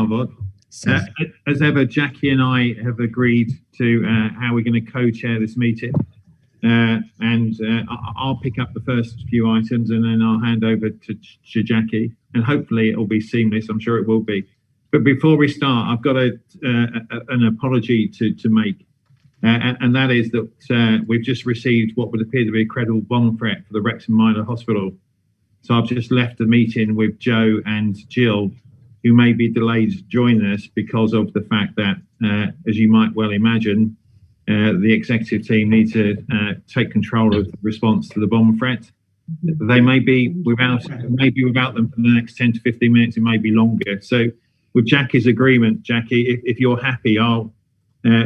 Arvod. As ever, Jackie and I have agreed to how we're going to co-chair this meeting. I'll pick up the first few items and then I'll hand over to Jackie, and hopefully it'll be seamless. I'm sure it will be. But before we start, I've got an apology to make, and that is that we've just received what would appear to be a credible bomb threat for the Wrexham Minor Hospital. So I've just left the meeting with Joe and Jill, who may be delayed joining us because of the fact that, as you might well imagine, the executive team need to take control of the response to the bomb threat. They may be without them for the next 10 to 15 minutes. It may be longer. So with Jackie's agreement, Jackie, if you're happy, I'll,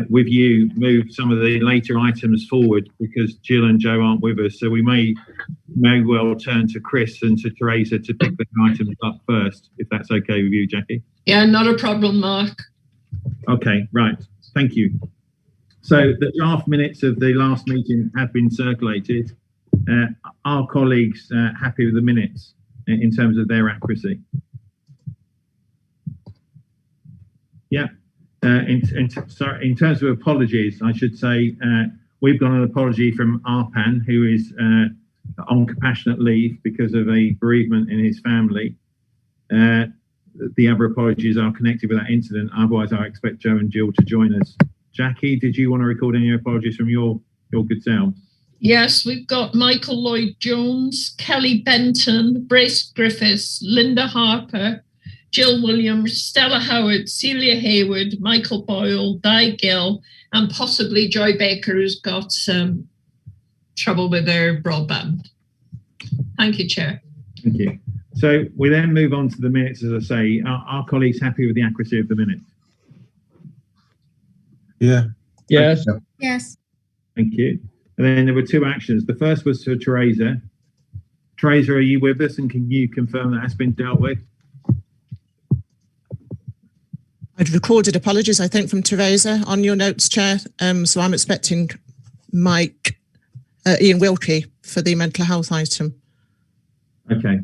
with you, move some of the later items forward because Jill and Joe aren't with us. So we may well turn to Chris and to Teresa to pick the items up first, if that's okay with you, Jackie. Yeah, not a problem, Mark. Okay, right. Thank you. So the draft minutes of the last meeting have been circulated. Are colleagues happy with the minutes in terms of their accuracy? Yeah. In terms of apologies, I should say we've got an apology from Arpan, who is on compassionate leave because of a bereavement in his family. The other apologies are connected with that incident. Otherwise, I expect Joe and Jill to join us. Jackie, did you want to record any apologies from your good self? Yes, we've got Michael Lloyd-Jones, Kelly Benton, Brace Griffiths, Linda Harper, Jill Williams, Stella Howard, Celia Hayward, Michael Boyle, Di Gill, and possibly Joy Baker, who's got some trouble with her broadband. Thank you, Chair. Thank you. So we then move on to the minutes, as I say. Are colleagues happy with the accuracy of the minutes? Yeah. Yes. Yes. Thank you. And then there were two actions. The first was for Teresa. Teresa, are you with us, and can you confirm that has been dealt with? I'd recorded apologies, I think, from Teresa on your notes, Chair. So I'm expecting Ian Wilkie for the mental health item. Okay.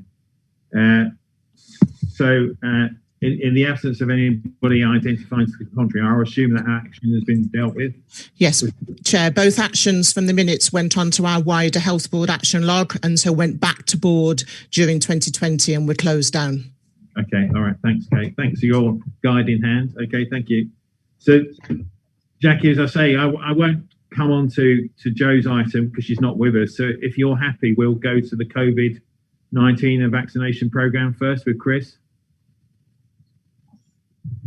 In the absence of anybody identifying to the contrary, I'll assume that action has been dealt with. Yes, Chair. Both actions from the minutes went on to our wider Health Board action log, and so went back to board during 2020 and were closed down. Okay, all right. Thanks, Kate. Thanks for your guiding hand. Okay, thank you. So, Jackie, as I say, I won't come on to Joe's item because she's not with us. So if you're happy, we'll go to the COVID-19 and vaccination programme first with Chris.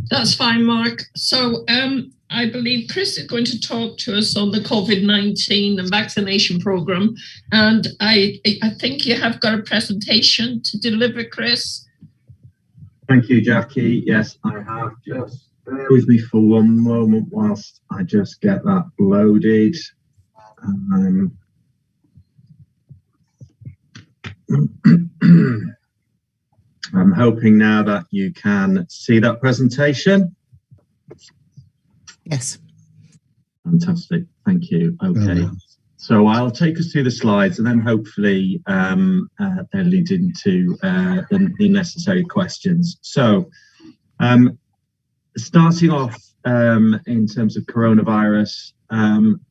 That's fine, Mark. So I believe Chris is going to talk to us on the COVID-19 and vaccination programme. And I think you have got a presentation to deliver, Chris. Thank you, Jackie. Yes, I have. Just bear with me for one moment whilst I just get that loaded. I'm hoping now that you can see that presentation. Yes. Fantastic. Thank you. Okay. So I'll take us through the slides and then hopefully they'll lead into the necessary questions. So starting off in terms of coronavirus,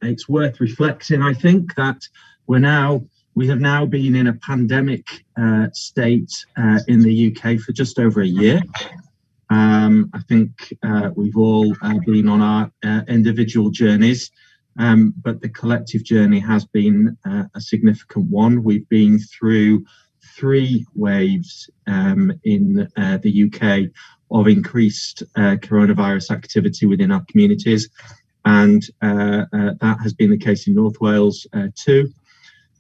it's worth reflecting, I think, that we have now been in a pandemic state in the UK for just over a year. I think we've all been on our individual journeys, but the collective journey has been a significant one. We've been through 3 waves in the UK of increased coronavirus activity within our communities, and that has been the case in North Wales too.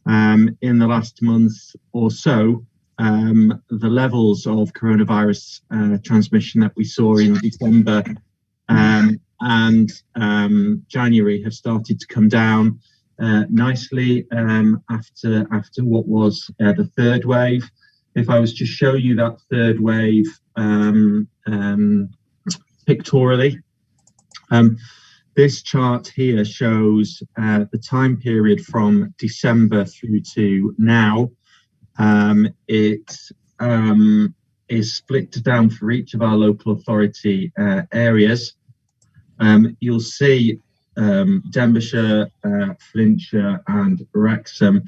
In the last month or so, the levels of coronavirus transmission that we saw in December and January have started to come down nicely after what was the 3rd wave. If I was to show you that 3rd wave pictorially, this chart here shows the time period from December through to now. It is split down for each of our local authority areas. You'll see Denbighshire, Flintshire and Wrexham,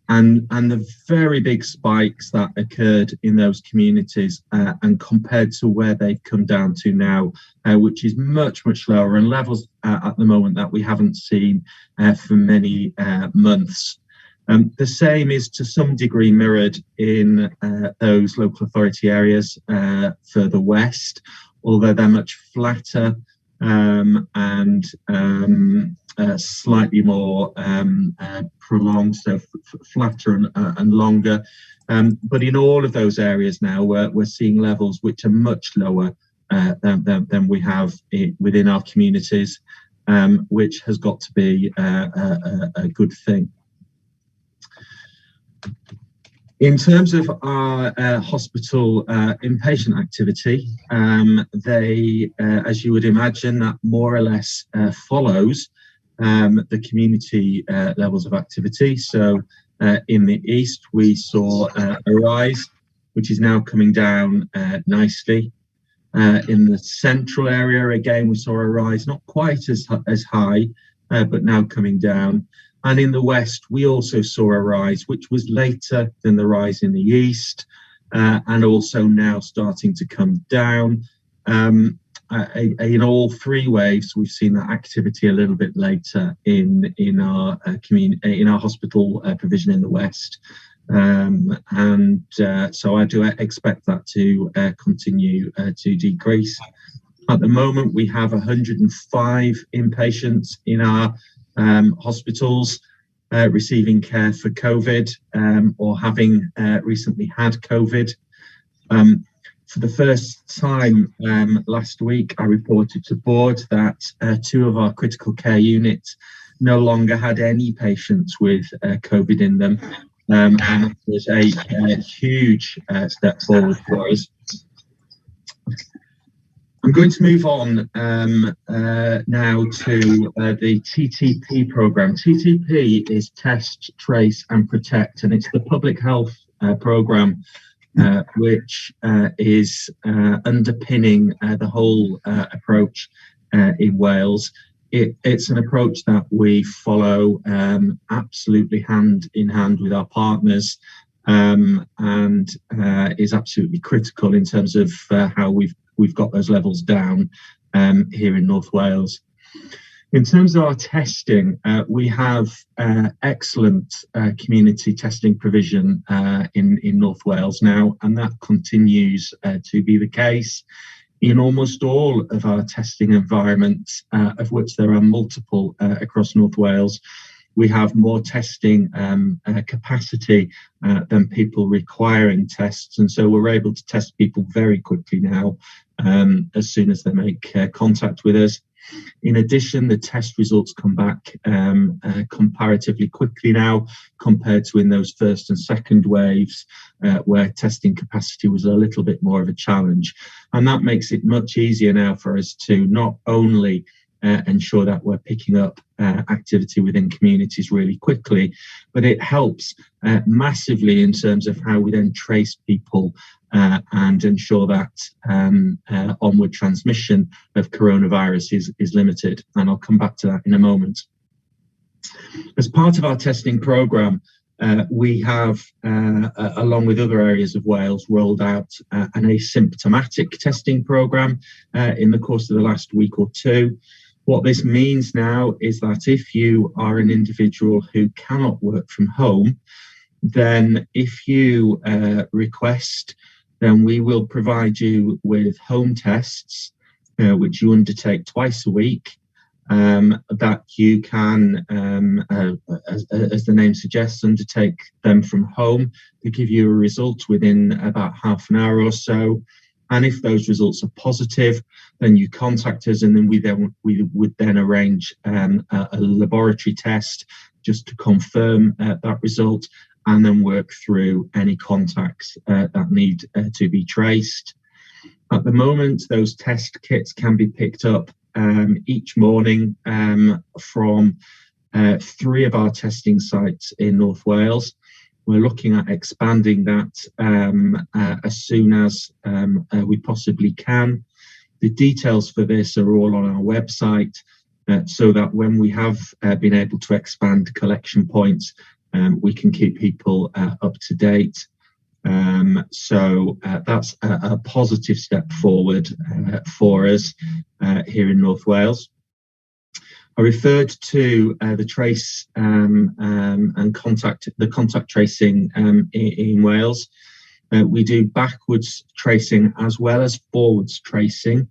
and the very big spikes that occurred in those communities and compared to where they've come down to now, which is much lower and levels at the moment that we haven't seen for many months. The same is to some degree mirrored in those local authority areas further west, although they're much flatter and slightly more prolonged, so flatter and longer. But in all of those areas now, we're seeing levels which are much lower than we have within our communities, which has got to be a good thing. In terms of our hospital inpatient activity, they, as you would imagine, that more or less follows the community levels of activity. So in the east, we saw a rise, which is now coming down nicely. In the central area, again, we saw a rise, not quite as high, but now coming down. And in the west, we also saw a rise, which was later than the rise in the east, and also now starting to come down. In all three waves, we've seen that activity a little bit later in our hospital provision in the west, so I do expect that to continue to decrease. At the moment, we have 105 inpatients in our hospitals receiving care for COVID or having recently had COVID. For the first time last week, I reported to board that 2 of our critical care units no longer had any patients with COVID in them, and it was a huge step forward for us. I'm going to move on now to the TTP programme. TTP is Test, Trace and Protect, and it's the public health programme which is underpinning the whole approach in Wales. It's an approach that we follow absolutely hand in hand with our partners, and is absolutely critical in terms of how we've got those levels down here in North Wales. In terms of our testing, we have excellent community testing provision in North Wales now, and that continues to be the case in almost all of our testing environments, of which there are multiple across North Wales. We have more testing capacity than people requiring tests, and so we're able to test people very quickly now as soon as they make contact with us. In addition, the test results come back comparatively quickly now compared to in those first and second waves where testing capacity was a little bit more of a challenge. And that makes it much easier now for us to not only ensure that we're picking up activity within communities really quickly, but it helps massively in terms of how we then trace people and ensure that onward transmission of coronavirus is limited. And I'll come back to that in a moment. As part of our testing programme, we have, along with other areas of Wales, rolled out an asymptomatic testing programme in the course of the last week or two. What this means now is that if you are an individual who cannot work from home, then if you request, then we will provide you with home tests, which you undertake twice a week, that you can, as the name suggests, undertake them from home. They give you a result within about half an hour or so. And if those results are positive, then you contact us, and then we would then arrange a laboratory test just to confirm that result, and then work through any contacts that need to be traced. At the moment, those test kits can be picked up each morning from 3 of our testing sites in North Wales. We're looking at expanding that as soon as we possibly can. The details for this are all on our website, so that when we have been able to expand collection points, we can keep people up to date. So that's a positive step forward for us here in North Wales. I referred to the trace and the contact tracing in Wales. We do backwards tracing as well as forwards tracing.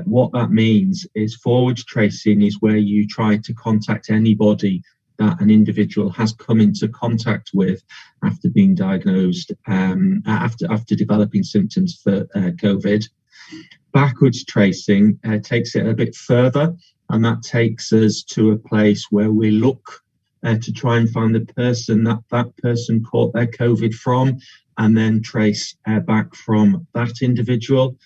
What that means is forwards tracing is where you try to contact anybody that an individual has come into contact with after being diagnosed, after developing symptoms for COVID. Backwards tracing takes it a bit further, and that takes us to a place where we look to try and find the person that person caught their COVID from, and then trace back from that individual.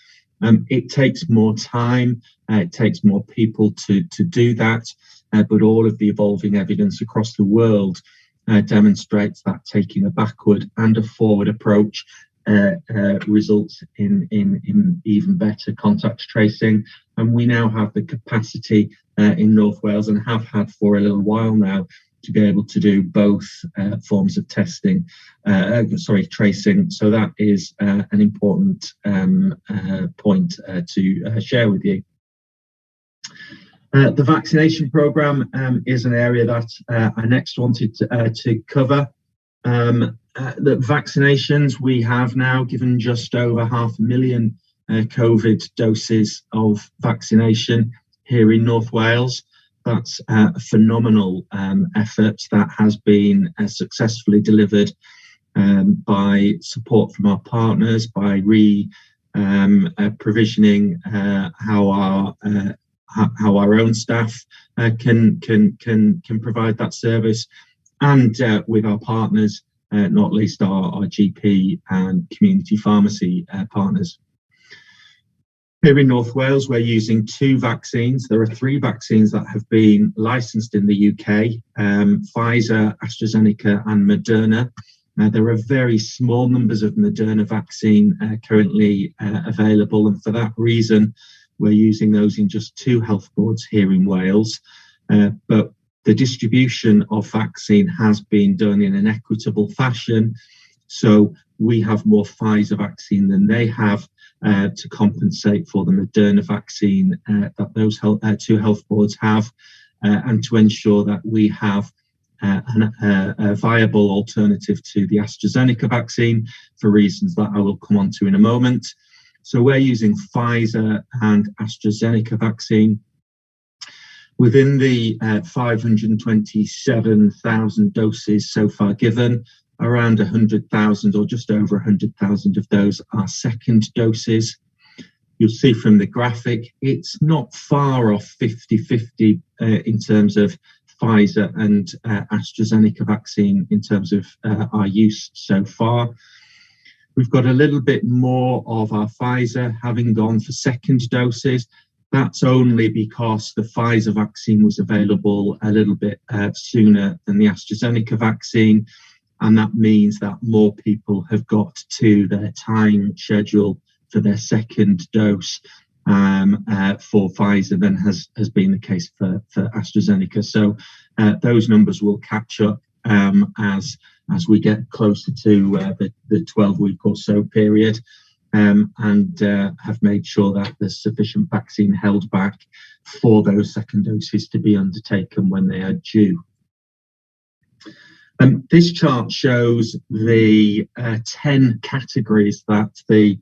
It takes more time, it takes more people to do that, but all of the evolving evidence across the world demonstrates that taking a backward and a forward approach results in even better contact tracing. And we now have the capacity in North Wales, and have had for a little while now, to be able to do both forms of tracing. So that is an important point to share with you. The vaccination programme is an area that I next wanted to cover. The vaccinations, we have now given just over 500,000 COVID doses of vaccination here in North Wales. That's a phenomenal effort that has been successfully delivered by support from our partners, by provisioning how our own staff can provide that service, and with our partners, not least our GP and community pharmacy partners. Here in North Wales, we're using 2 vaccines. There are 3 vaccines that have been licensed in the UK, Pfizer, AstraZeneca and Moderna. There are very small numbers of Moderna vaccine currently available, and for that reason, we're using those in just 2 health boards here in Wales. But the distribution of vaccine has been done in an equitable fashion. So we have more Pfizer vaccine than they have to compensate for the Moderna vaccine that those 2 health boards have, and to ensure that we have a viable alternative to the AstraZeneca vaccine, for reasons that I will come on to in a moment. So we're using Pfizer and AstraZeneca vaccine. Within the 527,000 doses so far given, around 100,000 or just over 100,000 of those are second doses. You'll see from the graphic, it's not far off 50-50 in terms of Pfizer and AstraZeneca vaccine in terms of our use so far. We've got a little bit more of our Pfizer having gone for second doses. That's only because the Pfizer vaccine was available a little bit sooner than the AstraZeneca vaccine. And that means that more people have got to their time schedule for their second dose for Pfizer than has been the case for AstraZeneca. So those numbers will catch up as we get closer to the 12-week or so period, and have made sure that there's sufficient vaccine held back for those second doses to be undertaken when they are due. This chart shows the 10 categories that the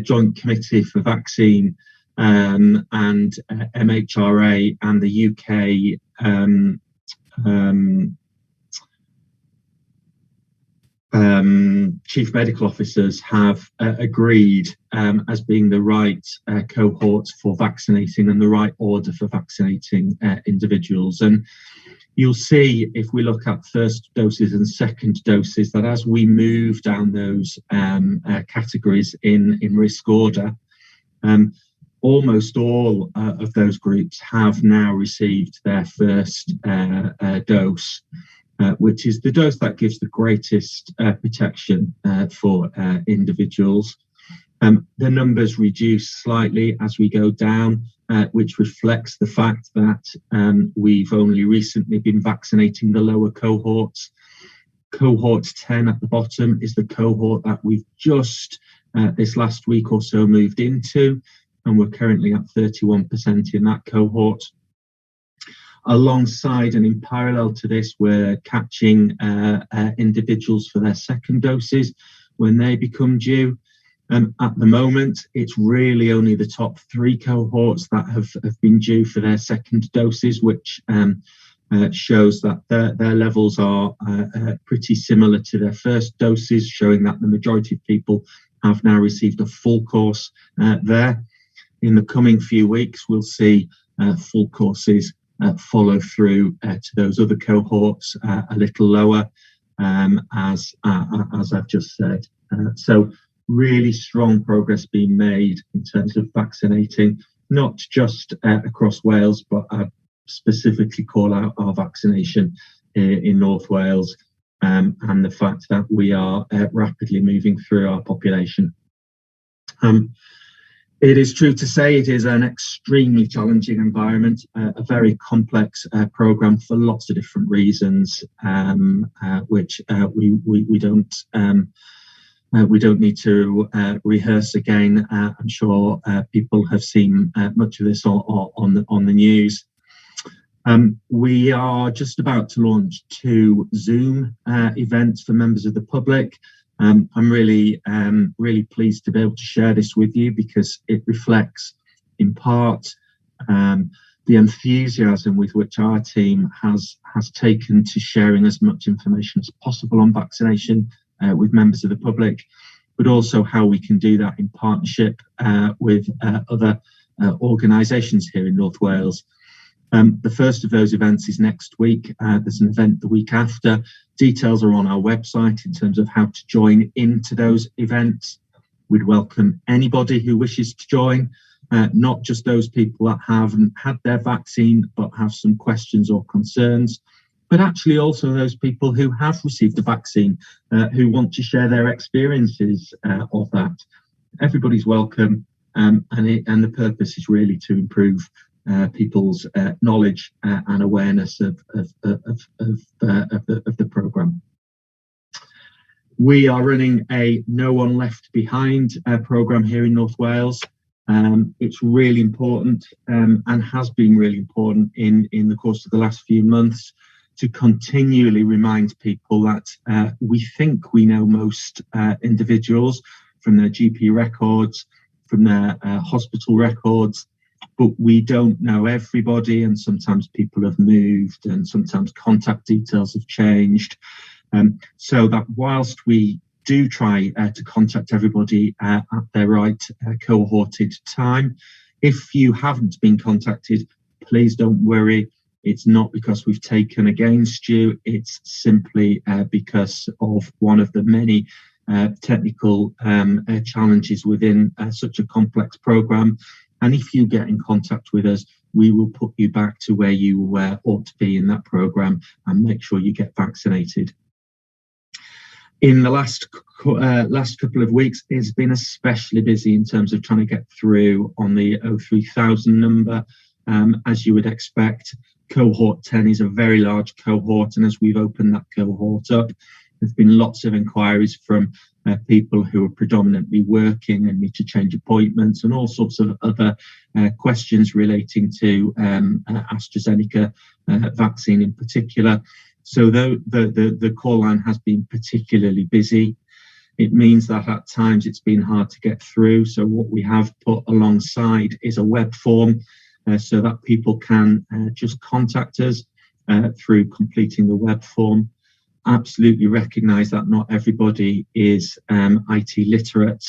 Joint Committee for Vaccine and MHRA and the UK chief medical officers have agreed as being the right cohort for vaccinating and the right order for vaccinating individuals. And you'll see, if we look at first doses and second doses, that as we move down those categories in risk order, almost all of those groups have now received their first dose. which is the dose that gives the greatest protection for individuals. The numbers reduce slightly as we go down, which reflects the fact that we've only recently been vaccinating the lower cohorts. Cohort 10 at the bottom is the cohort that we've just this last week or so moved into, and we're currently at 31% in that cohort. Alongside and in parallel to this, we're catching individuals for their second doses when they become due. At the moment, it's really only the top 3 cohorts that have been due for their second doses, which shows that their levels are pretty similar to their first doses, showing that the majority of people have now received a full course there. In the coming few weeks, we'll see full courses follow through to those other cohorts a little lower, as I've just said. So really strong progress being made in terms of vaccinating, not just across Wales, but I specifically call out our vaccination in North Wales, and the fact that we are rapidly moving through our population. It is true to say it is an extremely challenging environment, a very complex programme for lots of different reasons, which we don't need to rehearse again. I'm sure people have seen much of this on the news. We are just about to launch 2 Zoom events for members of the public. I'm really pleased to be able to share this with you because it reflects, in part, the enthusiasm with which our team has taken to sharing as much information as possible on vaccination with members of the public, but also how we can do that in partnership with other organisations here in North Wales. The first of those events is next week. There's an event the week after. Details are on our website in terms of how to join into those events. We'd welcome anybody who wishes to join, not just those people that haven't had their vaccine but have some questions or concerns, but actually also those people who have received a vaccine who want to share their experiences of that. Everybody's welcome, and the purpose is really to improve people's knowledge and awareness of the programme. We are running a No One Left Behind programme here in North Wales. It's really important and has been really important in the course of the last few months to continually remind people that we think we know most individuals from their GP records, from their hospital records, but we don't know everybody, and sometimes people have moved and sometimes contact details have changed. So that whilst we do try to contact everybody at their right cohorted time, if you haven't been contacted, please don't worry. It's not because we've taken against you, it's simply because of one of the many technical challenges within such a complex programme. And if you get in contact with us, we will put you back to where you ought to be in that programme and make sure you get vaccinated. In the last couple of weeks, it's been especially busy in terms of trying to get through on the 03,000 number. As you would expect, cohort 10 is a very large cohort, and as we've opened that cohort up, there's been lots of inquiries from people who are predominantly working and need to change appointments, and all sorts of other questions relating to AstraZeneca vaccine in particular. So the call line has been particularly busy. It means that at times it's been hard to get through. So what we have put alongside is a web form so that people can just contact us through completing the web form. Absolutely recognise that not everybody is IT literate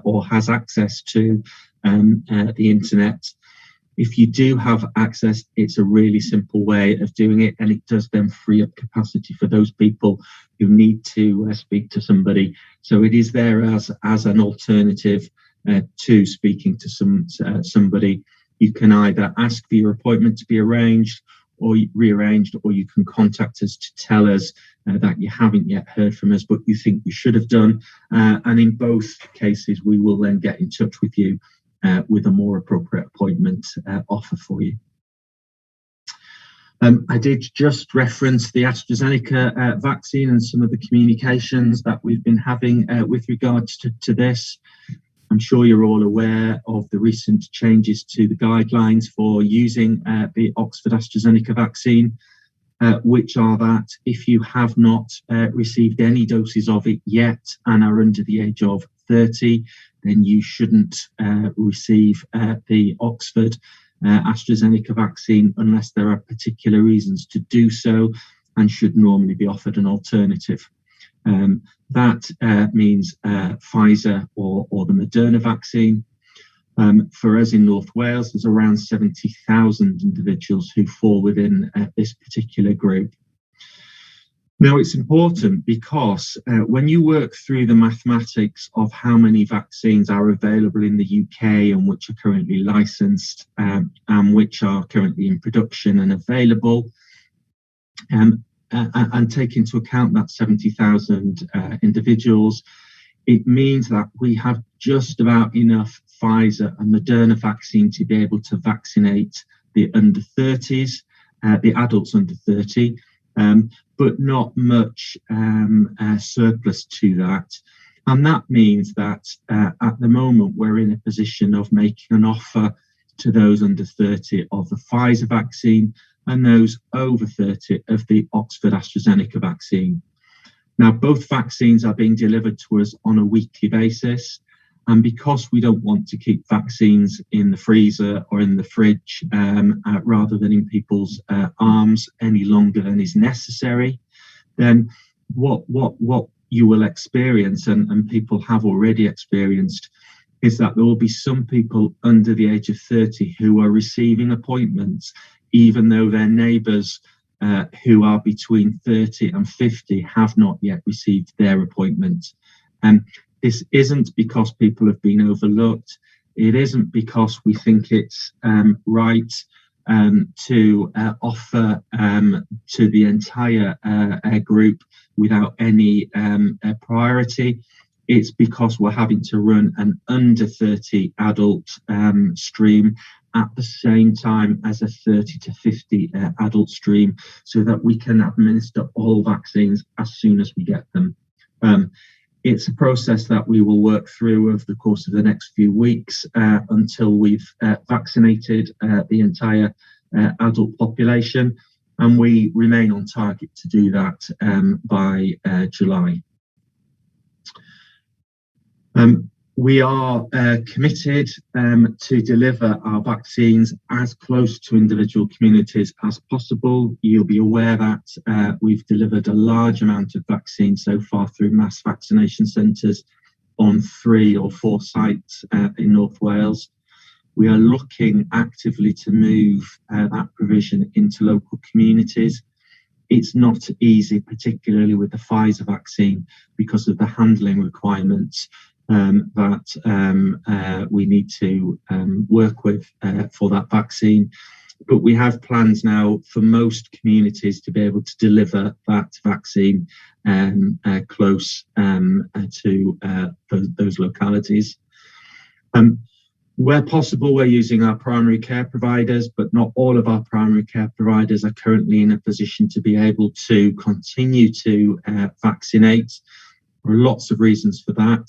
or has access to the internet. If you do have access, it's a really simple way of doing it, and it does then free up capacity for those people who need to speak to somebody. So it is there as an alternative to speaking to somebody. You can either ask for your appointment to be arranged, or rearranged, or you can contact us to tell us that you haven't yet heard from us, but you think you should have done. And in both cases, we will then get in touch with you with a more appropriate appointment offer for you. I did just reference the AstraZeneca vaccine and some of the communications that we've been having with regards to this. I'm sure you're all aware of the recent changes to the guidelines for using the Oxford AstraZeneca vaccine, which are that if you have not received any doses of it yet and are under the age of 30, then you shouldn't receive the Oxford AstraZeneca vaccine unless there are particular reasons to do so, and should normally be offered an alternative. That means Pfizer or the Moderna vaccine. For us in North Wales, there's around 70,000 individuals who fall within this particular group. Now, it's important because when you work through the mathematics of how many vaccines are available in the UK and which are currently licensed and which are currently in production and available, and take into account that 70,000 individuals, it means that we have just about enough Pfizer and Moderna vaccine to be able to vaccinate the under 30s, the adults under 30, but not much surplus to that. And that means that at the moment we're in a position of making an offer to those under 30 of the Pfizer vaccine and those over 30 of the Oxford AstraZeneca vaccine. Now, both vaccines are being delivered to us on a weekly basis. And because we don't want to keep vaccines in the freezer or in the fridge rather than in people's arms any longer than is necessary, then what you will experience, and people have already experienced, is that there will be some people under the age of 30 who are receiving appointments, even though their neighbours who are between 30 and 50 have not yet received their appointment. This isn't because people have been overlooked. It isn't because we think it's right to offer to the entire group without any priority. It's because we're having to run an under 30 adult stream at the same time as a 30 to 50 adult stream, so that we can administer all vaccines as soon as we get them. It's a process that we will work through over the course of the next few weeks until we've vaccinated the entire adult population, and we remain on target to do that by July. We are committed to deliver our vaccines as close to individual communities as possible. You'll be aware that we've delivered a large amount of vaccine so far through mass vaccination centres on 3 or 4 sites in North Wales. We are looking actively to move that provision into local communities. It's not easy, particularly with the Pfizer vaccine, because of the handling requirements that we need to work with for that vaccine. But we have plans now for most communities to be able to deliver that vaccine close to those localities. Where possible, we're using our primary care providers, but not all of our primary care providers are currently in a position to be able to continue to vaccinate. There are lots of reasons for that.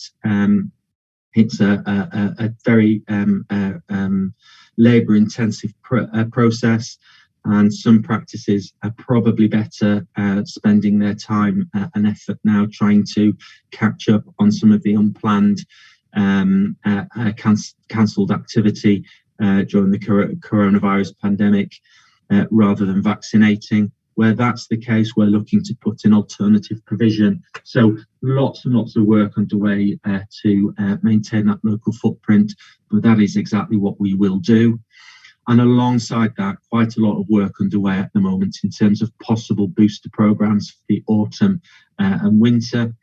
It's a very labour-intensive process, and some practices are probably better spending their time and effort now trying to catch up on some of the unplanned cancelled activity during the coronavirus pandemic rather than vaccinating. Where that's the case, we're looking to put in alternative provision. So lots and lots of work underway to maintain that local footprint, but that is exactly what we will do. And alongside that, quite a lot of work underway at the moment in terms of possible booster programmes for the autumn and winter.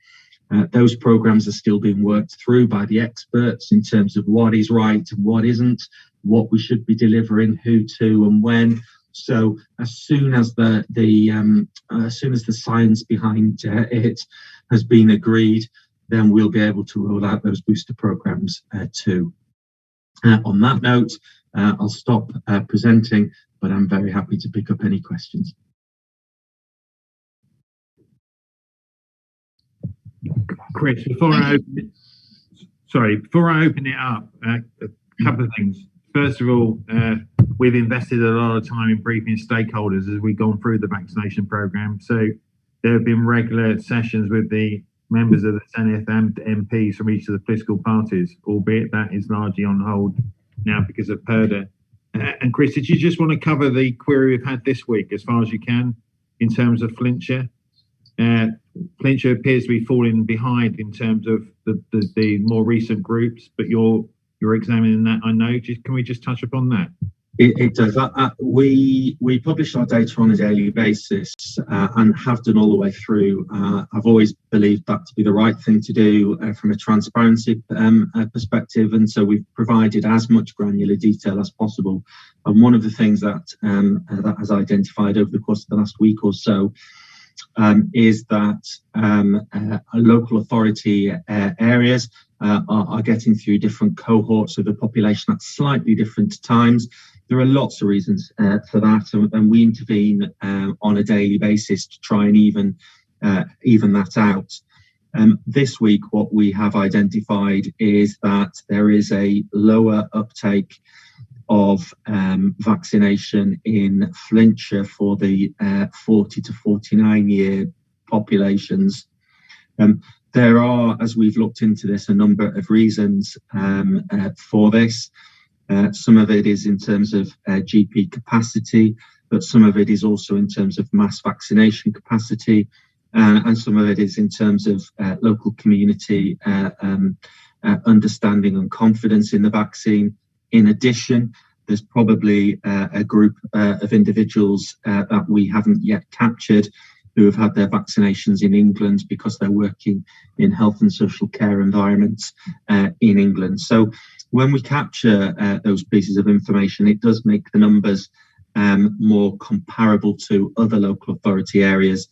Those programmes are still being worked through by the experts in terms of what is right and what isn't, what we should be delivering, who to and when. So as soon as the science behind it has been agreed, then we'll be able to roll out those booster programs too. On that note, I'll stop presenting, but I'm very happy to pick up any questions. Chris, before I open it up, a couple of things. First of all, we've invested a lot of time in briefing stakeholders as we've gone through the vaccination programme. So there have been regular sessions with the members of the Senate and MPs from each of the political parties, albeit that is largely on hold now because of PERDA. And Chris, did you just want to cover the query we've had this week as far as you can in terms of Flintshire? Flintshire appears to be falling behind in terms of the more recent groups, but you're examining that, I know. Can we just touch upon that? It does. We publish our data on a daily basis and have done all the way through. I've always believed that to be the right thing to do from a transparency perspective, and so we've provided as much granular detail as possible. And one of the things that has identified over the course of the last week or so is that local authority areas are getting through different cohorts of the population at slightly different times. There are lots of reasons for that, and we intervene on a daily basis to try and even that out. This week, what we have identified is that there is a lower uptake of vaccination in Flintshire for the 40 to 49 year populations. There are, as we've looked into this, a number of reasons for this. Some of it is in terms of GP capacity, but some of it is also in terms of mass vaccination capacity, and some of it is in terms of local community understanding and confidence in the vaccine. In addition, there's probably a group of individuals that we haven't yet captured who have had their vaccinations in England because they're working in health and social care environments in England. So when we capture those pieces of information, it does make the numbers more comparable to other local authority areas.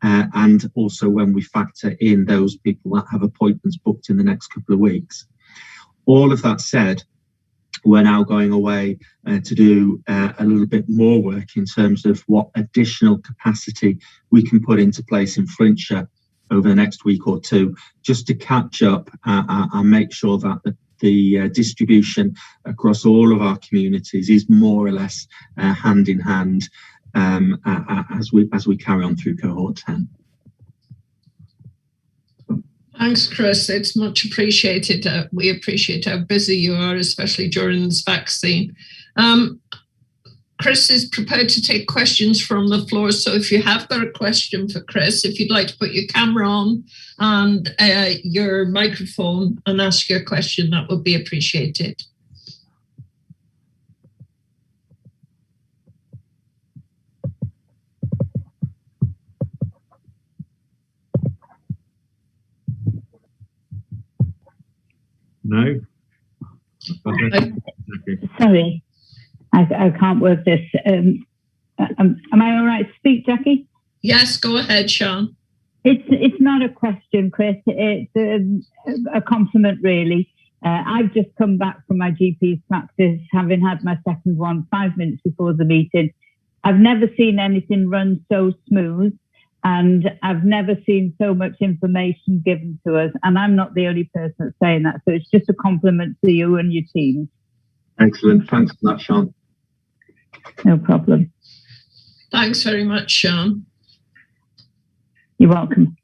And also when we factor in those people that have appointments booked in the next couple of weeks. All of that said, we're now going away to do a little bit more work in terms of what additional capacity we can put into place in Flintshire over the next week or two, just to catch up and make sure that the distribution across all of our communities is more or less hand in hand as we carry on through cohort 10. Thanks, Chris. It's much appreciated. We appreciate how busy you are, especially during this vaccine. Chris is prepared to take questions from the floor. So if you have got a question for Chris, if you'd like to put your camera on and your microphone and ask your question, that would be appreciated. No? Sorry, I can't work this. Am I all right to speak, Jackie? Yes, go ahead, Sean. It's not a question, Chris. It's a compliment, really. I've just come back from my GP's practice, having had my second one 5 minutes before the meeting. I've never seen anything run so smooth, and I've never seen so much information given to us. And I'm not the only person that's saying that. So it's just a compliment to you and your team. Excellent. Thanks for that, Sean. No problem. Thanks very much, Sean. You're welcome.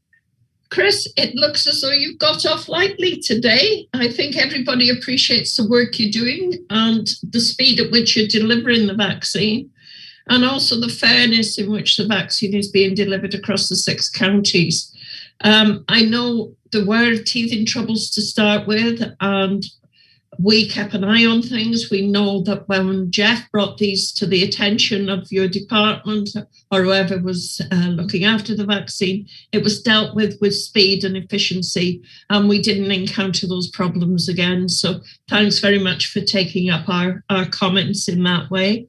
Chris, it looks as though you've got off lightly today. I think everybody appreciates the work you're doing and the speed at which you're delivering the vaccine, and also the fairness in which the vaccine is being delivered across the 6 counties. I know there were teething troubles to start with, and we kept an eye on things. We know that when Jeff brought these to the attention of your department or whoever was looking after the vaccine, it was dealt with speed and efficiency, and we didn't encounter those problems again. So thanks very much for taking up our comments in that way.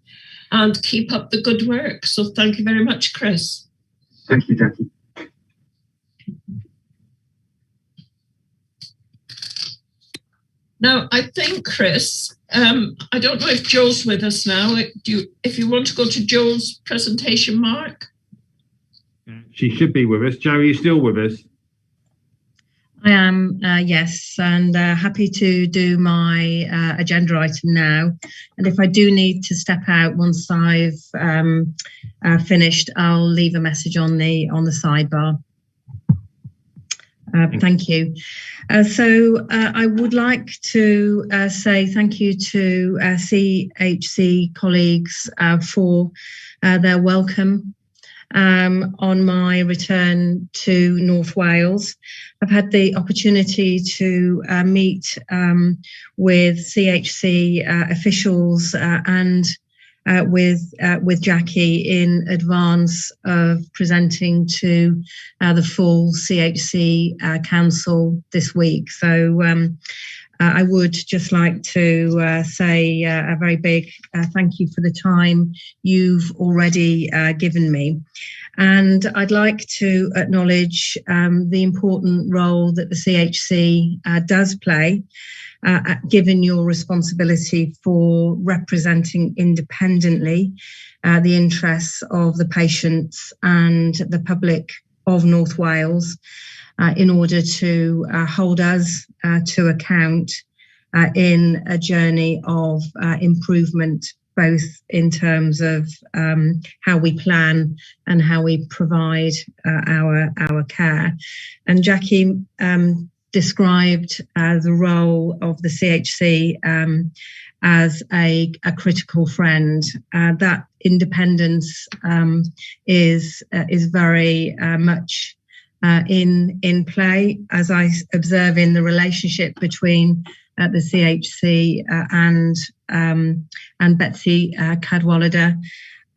and keep up the good work. So thank you very much, Chris. Thank you, Jackie. Now, I think, Chris, I don't know if Joe's with us now. If you want to go to Joe's presentation, Mark? She should be with us. Joe, are you still with us? I am, yes, and happy to do my agenda item now. And if I do need to step out once I've finished, I'll leave a message on the sidebar. Thank you. So I would like to say thank you to CHC colleagues for their welcome on my return to North Wales. I've had the opportunity to meet with CHC officials and with Jackie in advance of presenting to the full CHC Council this week. So I would just like to say a very big thank you for the time you've already given me. And I'd like to acknowledge the important role that the CHC does play, given your responsibility for representing independently the interests of the patients and the public of North Wales in order to hold us to account in a journey of improvement, both in terms of how we plan and how we provide our care. And Jackie described the role of the CHC as a critical friend. That independence is very much in play, as I observe in the relationship between the CHC and Betsy Cadwallader,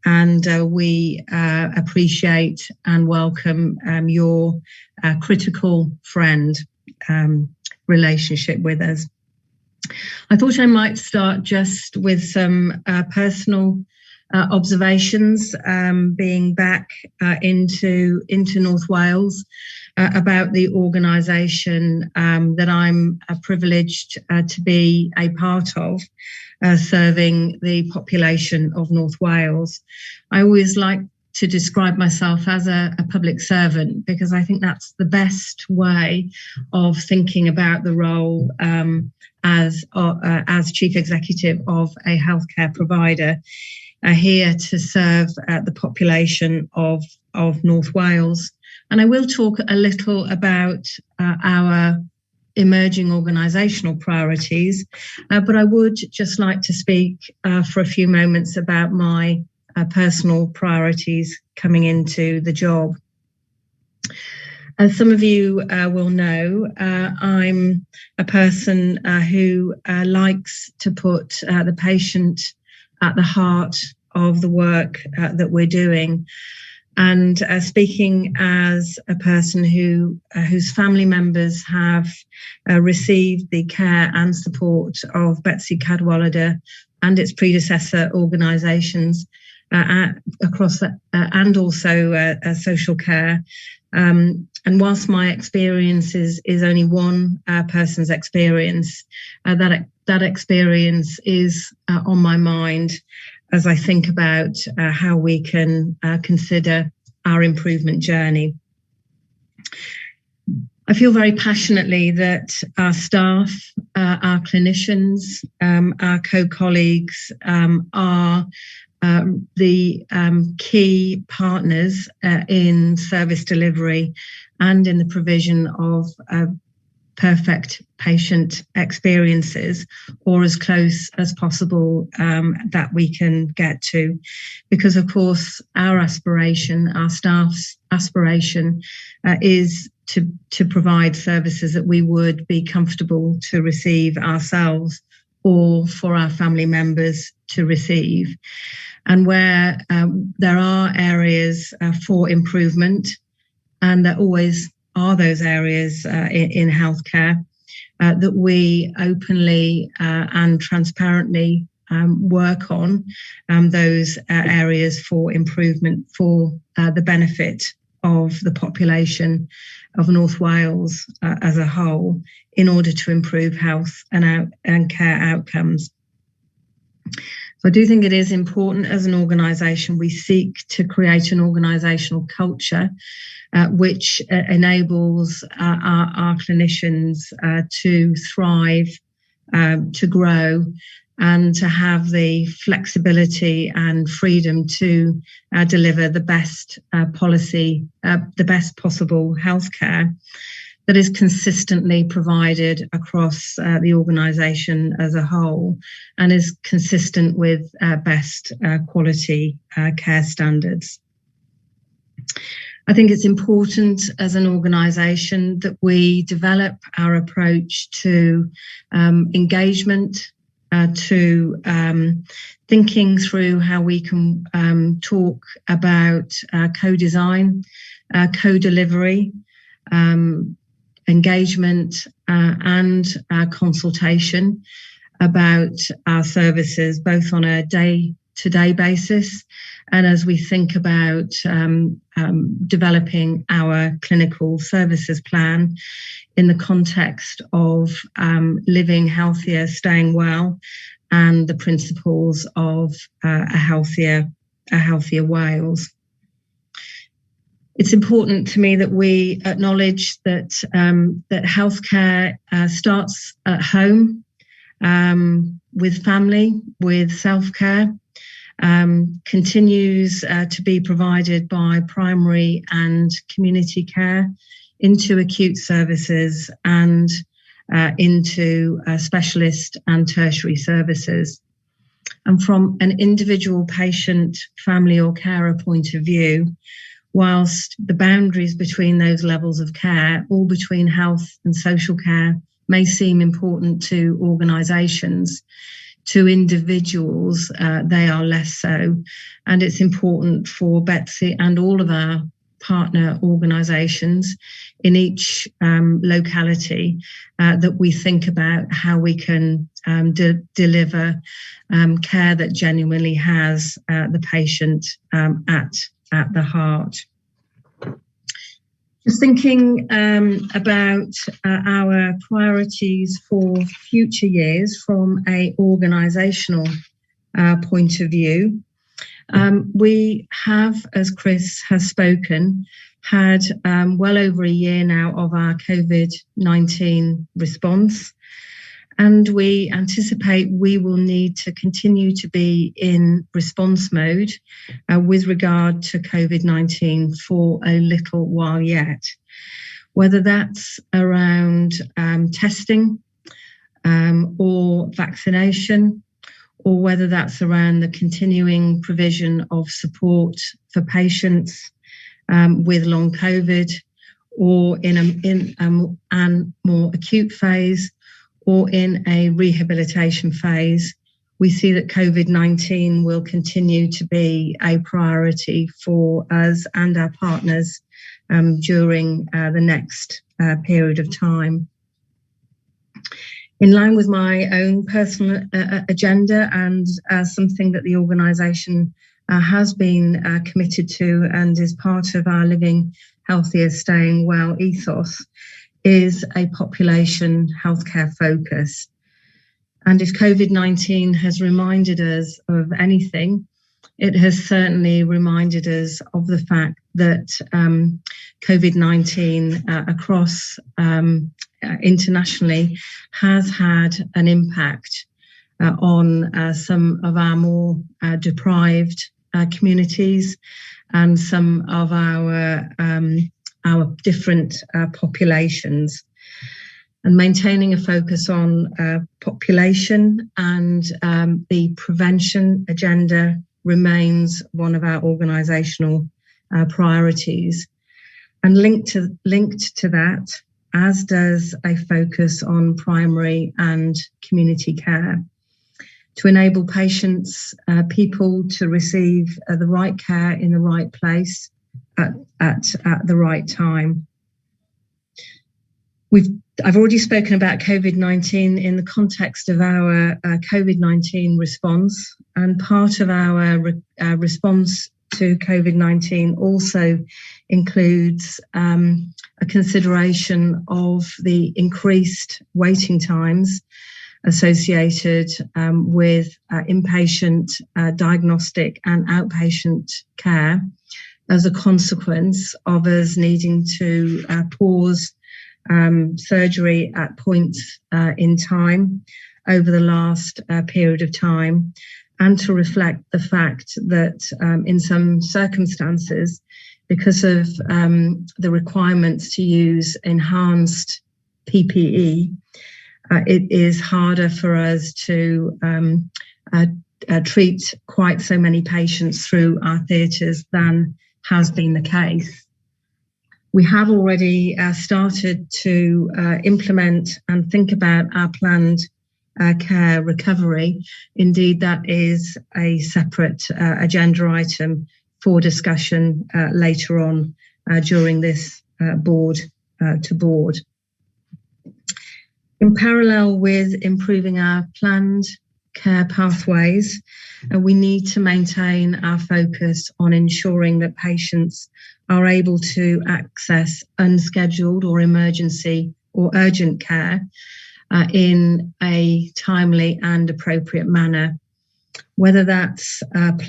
and we appreciate and welcome your critical friend relationship with us. I thought I might start just with some personal observations, being back into North Wales, about the organisation that I'm privileged to be a part of, serving the population of North Wales. I always like to describe myself as a public servant, because I think that's the best way of thinking about the role as chief executive of a healthcare provider, here to serve the population of North Wales. And I will talk a little about our emerging organisational priorities, but I would just like to speak for a few moments about my personal priorities coming into the job. As some of you will know, I'm a person who likes to put the patient at the heart of the work that we're doing. And speaking as a person whose family members have received the care and support of Betsy Cadwallader and its predecessor organisations across and also social care. And whilst my experience is only one person's experience, that experience is on my mind as I think about how we can consider our improvement journey. I feel very passionately that our staff, our clinicians, our co-colleagues are the key partners in service delivery and in the provision of perfect patient experiences, or as close as possible that we can get to. Because of course our aspiration, our staff's aspiration, is to provide services that we would be comfortable to receive ourselves or for our family members to receive. And where there are areas for improvement, and there always are those areas in healthcare, that we openly and transparently work on those areas for improvement for the benefit of the population of North Wales as a whole, in order to improve health and care outcomes. So I do think it is important as an organisation we seek to create an organisational culture which enables our clinicians to thrive, to grow, and to have the flexibility and freedom to deliver the best policy, the best possible healthcare that is consistently provided across the organisation as a whole, and is consistent with best quality care standards. I think it's important as an organisation that we develop our approach to engagement, to thinking through how we can talk about co-design, co-delivery, engagement and consultation about our services, both on a day-to-day basis and as we think about developing our clinical services plan in the context of living healthier, staying well, and the principles of a healthier Wales. It's important to me that we acknowledge that that healthcare starts at home, with family, with self-care, continues to be provided by primary and community care, into acute services, and into specialist and tertiary services. And from an individual patient, family or carer point of view, whilst the boundaries between those levels of care, all between health and social care, may seem important to organisations, to individuals they are less so. And it's important for Betsy and all of our partner organisations in each locality that we think about how we can deliver care that genuinely has the patient at the heart. Just thinking about our priorities for future years from an organisational point of view. We have, as Chris has spoken, had well over a year now of our COVID-19 response, and we anticipate we will need to continue to be in response mode with regard to COVID-19 for a little while yet, whether that's around testing or vaccination, or whether that's around the continuing provision of support for patients with long COVID, or in a more acute phase, or in a rehabilitation phase. We see that COVID-19 will continue to be a priority for us and our partners during the next period of time. In line with my own personal agenda, and something that the organisation has been committed to and is part of our Living Healthier, Staying Well ethos, is a population healthcare focus. And if COVID-19 has reminded us of anything, it has certainly reminded us of the fact that COVID-19 across internationally has had an impact on some of our more deprived communities and some of our different populations. And maintaining a focus on population and the prevention agenda remains one of our organisational priorities. And linked to that, as does a focus on primary and community care, to enable patients, people to receive the right care in the right place at the right time. We've I've already spoken about COVID-19 in the context of our COVID-19 response, and part of our response to COVID-19 also includes a consideration of the increased waiting times associated with inpatient diagnostic and outpatient care as a consequence of us needing to pause surgery at points in time over the last period of time, and to reflect the fact that in some circumstances, because of the requirements to use enhanced PPE, it is harder for us to treat quite so many patients through our theatres than has been the case. We have already started to implement and think about our planned care recovery. Indeed, that is a separate agenda item for discussion later on during this board to board. In parallel with improving our planned care pathways, we need to maintain our focus on ensuring that patients are able to access unscheduled or emergency or urgent care in a timely and appropriate manner. Whether that's urgent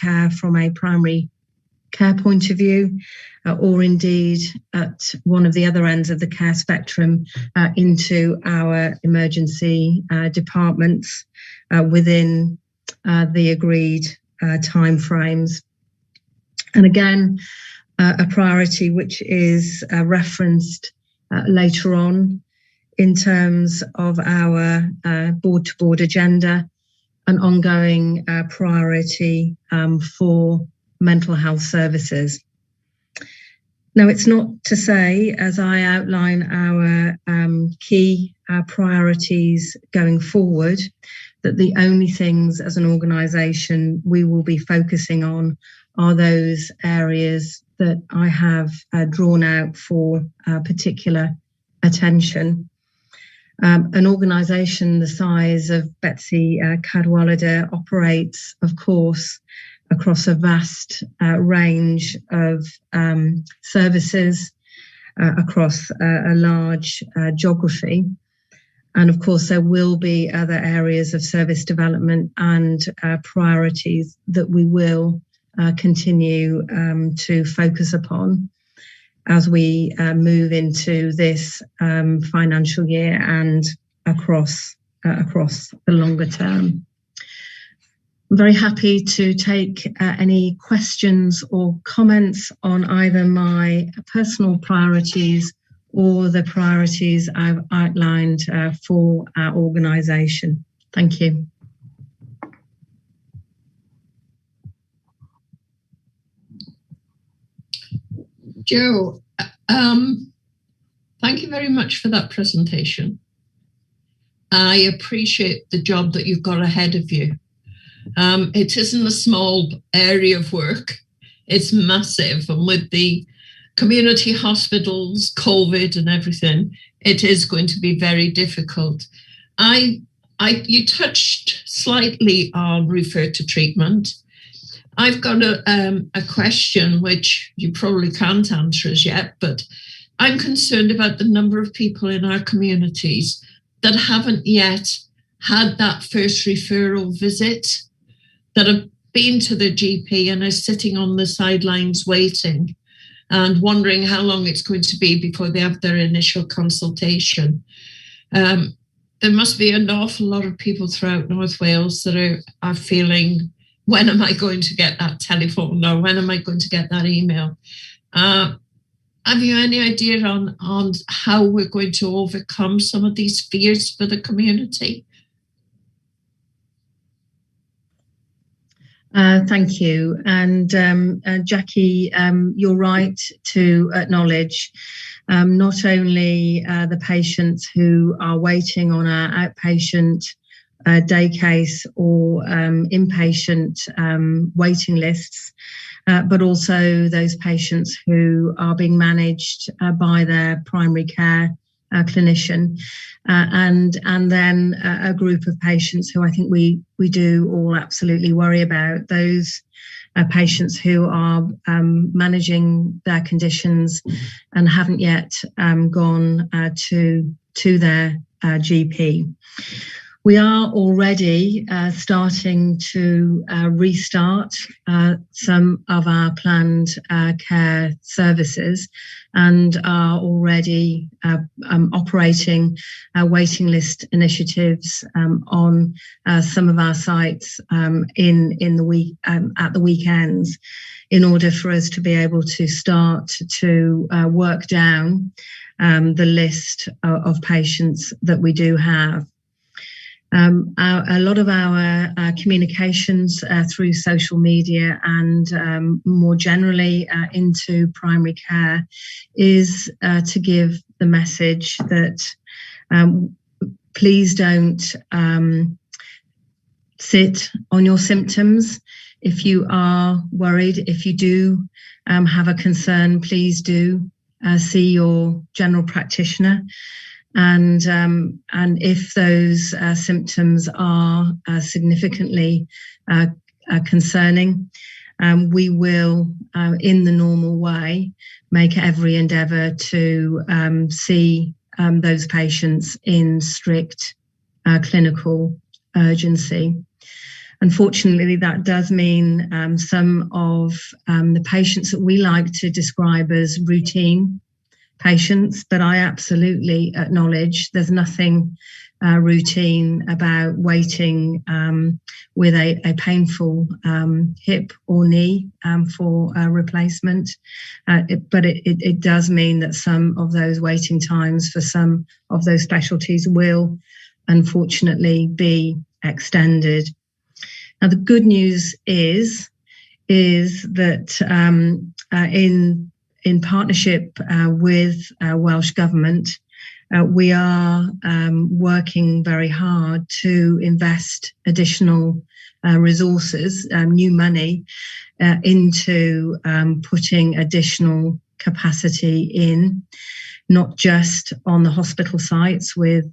care from a primary care point of view, or indeed at one of the other ends of the care spectrum into our emergency departments within the agreed timeframes. And again, a priority which is referenced later on in terms of our board-to-board agenda, an ongoing priority for mental health services. Now, it's not to say, as I outline our key priorities going forward, that the only things as an organisation we will be focusing on are those areas that I have drawn out for particular attention. An organisation the size of Betsy Cadwallader operates, of course, across a vast range of services across a large geography. And of course, there will be other areas of service development and priorities that we will continue to focus upon as we move into this financial year and across the longer term. I'm very happy to take any questions or comments on either my personal priorities or the priorities I've outlined for our organisation. Thank you. Jo, thank you very much for that presentation. I appreciate the job that you've got ahead of you. It isn't a small area of work, it's massive, and with the community hospitals, COVID and everything, it is going to be very difficult. You touched slightly on refer to treatment. I've got a question which you probably can't answer as yet, but I'm concerned about the number of people in our communities that haven't yet had that first referral visit, that have been to their GP and are sitting on the sidelines waiting and wondering how long it's going to be before they have their initial consultation. There must be an awful lot of people throughout North Wales that are feeling, when am I going to get that telephone, or when am I going to get that email? Have you any idea on how we're going to overcome some of these fears for the community? Thank you. And Jackie, you're right to acknowledge not only the patients who are waiting on our outpatient day case or inpatient waiting lists, but also those patients who are being managed by their primary care clinician, and then a group of patients who I think we do all absolutely worry about, those patients who are managing their conditions and haven't yet gone to their GP. We are already starting to restart some of our planned care services, and are already operating waiting list initiatives on some of our sites in the week at the weekends, in order for us to be able to start to work down the list of patients that we do have. A lot of our communications through social media and more generally into primary care is to give the message that please don't sit on your symptoms. If you are worried, if you do have a concern, please do see your general practitioner. And if those symptoms are significantly concerning, we will, in the normal way, make every endeavour to see those patients in strict clinical urgency. Unfortunately, that does mean some of the patients that we like to describe as routine patients, but I absolutely acknowledge there's nothing routine about waiting with a painful hip or knee for a replacement. But it does mean that some of those waiting times for some of those specialties will unfortunately be extended. Now, the good news is that in partnership with Welsh Government, we are working very hard to invest additional resources, new money, into putting additional capacity in, not just on the hospital sites with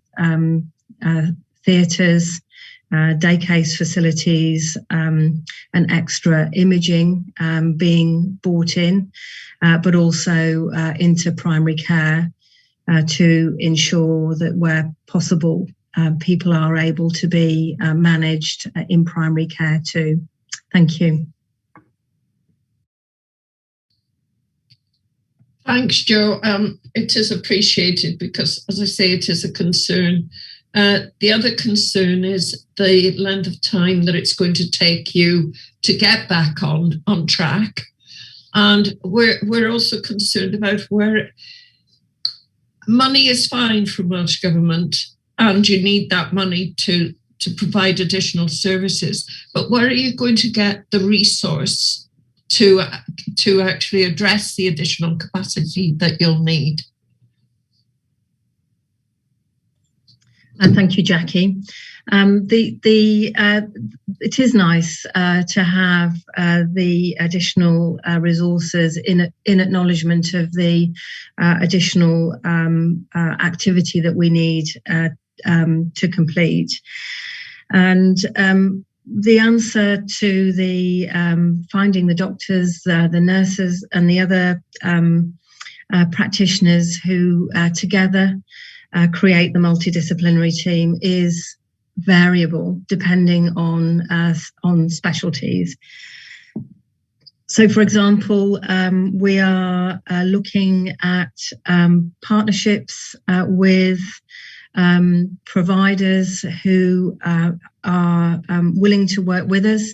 theatres, day case facilities, and extra imaging being brought in, but also into primary care to ensure that where possible, people are able to be managed in primary care too. Thank you. Thanks, Jo. It is appreciated because, as I say, it is a concern. The other concern is the length of time that it's going to take you to get back on track. And we're also concerned about where money is fine from Welsh Government, and you need that money to provide additional services. But where are you going to get the resource to actually address the additional capacity that you'll need? And thank you, Jackie. It is nice to have the additional resources in acknowledgement of the additional activity that we need to complete. And the answer to the finding the doctors, the nurses, and the other practitioners who together create the multidisciplinary team is variable depending on specialties. So, for example, we are looking at partnerships with providers who are willing to work with us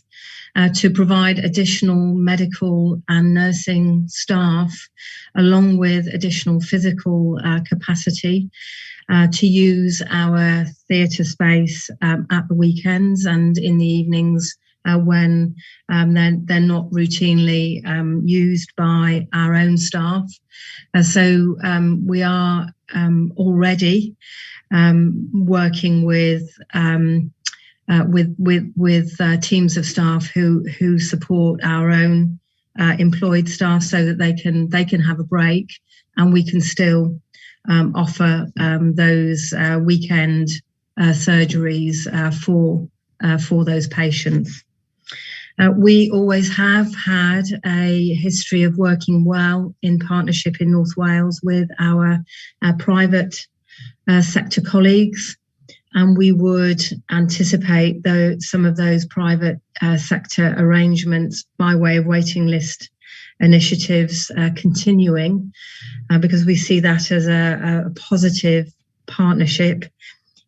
to provide additional medical and nursing staff, along with additional physical capacity, to use our theatre space at the weekends and in the evenings when they're not routinely used by our own staff. So we are already working with teams of staff who support our own employed staff so that they can have a break, and we can still offer those weekend surgeries for those patients. We always have had a history of working well in partnership in North Wales with our private sector colleagues, and we would anticipate some of those private sector arrangements by way of waiting list initiatives continuing, because we see that as a positive partnership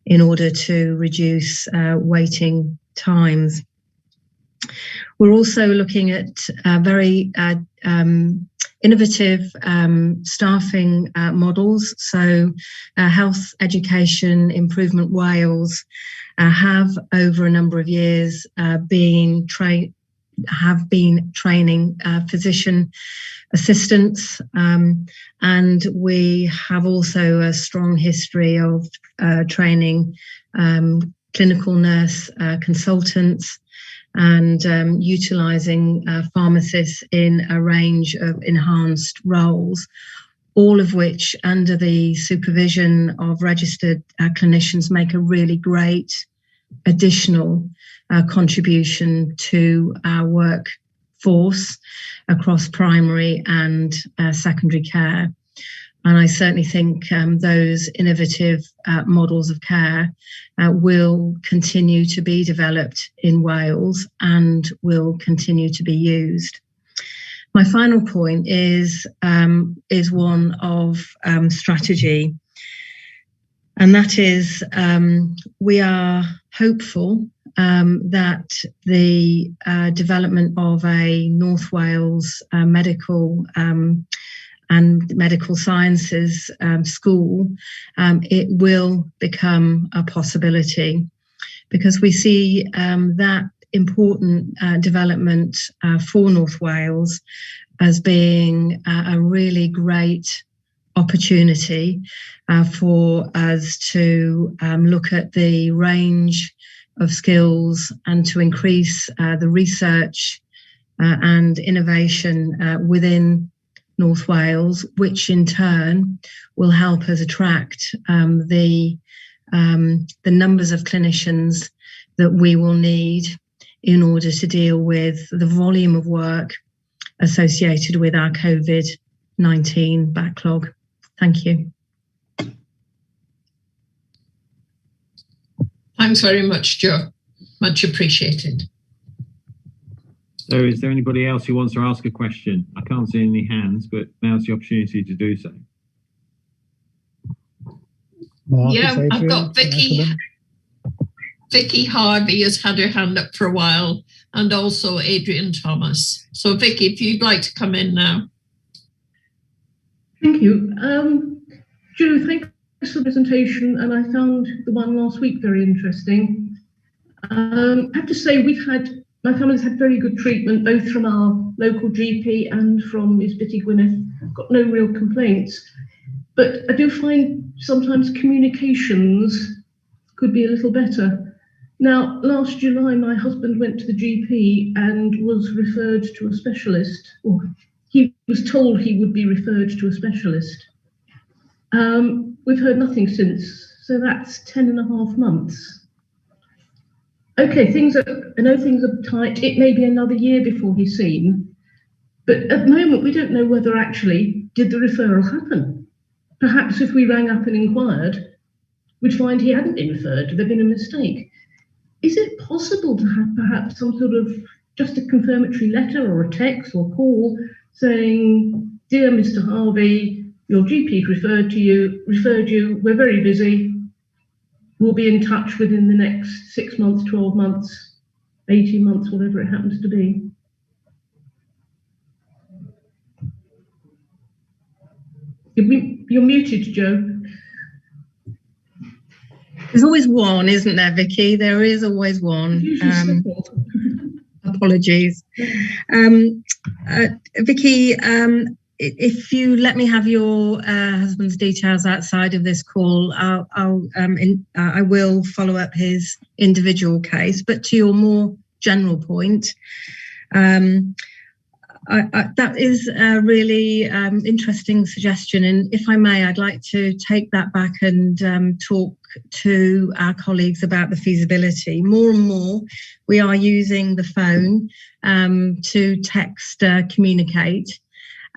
in order to reduce waiting times. We're also looking at very innovative staffing models. So Health Education Improvement Wales have over a number of years been training physician assistants, and we have also a strong history of training clinical nurse consultants and utilising pharmacists in a range of enhanced roles, all of which under the supervision of registered clinicians make a really great additional contribution to our workforce across primary and secondary care. And I certainly think those innovative models of care will continue to be developed in Wales and will continue to be used. My final point is one of strategy, and that is we are hopeful that the development of a North Wales medical and medical sciences school, it will become a possibility, because we see that important development for North Wales as being a really great opportunity for us to look at the range of skills and to increase the research and innovation within North Wales, which in turn will help us attract the numbers of clinicians that we will need in order to deal with the volume of work associated with our COVID-19 backlog. Thank you. Thanks very much, Jo. Much appreciated. So is there anybody else who wants to ask a question? I can't see any hands, but now's the opportunity to do so. Yeah, I've got Vicky. Vicky Harvey has had her hand up for a while, and also Adrian Thomas. So Vicky, if you'd like to come in now. Thank you. Jo, thanks for the presentation, and I found the one last week very interesting. I have to say my family's had very good treatment, both from our local GP and from Ysbyty Gwynedd. Got no real complaints. But I do find sometimes communications could be a little better. Now, last July, my husband went to the GP and was referred to a specialist, or he was told he would be referred to a specialist. We've heard nothing since, so that's 10.5 months. Okay, I know things are tight. It may be another year before he's seen, but at the moment we don't know whether actually did the referral happen. Perhaps if we rang up and inquired, we'd find he hadn't been referred. There'd been a mistake. Is it possible to have perhaps some sort of just a confirmatory letter or a text or call saying, "Dear Mr. Harvey, your GP's referred you. We're very busy. We'll be in touch within the next 6 months, 12 months, 18 months, whatever it happens to be." You're muted, Jo. There's always one, isn't there, Vicky? There is always one. Apologies. Vicky, if you let me have your husband's details outside of this call, I will follow up his individual case. But to your more general point, That is a really interesting suggestion, and if I may, I'd like to take that back and talk to our colleagues about the feasibility. More and more, we are using the phone to text, communicate,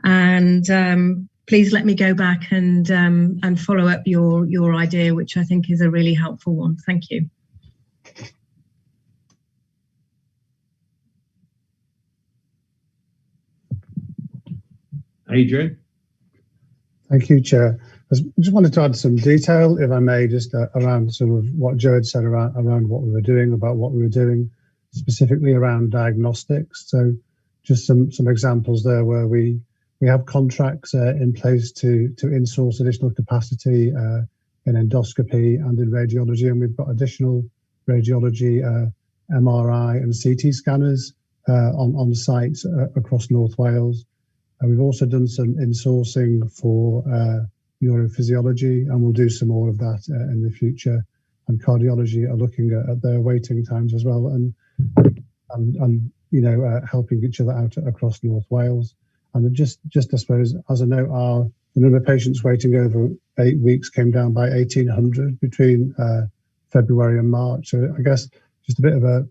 and please let me go back and follow up your idea, which I think is a really helpful one. Thank you. Adrian? Thank you, Chair. I just wanted to add some detail, if I may, just around sort of what Joe had said around what we were doing, about what we were doing, specifically around diagnostics. So just some examples there where we have contracts in place to insource additional capacity in endoscopy and in radiology, and we've got additional radiology, MRI and CT scanners on sites across North Wales. And we've also done some insourcing for neurophysiology, and we'll do some more of that in the future. And cardiology are looking at their waiting times as well, and helping each other out across North Wales. And just I suppose, as a note, the number of patients waiting over 8 weeks came down by 1,800 between February and March. So I guess just a bit of a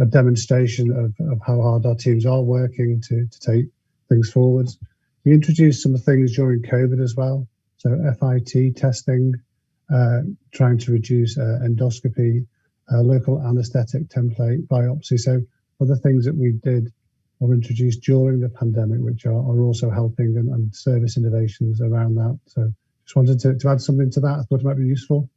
demonstration of how hard our teams are working to take things forwards. We introduced some things during COVID as well. So FIT testing, trying to reduce endoscopy, local anaesthetic template biopsy. So other things that we did or introduced during the pandemic, which are also helping, and service innovations around that. So just wanted to add something to that. I thought it might be useful.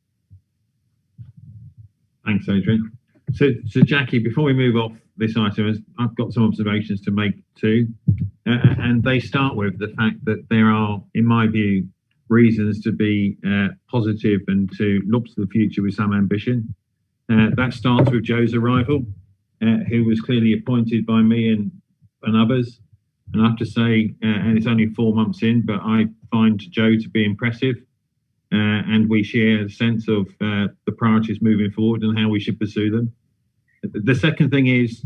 Thanks, Adrian. So Jackie, before we move off this item, I've got some observations to make too, and they start with the fact that there are, in my view, reasons to be positive and to look to the future with some ambition. That starts with Joe's arrival, who was clearly appointed by me and others. And I have to say, and it's only 4 months in, but I find Joe to be impressive. And we share a sense of the priorities moving forward and how we should pursue them. The second thing is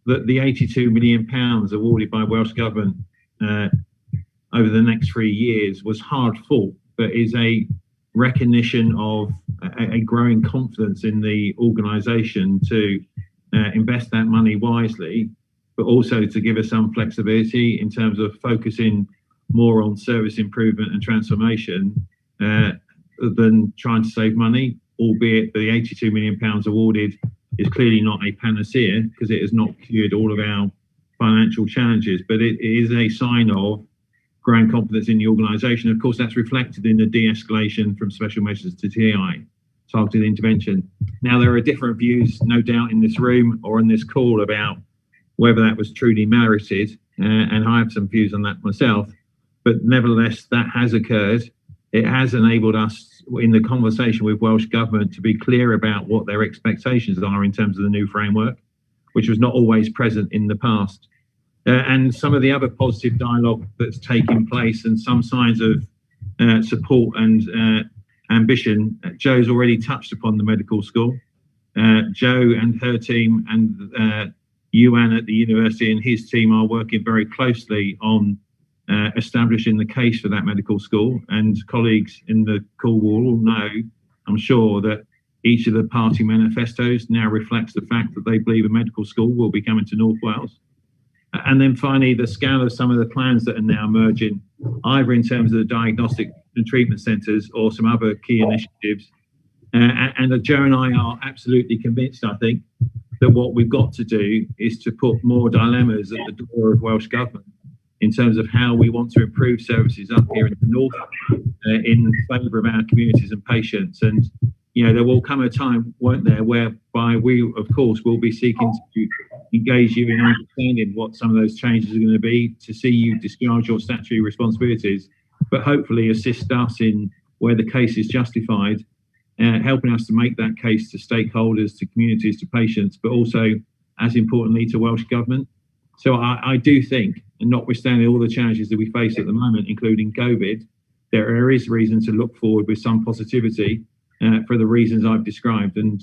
that the £82 million awarded by Welsh Government over the next 3 years was hard fought, but is a recognition of a growing confidence in the organisation to invest that money wisely, but also to give us some flexibility in terms of focusing more on service improvement and transformation than trying to save money, albeit the £82 million awarded is clearly not a panacea because it has not cured all of our financial challenges, but it is a sign of growing confidence in the organisation. Of course, that's reflected in the de-escalation from special measures to TI, targeted intervention. Now, there are different views, no doubt, in this room or on this call about whether that was truly merited, and I have some views on that myself, but nevertheless, that has occurred. It has enabled us in the conversation with Welsh Government to be clear about what their expectations are in terms of the new framework, which was not always present in the past. And some of the other positive dialogue that's taking place and some signs of support and ambition. Joe's already touched upon the medical school. Joe and her team and Yuan at the university and his team are working very closely on establishing the case for that medical school, and colleagues in the call will all know, I'm sure, that each of the party manifestos now reflects the fact that they believe a medical school will be coming to North Wales. And then finally, the scale of some of the plans that are now emerging, either in terms of the diagnostic and treatment centres or some other key initiatives. And Joe and I are absolutely convinced, I think, that what we've got to do is to put more dilemmas at the door of Welsh Government in terms of how we want to improve services up here in the north in favour of our communities and patients. And, you know, there will come a time, won't there, whereby we, of course, will be seeking to engage you in understanding what some of those changes are going to be, to see you discharge your statutory responsibilities, but hopefully assist us in where the case is justified, helping us to make that case to stakeholders, to communities, to patients, but also, as importantly, to Welsh Government. So I do think, and notwithstanding all the challenges that we face at the moment, including COVID, there is reason to look forward with some positivity for the reasons I've described. And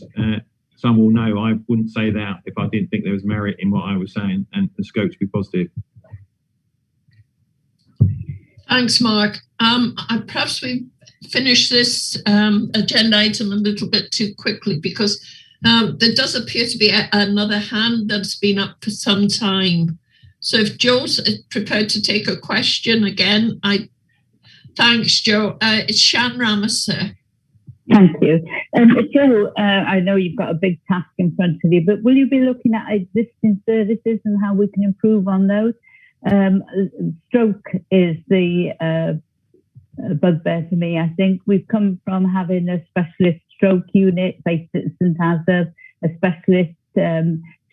some will know I wouldn't say that if I didn't think there was merit in what I was saying and the scope to be positive. Thanks, Mark. Perhaps we finish this agenda item a little bit too quickly because there does appear to be another hand that's been up for some time. So if Joe's prepared to take a question again, thanks, Joe. It's Shan Ramasser. Thank you. Joe, I know you've got a big task in front of you, but will you be looking at existing services and how we can improve on those? Stroke is the bugbear for me. I think we've come from having a specialist stroke unit based at St Asaph, a specialist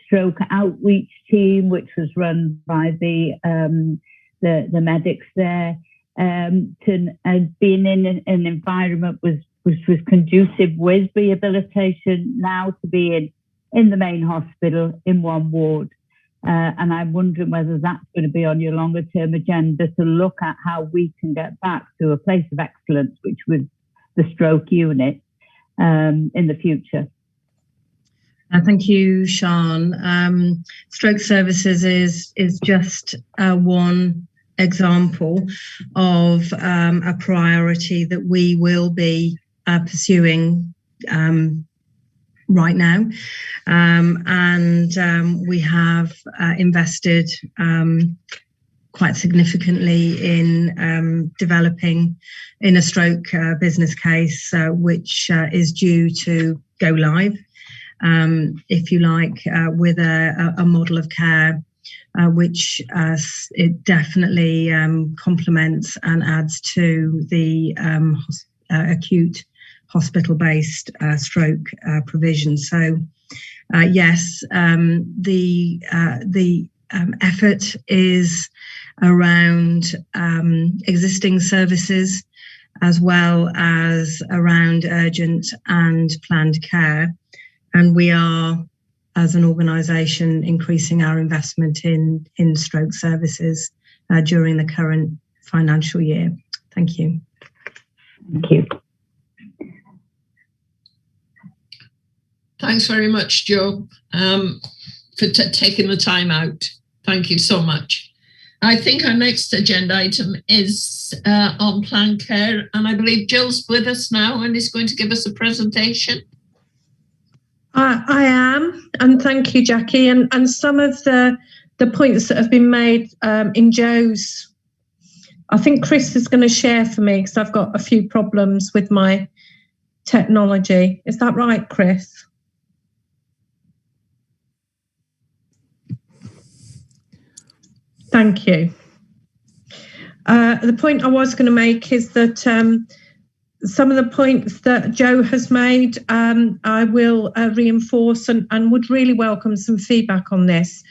stroke outreach team, which was run by the medics there, to being in an environment which was conducive with rehabilitation, now to be in the main hospital in one ward. And I'm wondering whether that's going to be on your longer term agenda to look at how we can get back to a place of excellence, which was the stroke unit in the future. Thank you, Sian. Stroke services is just one example of a priority that we will be pursuing right now, and we have invested quite significantly in developing in a stroke business case, which is due to go live, if you like, with a model of care which it definitely complements and adds to the acute hospital-based stroke provision. So, yes, the effort is around existing services as well as around urgent and planned care, and we are, as an organisation, increasing our investment in stroke services during the current financial year. Thank you. Thank you. Thanks very much, Joe, for taking the time out. Thank you so much. I think our next agenda item is on planned care, and I believe Jill's with us now and is going to give us a presentation. I am, and thank you, Jackie. And some of the points that have been made in Joe's, I think Chris is going to share for me because I've got a few problems with my technology. Is that right, Chris? Thank you. The point I was going to make is that some of the points that Joe has made, I will reinforce and would really welcome some feedback on this.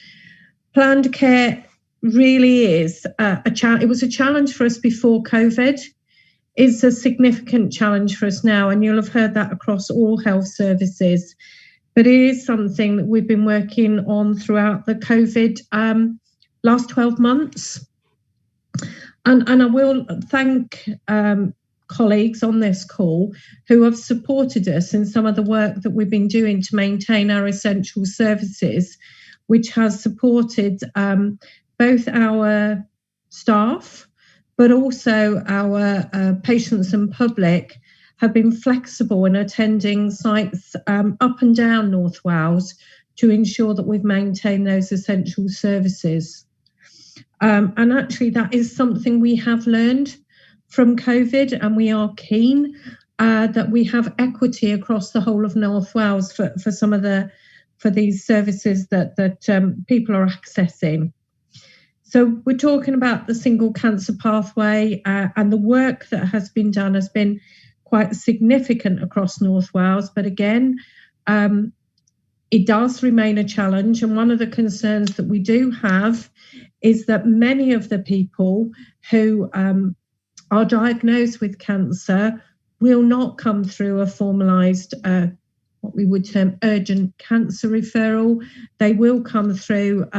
Planned care really is a challenge. It was a challenge for us before COVID. It's a significant challenge for us now, and you'll have heard that across all health services. But it is something that we've been working on throughout the COVID last 12 months. And I will thank colleagues on this call who have supported us in some of the work that we've been doing to maintain our essential services, which has supported both our staff, but also our patients and public have been flexible in attending sites up and down North Wales to ensure that we've maintained those essential services. And actually, that is something we have learned from COVID, and we are keen that we have equity across the whole of North Wales for some of these services that people are accessing. So we're talking about the single cancer pathway, and the work that has been done has been quite significant across North Wales. But again, it does remain a challenge. And one of the concerns that we do have is that many of the people who are diagnosed with cancer will not come through a formalised, what we would term urgent cancer referral. They will come through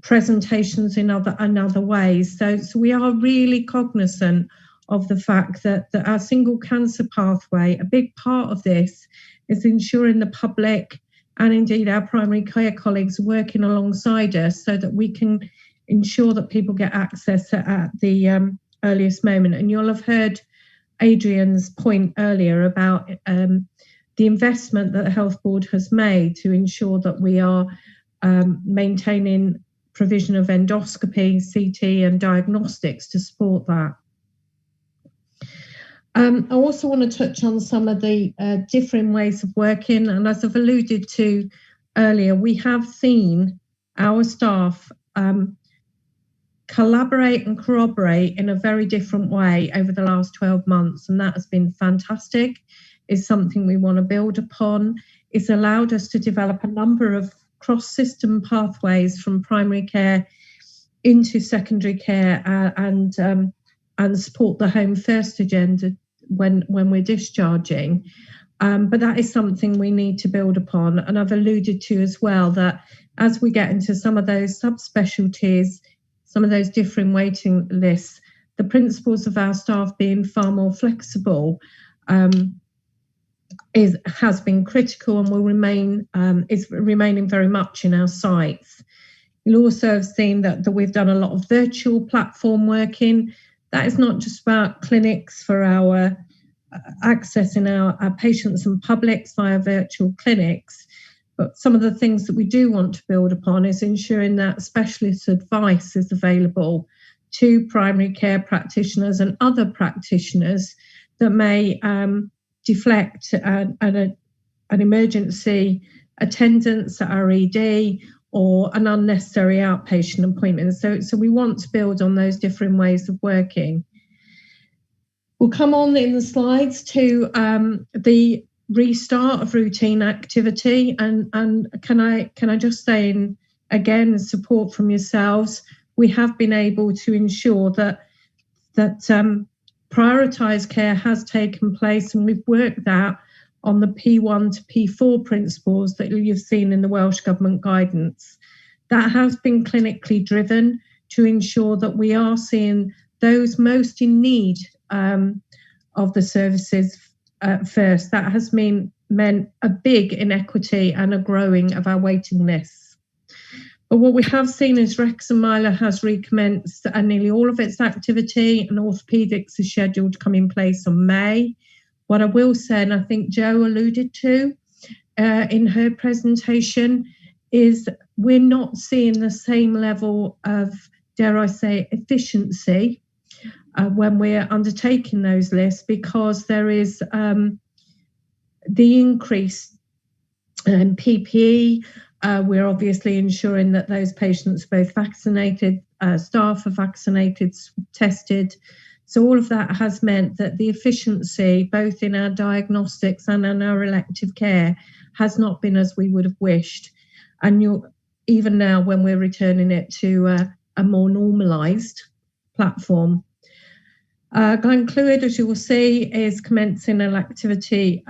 presentations in other ways. So we are really cognizant of the fact that our single cancer pathway, a big part of this is ensuring the public and indeed our primary care colleagues working alongside us so that we can ensure that people get access at the earliest moment. And you'll have heard Adrian's point earlier about the investment that the Health Board has made to ensure that we are maintaining provision of endoscopy, CT and diagnostics to support that. I also want to touch on some of the different ways of working, and as I've alluded to earlier, we have seen our staff collaborate and corroborate in a very different way over the last 12 months, and that has been fantastic. It's something we want to build upon. It's allowed us to develop a number of cross-system pathways from primary care into secondary care and support the home first agenda when we're discharging. But that is something we need to build upon. And I've alluded to as well that as we get into some of those subspecialties, some of those different waiting lists, the principles of our staff being far more flexible has been critical and will remain is remaining very much in our sites. You'll also have seen that we've done a lot of virtual platform working. That is not just about clinics for our accessing our patients and publics via virtual clinics, but some of the things that we do want to build upon is ensuring that specialist advice is available to primary care practitioners and other practitioners that may deflect an emergency attendance at our ED or an unnecessary outpatient appointment. So we want to build on those different ways of working. We'll come on in the slides to the restart of routine activity, and can I just say again, support from yourselves, we have been able to ensure that prioritised care has taken place, and we've worked out on the P1 to P4 principles that you've seen in the Welsh Government guidance. That has been clinically driven to ensure that we are seeing those most in need of the services first. That has meant a big inequity and a growing of our waiting lists. But what we have seen is Wrexham Myler has recommenced nearly all of its activity, and orthopaedics is scheduled to come in place on May. What I will say, and I think Jo alluded to in her presentation, is we're not seeing the same level of, dare I say, efficiency when we're undertaking those lists, because there is the increase in PPE. We're obviously ensuring that those patients are both vaccinated, staff are vaccinated, tested. So all of that has meant that the efficiency, both in our diagnostics and in our elective care, has not been as we would have wished. And even now, when we're returning it to a more normalised platform. Glenclwyd, as you will see, is commencing elective activity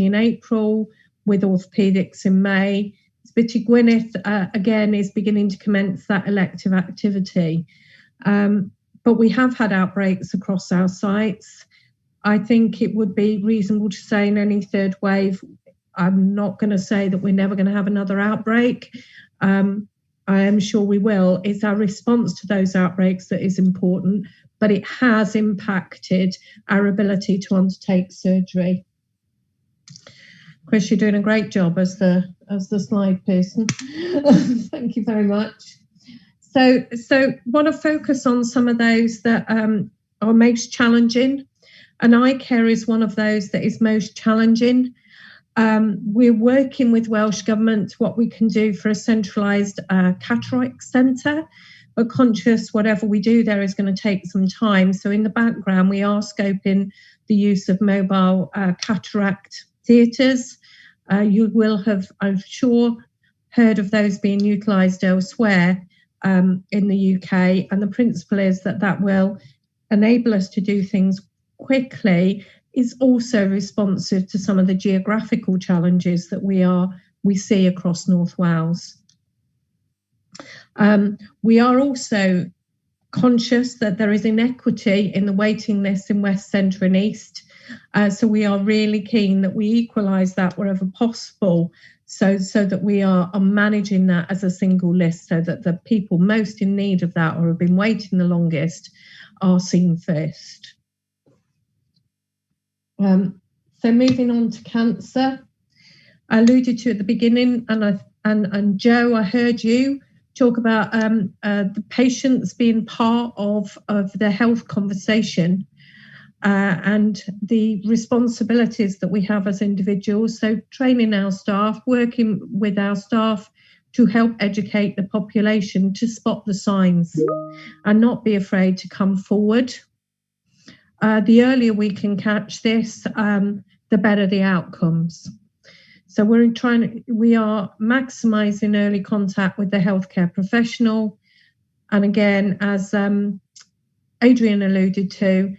in April, with orthopaedics in May. Ysbyty Gwynedd, again, is beginning to commence that elective activity. But we have had outbreaks across our sites. I think it would be reasonable to say in any third wave, I'm not going to say that we're never going to have another outbreak. I am sure we will. It's our response to those outbreaks that is important, but it has impacted our ability to undertake surgery. Chris, you're doing a great job as the slide person. Thank you very much. So want to focus on some of those that are most challenging, and eye care is one of those that is most challenging. We're working with Welsh Government what we can do for a centralised cataract centre, but conscious whatever we do there is going to take some time. So in the background, we are scoping the use of mobile cataract theatres. You will have, I'm sure, heard of those being utilised elsewhere in the UK, and the principle is that will enable us to do things quickly, is also responsive to some of the geographical challenges that we see across North Wales. We are also conscious that there is inequity in the waiting list in West, Centre and East. So we are really keen that we equalise that wherever possible. so that we are managing that as a single list, so that the people most in need of that or have been waiting the longest are seen first. So moving on to cancer, I alluded to at the beginning, and Joe, I heard you talk about the patients being part of the health conversation. And the responsibilities that we have as individuals. So training our staff, working with our staff to help educate the population to spot the signs and not be afraid to come forward. The earlier we can catch this, the better the outcomes. So we are maximising early contact with the healthcare professional. And again, as Adrian alluded to,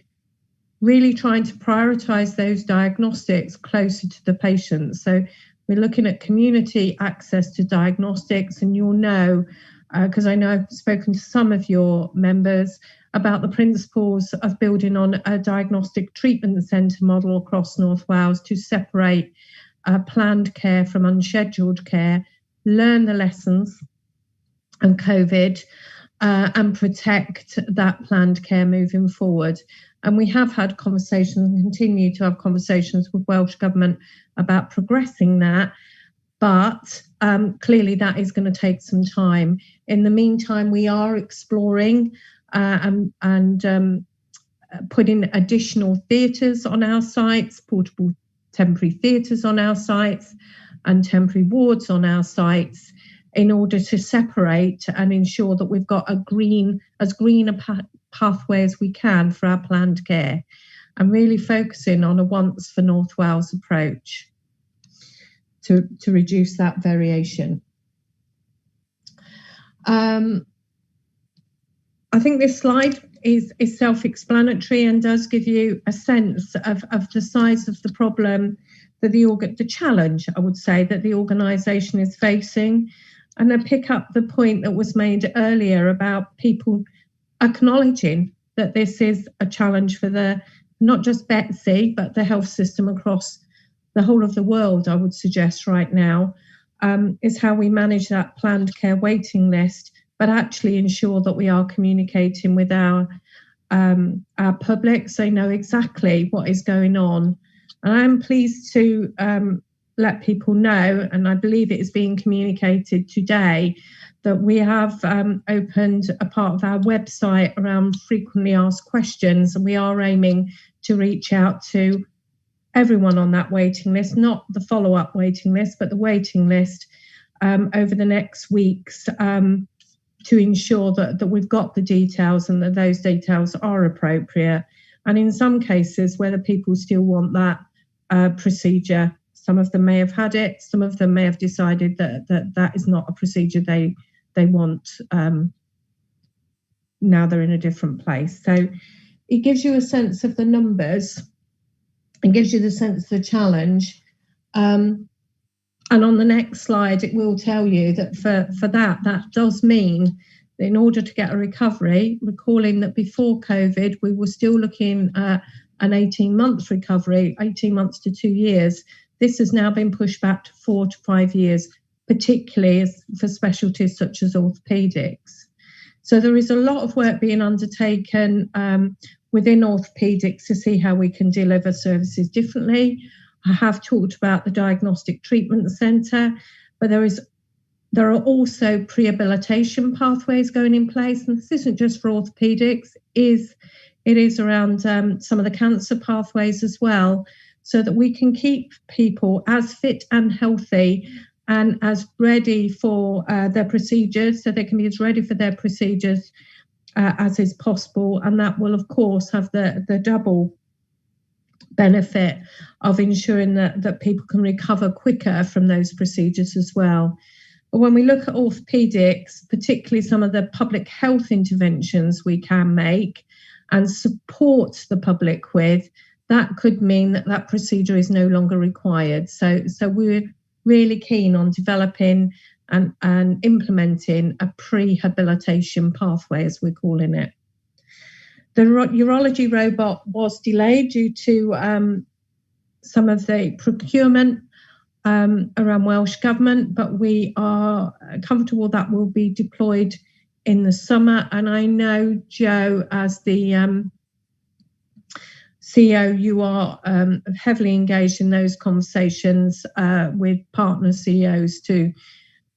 really trying to prioritise those diagnostics closer to the patient. So we're looking at community access to diagnostics, and you'll know, because I know I've spoken to some of your members about the principles of building on a diagnostic treatment centre model across North Wales to separate planned care from unscheduled care, learn the lessons and COVID, and protect that planned care moving forward. And we have had conversations and continue to have conversations with Welsh Government about progressing that. But clearly that is going to take some time. In the meantime, we are exploring and putting additional theatres on our sites, portable temporary theatres on our sites and temporary wards on our sites, in order to separate and ensure that we've got as green a pathway as we can for our planned care, and really focusing on a once for North Wales approach to reduce that variation. I think this slide is self-explanatory and does give you a sense of the size of the problem, that the challenge, I would say, that the organisation is facing. And I pick up the point that was made earlier about people acknowledging that this is a challenge for not just Betsy, but the health system across the whole of the world, I would suggest right now, is how we manage that planned care waiting list, but actually ensure that we are communicating with our public so they know exactly what is going on. And I'm pleased to let people know, and I believe it is being communicated today, that we have opened a part of our website around frequently asked questions, and we are aiming to reach out to everyone on that waiting list, not the follow-up waiting list, but the waiting list over the next weeks to ensure that we've got the details and that those details are appropriate. And in some cases, whether people still want that procedure, some of them may have had it, some of them may have decided that is not a procedure they want. Now they're in a different place. So it gives you a sense of the numbers, it gives you the sense of the challenge. And on the next slide, it will tell you that for that does mean that in order to get a recovery, recalling that before COVID, we were still looking at an 18-month recovery, 18 months to 2 years. This has now been pushed back to 4 to 5 years, particularly for specialties such as orthopaedics. So there is a lot of work being undertaken within orthopaedics to see how we can deliver services differently. I have talked about the Diagnostic Treatment Centre, but there are also prehabilitation pathways going in place, and this isn't just for orthopaedics, it is around some of the cancer pathways as well, so that we can keep people as fit and healthy and as ready for their procedures, so they can be as ready for their procedures as is possible. And that will, of course, have the double benefit of ensuring that people can recover quicker from those procedures as well. But when we look at orthopaedics, particularly some of the public health interventions we can make and support the public with, that could mean that procedure is no longer required. So we're really keen on developing and implementing a prehabilitation pathway, as we're calling it. The urology robot was delayed due to some of the procurement around Welsh Government, but we are comfortable that will be deployed in the summer. And I know, Joe, as the CEO, you are heavily engaged in those conversations with partner CEOs to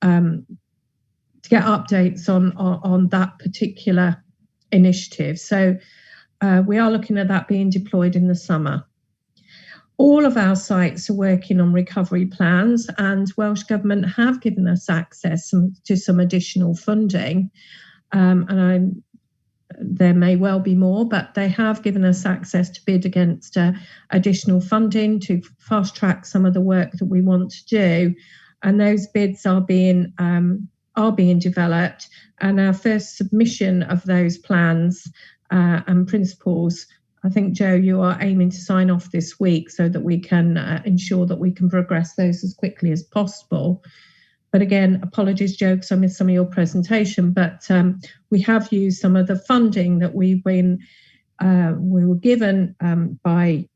get updates on that particular initiative. So we are looking at that being deployed in the summer. All of our sites are working on recovery plans, and Welsh Government have given us access to some additional funding. There may well be more, but they have given us access to bid against additional funding to fast track some of the work that we want to do. And those bids are being developed. And our first submission of those plans and principles, I think, Joe, you are aiming to sign off this week so that we can ensure that we can progress those as quickly as possible. But again, apologies, Joe, because I missed some of your presentation, but we have used some of the funding that we were given by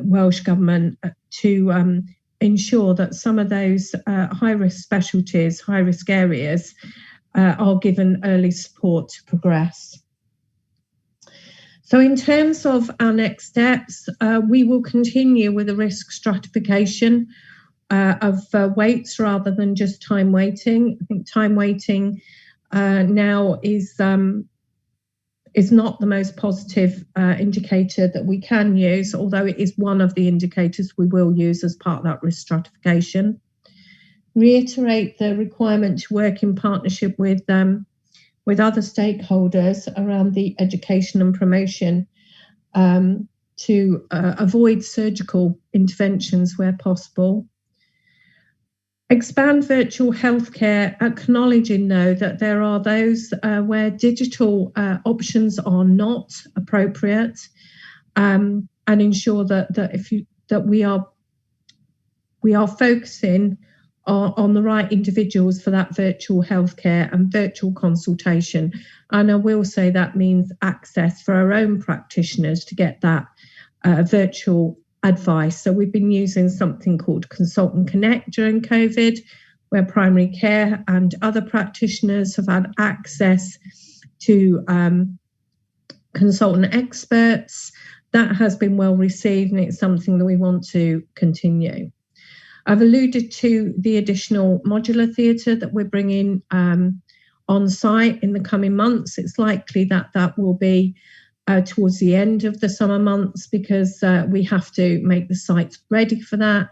Welsh Government to ensure that some of those high-risk specialties, high-risk areas are given early support to progress. So in terms of our next steps, we will continue with the risk stratification of weights rather than just time weighting. I think time weighting now is not the most positive indicator that we can use, although it is one of the indicators we will use as part of that risk stratification. Reiterate the requirement to work in partnership with other stakeholders around the education and promotion to avoid surgical interventions where possible. Expand virtual healthcare, acknowledging, though, that there are those where digital options are not appropriate, and ensure that we are focusing on the right individuals for that virtual healthcare and virtual consultation. And I will say that means access for our own practitioners to get that virtual advice. So we've been using something called Consultant Connect during COVID, where primary care and other practitioners have had access to consultant experts. That has been well received, and it's something that we want to continue. I've alluded to the additional modular theatre that we're bringing on site in the coming months. It's likely that that will be towards the end of the summer months, because we have to make the sites ready for that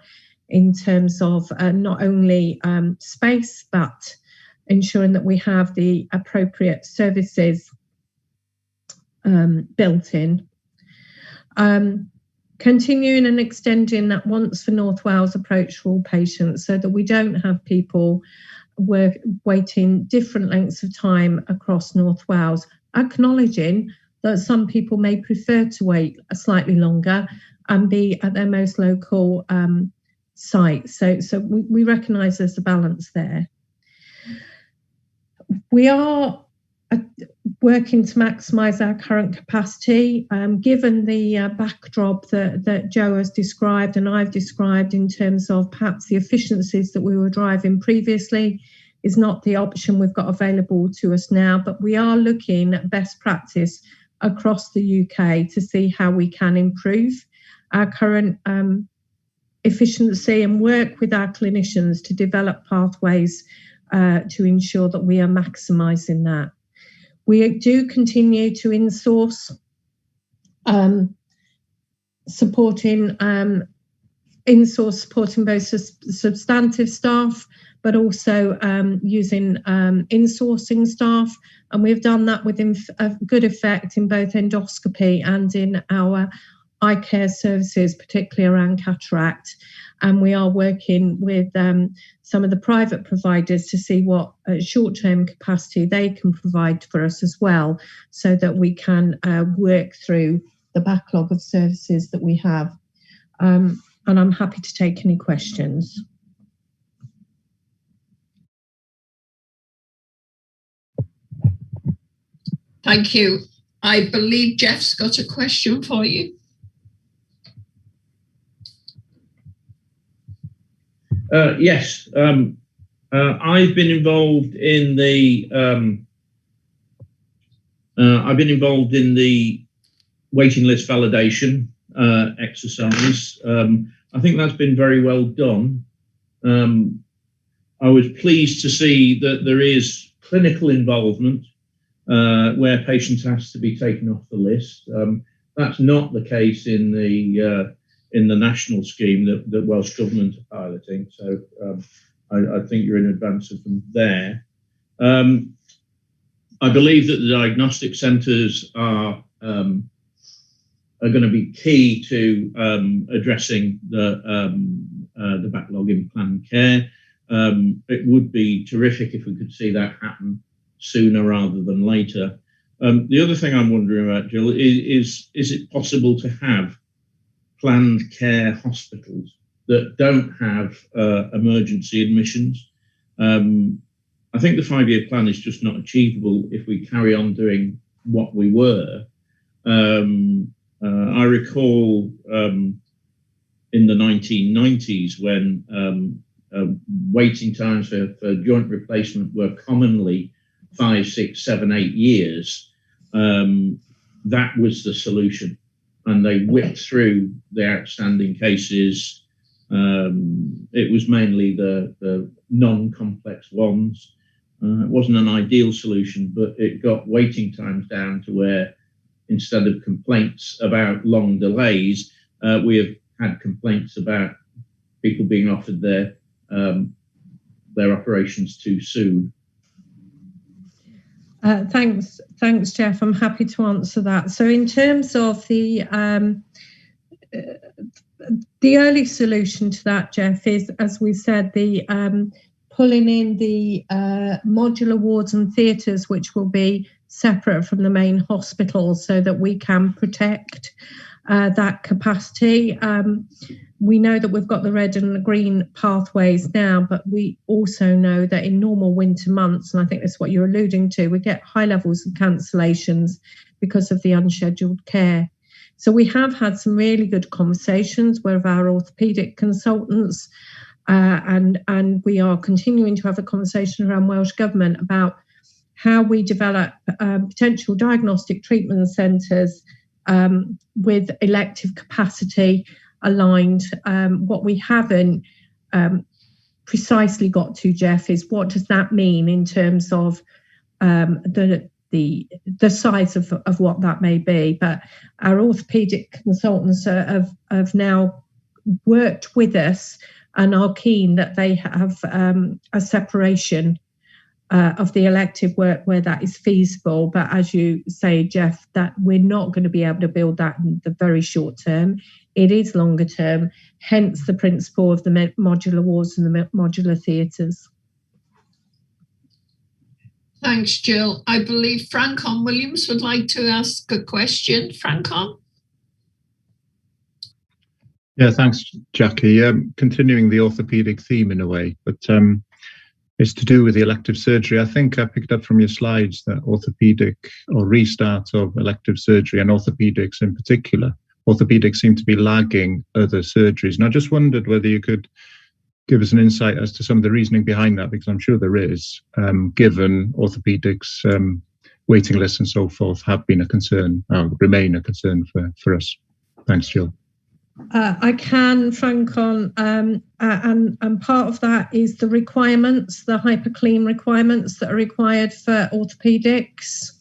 in terms of not only space, but ensuring that we have the appropriate services built in. Continuing and extending that once for North Wales approach for all patients, so that we don't have people waiting different lengths of time across North Wales, acknowledging that some people may prefer to wait slightly longer and be at their most local site. So we recognise there's a balance there. We are working to maximise our current capacity, given the backdrop that Joe has described and I've described in terms of perhaps the efficiencies that we were driving previously is not the option we've got available to us now, but we are looking at best practice across the UK to see how we can improve our current efficiency and work with our clinicians to develop pathways to ensure that we are maximising that. We do continue to insource supporting both substantive staff, but also using insourcing staff. And we've done that with a good effect in both endoscopy and in our eye care services, particularly around cataract. And we are working with some of the private providers to see what short-term capacity they can provide for us as well, so that we can work through the backlog of services that we have. And I'm happy to take any questions. Thank you. I believe Jeff's got a question for you. Yes, I've been involved in the waiting list validation exercise. I think that's been very well done. I was pleased to see that there is clinical involvement where patients have to be taken off the list. That's not the case in the national scheme that Welsh Government are piloting. So I think you're in advance of them there. I believe that the diagnostic centres are going to be key to addressing the backlog in planned care. It would be terrific if we could see that happen sooner rather than later. The other thing I'm wondering about, Jill, is it possible to have planned care hospitals that don't have emergency admissions? I think the 5-year plan is just not achievable if we carry on doing what we were. I recall in the 1990s when waiting times for joint replacement were commonly 5, 6, 7, 8 years. That was the solution, and they whipped through the outstanding cases. It was mainly the non-complex ones. It wasn't an ideal solution, but it got waiting times down to where instead of complaints about long delays, we have had complaints about people being offered their operations too soon. Thanks, Jeff. I'm happy to answer that. So in terms of the early solution to that, Jeff, is, as we said, the pulling in the modular wards and theatres, which will be separate from the main hospital, so that we can protect that capacity. We know that we've got the red and the green pathways now, but we also know that in normal winter months, and I think that's what you're alluding to, we get high levels of cancellations because of the unscheduled care. So we have had some really good conversations with our orthopaedic consultants, and we are continuing to have a conversation around Welsh Government about how we develop potential diagnostic treatment centres with elective capacity aligned. What we haven't precisely got to, Jeff, is what does that mean in terms of the size of what that may be. But our orthopaedic consultants have now worked with us and are keen that they have a separation of the elective work where that is feasible. But as you say, Jeff, that we're not going to be able to build that in the very short term. It is longer term, hence the principle of the modular wards and the modular theatres. Thanks, Jill. I believe Francon Williams would like to ask a question. Francon? Yeah, thanks, Jackie. Continuing the orthopaedic theme in a way, but it's to do with the elective surgery. I think I picked up from your slides that orthopaedic or restart of elective surgery and orthopedics in particular, orthopedics seem to be lagging other surgeries. And I just wondered whether you could give us an insight as to some of the reasoning behind that, because I'm sure there is, given orthopedics waiting lists and so forth have been a concern, remain a concern for us. Thanks, Jill. I can, Francon, and part of that is the requirements, the hyperclean requirements that are required for orthopedics.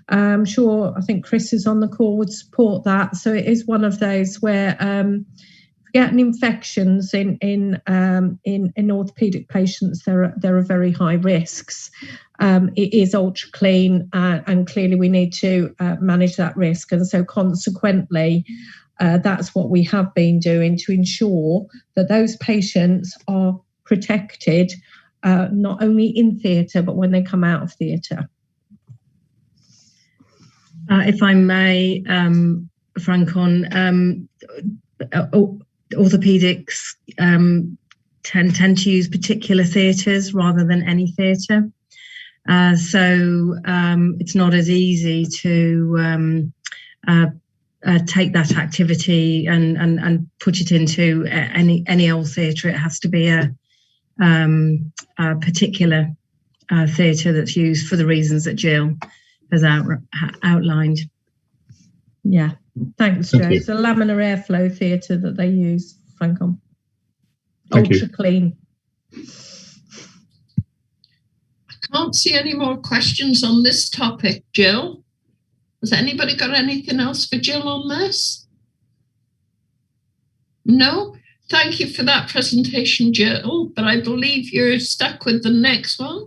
I'm sure, I think Chris is on the call, would support that. So it is one of those where getting infections in orthopedic patients, there are very high risks. It is ultra clean, and clearly we need to manage that risk. And so consequently, that's what we have been doing to ensure that those patients are protected, not only in theatre, but when they come out of theatre. If I may, Francon, orthopedics tend to use particular theatres rather than any theatre. So it's not as easy to take that activity and put it into any old theatre. It has to be a particular theatre that's used for the reasons that Jill has outlined. Yeah, thanks, Joe. It's a laminar airflow theatre that they use, Francom. Ultra clean. I can't see any more questions on this topic, Jill. Has anybody got anything else for Jill on this? No? Thank you for that presentation, Jill, but I believe you're stuck with the next one.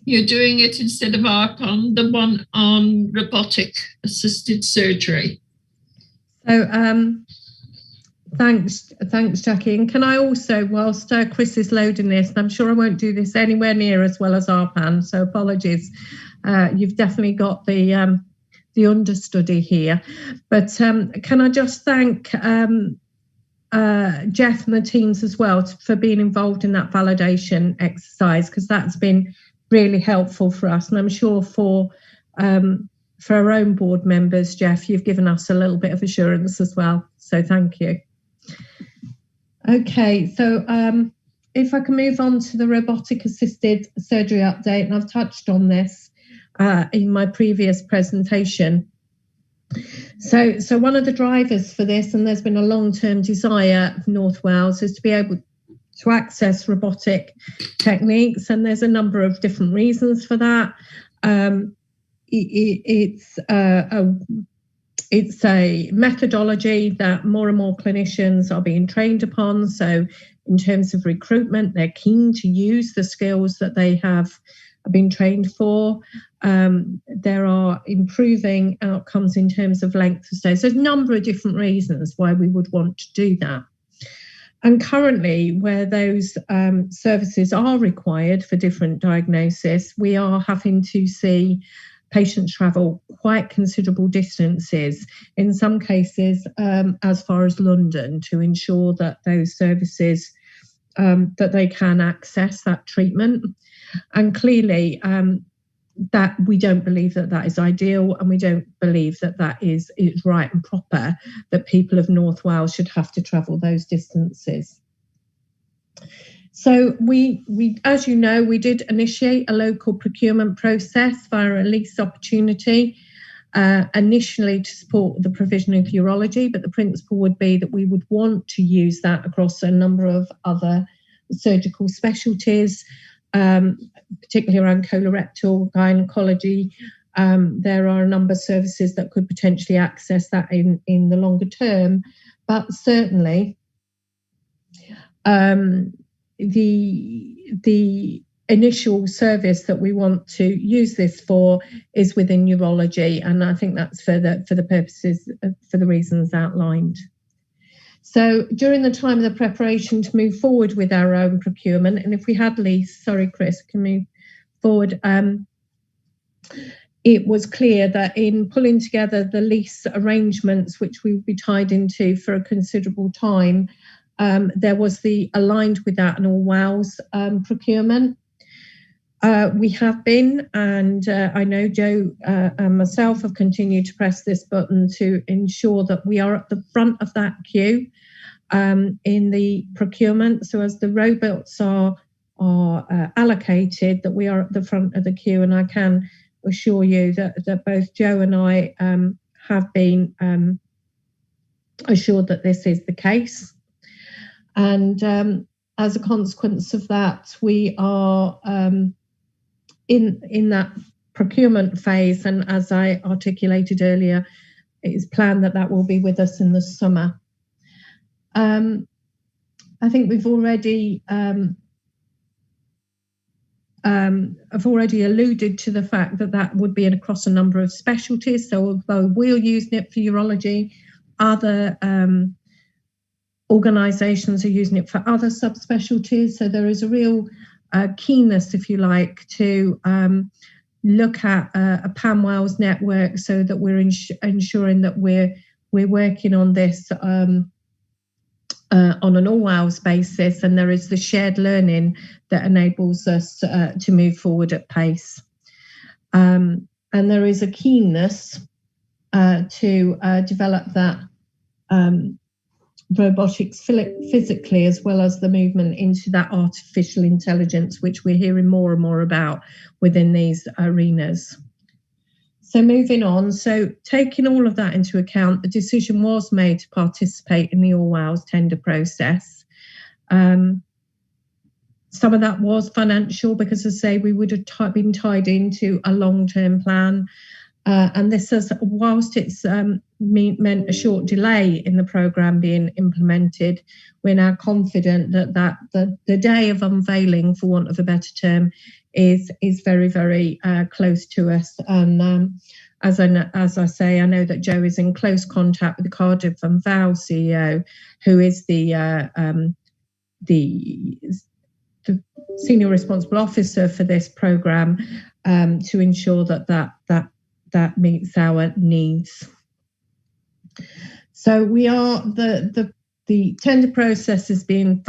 You're doing it instead of ARPON, the one on robotic assisted surgery. So thanks, Jackie. And can I also, whilst Chris is loading this, and I'm sure I won't do this anywhere near as well as ARPAN, so apologies. You've definitely got the understudy here. But can I just thank Jeff and the teams as well for being involved in that validation exercise, because that's been really helpful for us. And I'm sure for our own board members, Jeff, you've given us a little bit of assurance as well. So thank you. Okay, so if I can move on to the robotic assisted surgery update, and I've touched on this in my previous presentation. So one of the drivers for this, and there's been a long-term desire of North Wales, is to be able to access robotic techniques, and there's a number of different reasons for that. It's a methodology that more and more clinicians are being trained upon. So in terms of recruitment, they're keen to use the skills that they have been trained for. There are improving outcomes in terms of length of stay. So there's a number of different reasons why we would want to do that. And currently, where those services are required for different diagnosis, we are having to see patients travel quite considerable distances, in some cases as far as London, to ensure that those services, that they can access that treatment. And clearly, that we don't believe that that is ideal, and we don't believe that that is right and proper, that people of North Wales should have to travel those distances. So we, as you know, we did initiate a local procurement process via a lease opportunity, initially to support the provision of urology, but the principle would be that we would want to use that across a number of other surgical specialties, particularly around colorectal, gynecology. There are a number of services that could potentially access that in the longer term, but certainly the initial service that we want to use this for is within urology, and I think that's for the purposes, for the reasons outlined. So during the time of the preparation to move forward with our own procurement, and if we had lease, sorry, Chris, can move forward, it was clear that in pulling together the lease arrangements, which we would be tied into for a considerable time, there was the aligned with that and All Wales procurement. We have been, and I know Joe and myself have continued to press this button to ensure that we are at the front of that queue in the procurement. So as the robots are allocated, that we are at the front of the queue, and I can assure you that both Joe and I have been assured that this is the case. And as a consequence of that, we are in that procurement phase, and as I articulated earlier, it is planned that that will be with us in the summer. I think we've already I've already alluded to the fact that that would be across a number of specialties. So although we're using it for urology, other organisations are using it for other subspecialties. So there is a real keenness, if you like, to look at a Pan Wales network, so that we're ensuring that we're working on this on an All Wales basis, and there is the shared learning that enables us to move forward at pace. And there is a keenness to develop that robotics physically, as well as the movement into that artificial intelligence, which we're hearing more and more about within these arenas. So moving on, so taking all of that into account, the decision was made to participate in the All Wales tender process. Some of that was financial because, as I say, we would have been tied into a long-term plan. And this has, whilst it's meant a short delay in the programme being implemented, we're now confident that the day of unveiling, for want of a better term, is very, very close to us. And as I say, I know that Joe is in close contact with the Cardiff and Val CEO, who is the senior responsible officer for this programme, to ensure that meets our needs. So we are the tender process has all been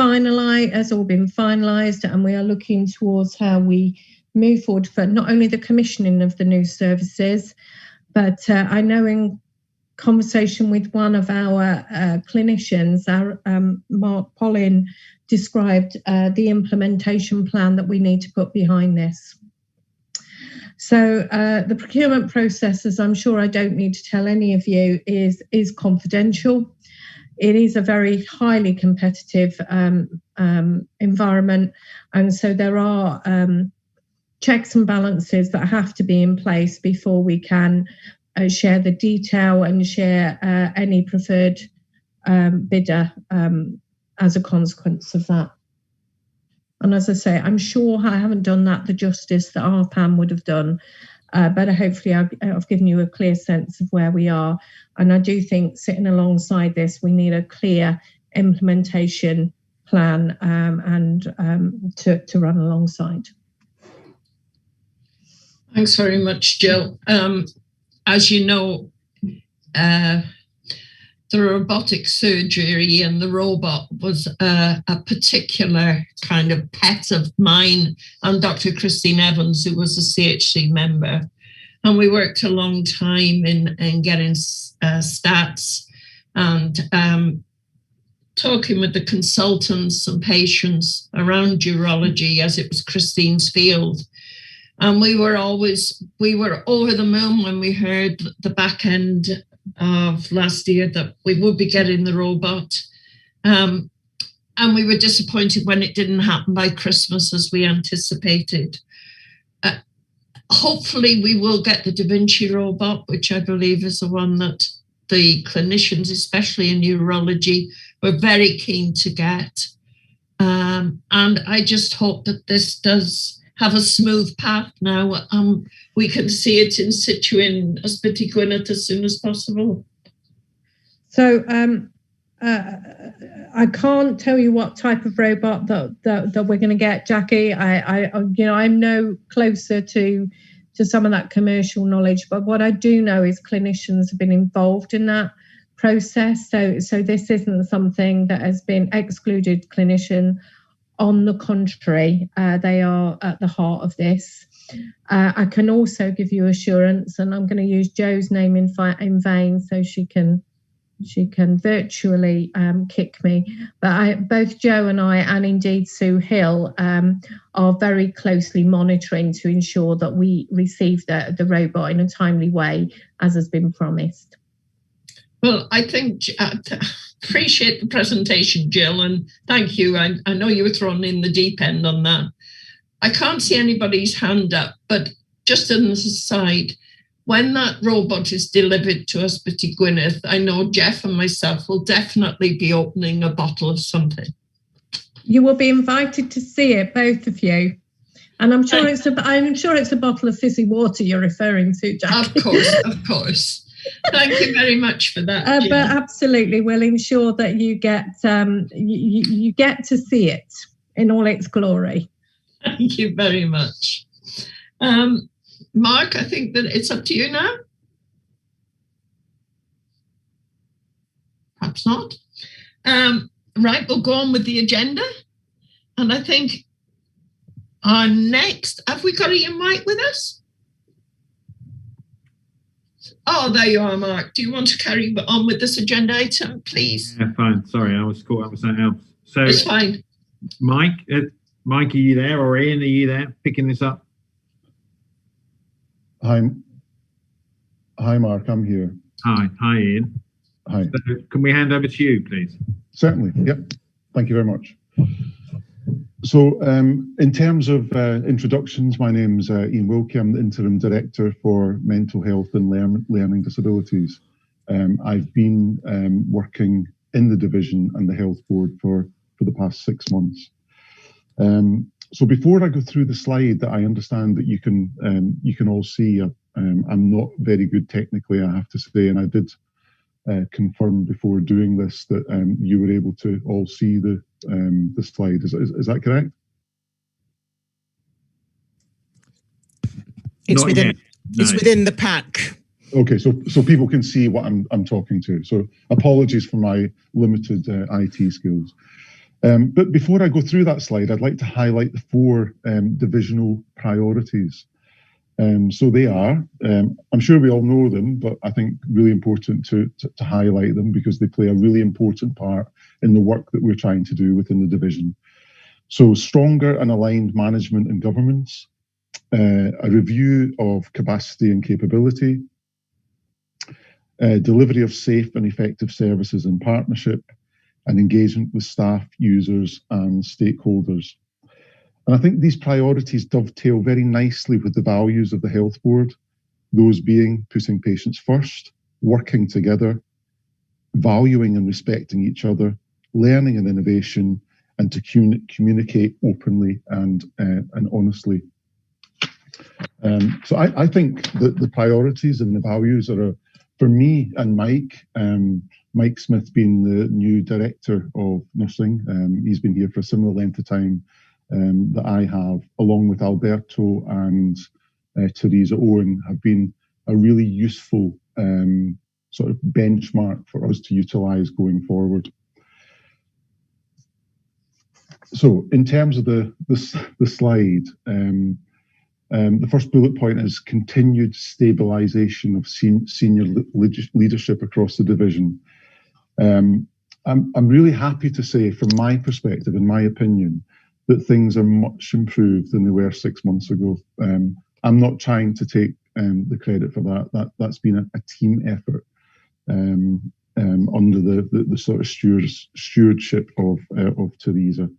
finalised, and we are looking towards how we move forward for not only the commissioning of the new services, but I know in conversation with one of our clinicians, Mark Pollin, described the implementation plan that we need to put behind this. So the procurement process, as I'm sure I don't need to tell any of you, is confidential. It is a very highly competitive environment, and so there are checks and balances that have to be in place before we can share the detail and share any preferred bidder as a consequence of that. And as I say, I'm sure I haven't done that the justice that our PAM would have done, but hopefully I've given you a clear sense of where we are. And I do think sitting alongside this, we need a clear implementation plan to run alongside. Thanks very much, Jill. As you know, the robotic surgery and the robot was a particular kind of pet of mine and Dr. Christine Evans, who was a CHC member. And we worked a long time in getting stats and talking with the consultants and patients around urology, as it was Christine's field. And we were over the moon when we heard the back end of last year that we would be getting the robot. And we were disappointed when it didn't happen by Christmas as we anticipated. Hopefully we will get the Da Vinci robot, which I believe is the one that the clinicians, especially in urology, were very keen to get. And I just hope that this does have a smooth path now. We can see it in situ in Ysbyty Gwynedd as soon as possible. So I can't tell you what type of robot that we're going to get, Jackie. I'm no closer to some of that commercial knowledge, but what I do know is clinicians have been involved in that process. So this isn't something that has been excluded clinician. On the contrary, they are at the heart of this. I can also give you assurance, and I'm going to use Jo's name in vain so she can virtually kick me. But both Jo and I, and indeed Sue Hill, are very closely monitoring to ensure that we receive the robot in a timely way, as has been promised. Well, I think appreciate the presentation, Jill, and thank you. I know you were thrown in the deep end on that. I can't see anybody's hand up, but just as an aside, when that robot is delivered to Ysbyty Gwynedd, I know Jeff and myself will definitely be opening a bottle of something. You will be invited to see it, both of you. And I'm sure it's a bottle of fizzy water you're referring to, Jackie. Of course. Thank you very much for that. But absolutely, we'll ensure that you get you get to see it in all its glory. Thank you very much. Mark, I think that it's up to you now. Perhaps not. Right, we'll go on with the agenda. And I think our next, have we got Ian White with us? Oh, there you are, Mark. Do you want to carry on with this agenda item, please? Yeah, fine. Sorry, I was caught up with something else. So It's fine. Mike, are you there, or Ian, are you there picking this up? Hi, Mark, I'm here. Hi, Ian. Hi. So can we hand over to you, please? Certainly, yep. Thank you very much. So in terms of introductions, my name's Ian Wilkie. I'm the Interim Director for Mental Health and Learning Disabilities. I've been working in the division and the health board for the past 6 months. So before I go through the slide that I understand that you can all see, I'm not very good technically, I have to say, and I did confirm before doing this that you were able to all see the slide. Is that correct? It's within the pack. Okay, so people can see what I'm talking to. So apologies for my limited IT skills. But before I go through that slide, I'd like to highlight the 4 divisional priorities. So they are, I'm sure we all know them, but I think really important to highlight them because they play a really important part in the work that we're trying to do within the division. So stronger and aligned management and governance, a review of capacity and capability, delivery of safe and effective services and partnership, and engagement with staff, users and stakeholders. And I think these priorities dovetail very nicely with the values of the health board, those being putting patients first, working together, valuing and respecting each other, learning and innovation, and to communicate openly and honestly. So I think that the priorities and the values are, for me and Mike Smith being the new director of nursing, he's been here for a similar length of time that I have, along with Alberto and Teresa Owen, have been a really useful sort of benchmark for us to utilise going forward. So in terms of the slide, the first bullet point is continued stabilisation of senior leadership across the division. I'm really happy to say, from my perspective, in my opinion, that things are much improved than they were 6 months ago. I'm not trying to take the credit for that. That's been a team effort under the sort of stewardship of Teresa.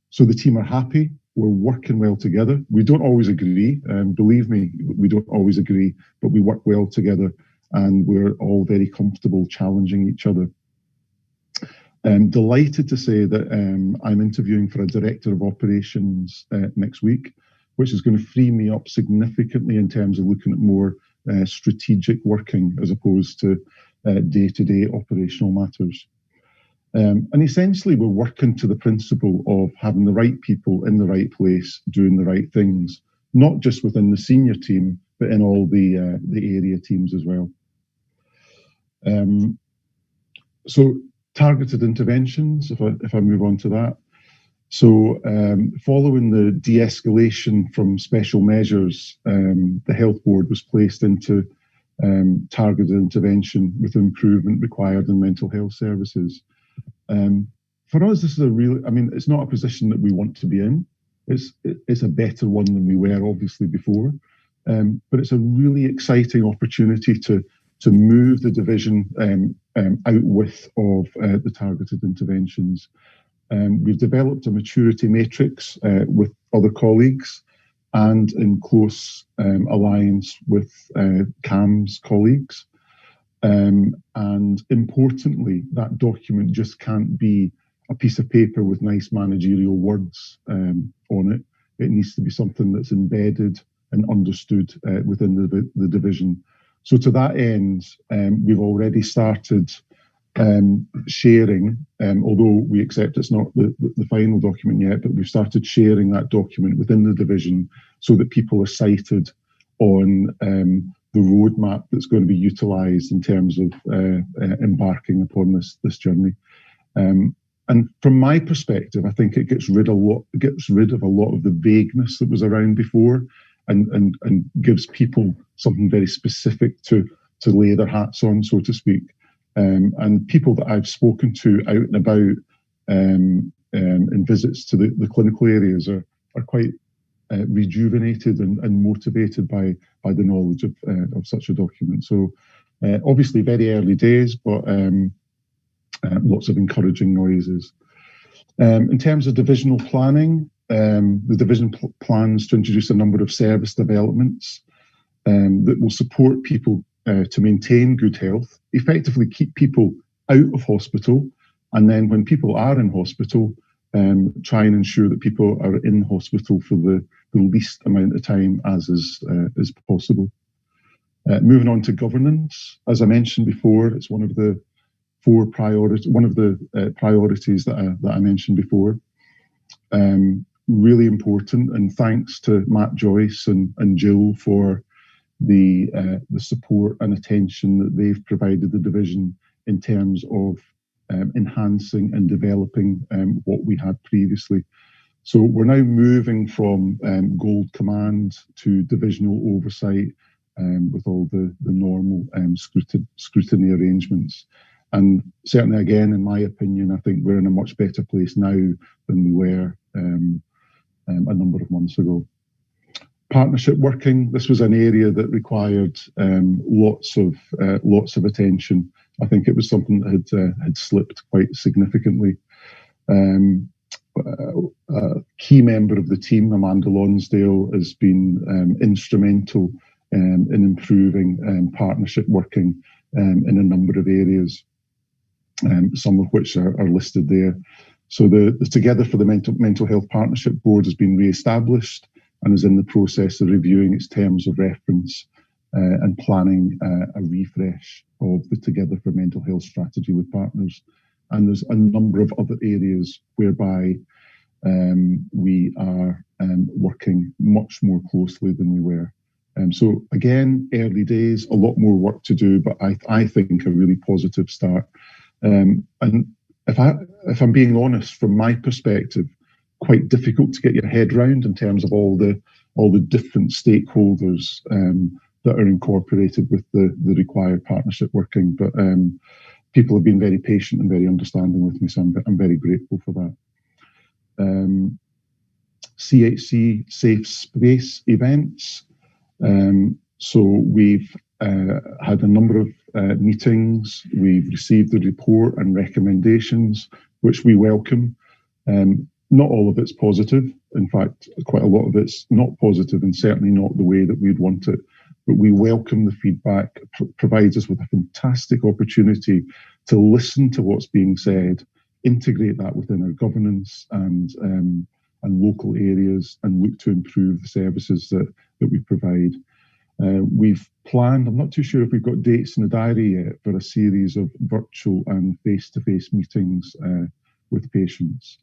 So the team are happy. We're working well together. We don't always agree, believe me, we don't always agree, but we work well together and we're all very comfortable challenging each other. I'm delighted to say that I'm interviewing for a director of operations next week, which is going to free me up significantly in terms of looking at more strategic working as opposed to day-to-day operational matters. And essentially, we're working to the principle of having the right people in the right place, doing the right things, not just within the senior team, but in all the area teams as well. So targeted interventions, if I move on to that. So following the de-escalation from special measures, the health board was placed into targeted intervention with improvement required in mental health services. For us, this is it's not a position that we want to be in. It's a better one than we were obviously before, but it's a really exciting opportunity to move the division out with of the targeted interventions. We've developed a maturity matrix with other colleagues and in close alliance with CAM's colleagues. And importantly, that document just can't be a piece of paper with nice managerial words on it. It needs to be something that's embedded and understood within the division. So to that end, we've already started sharing, although we accept it's not the final document yet, but we've started sharing that document within the division so that people are cited on the roadmap that's going to be utilised in terms of embarking upon this journey. And from my perspective, I think it gets rid of a lot of the vagueness that was around before, and gives people something very specific to lay their hats on, so to speak. And people that I've spoken to out and about in visits to the clinical areas are quite rejuvenated and motivated by the knowledge of such a document. So obviously very early days, but lots of encouraging noises. In terms of divisional planning, the division plans to introduce a number of service developments that will support people to maintain good health, effectively keep people out of hospital, and then when people are in hospital, try and ensure that people are in hospital for the least amount of time as is possible. Moving on to governance, as I mentioned before, it's one of the priorities that I mentioned before. Really important, and thanks to Matt Joyce and Jill for the support and attention that they've provided the division in terms of enhancing and developing what we had previously. So we're now moving from gold command to divisional oversight with all the normal scrutiny arrangements. And certainly, again, in my opinion, I think we're in a much better place now than we were a number of months ago. Partnership working, this was an area that required lots of attention. I think it was something that had slipped quite significantly. A key member of the team, Amanda Lonsdale, has been instrumental in improving partnership working in a number of areas, some of which are listed there. So the Together for the Mental Health Partnership Board has been re-established and is in the process of reviewing its terms of reference and planning a refresh of the Together for Mental Health strategy with partners. And there's a number of other areas whereby we are working much more closely than we were. So again, early days, a lot more work to do, but I think a really positive start. And if I'm being honest, from my perspective, quite difficult to get your head round in terms of all the different stakeholders that are incorporated with the required partnership working. But people have been very patient and very understanding with me, so I'm very grateful for that. CHC Safe Space events. So we've had a number of meetings. We've received the report and recommendations, which we welcome. Not all of it's positive. In fact, quite a lot of it's not positive and certainly not the way that we'd want it. But we welcome the feedback. It provides us with a fantastic opportunity to listen to what's being said, integrate that within our governance and local areas, and look to improve the services that we provide. We've planned, I'm not too sure if we've got dates in the diary yet, for a series of virtual and face-to-face meetings with patients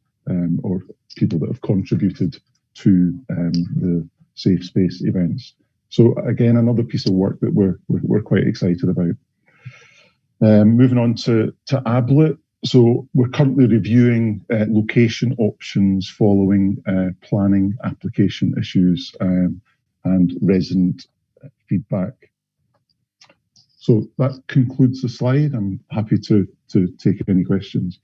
or people that have contributed to the Safe Space events. So again, another piece of work that we're quite excited about. Moving on to ABLET. So we're currently reviewing location options following planning application issues and resident feedback. So that concludes the slide. I'm happy to take any questions.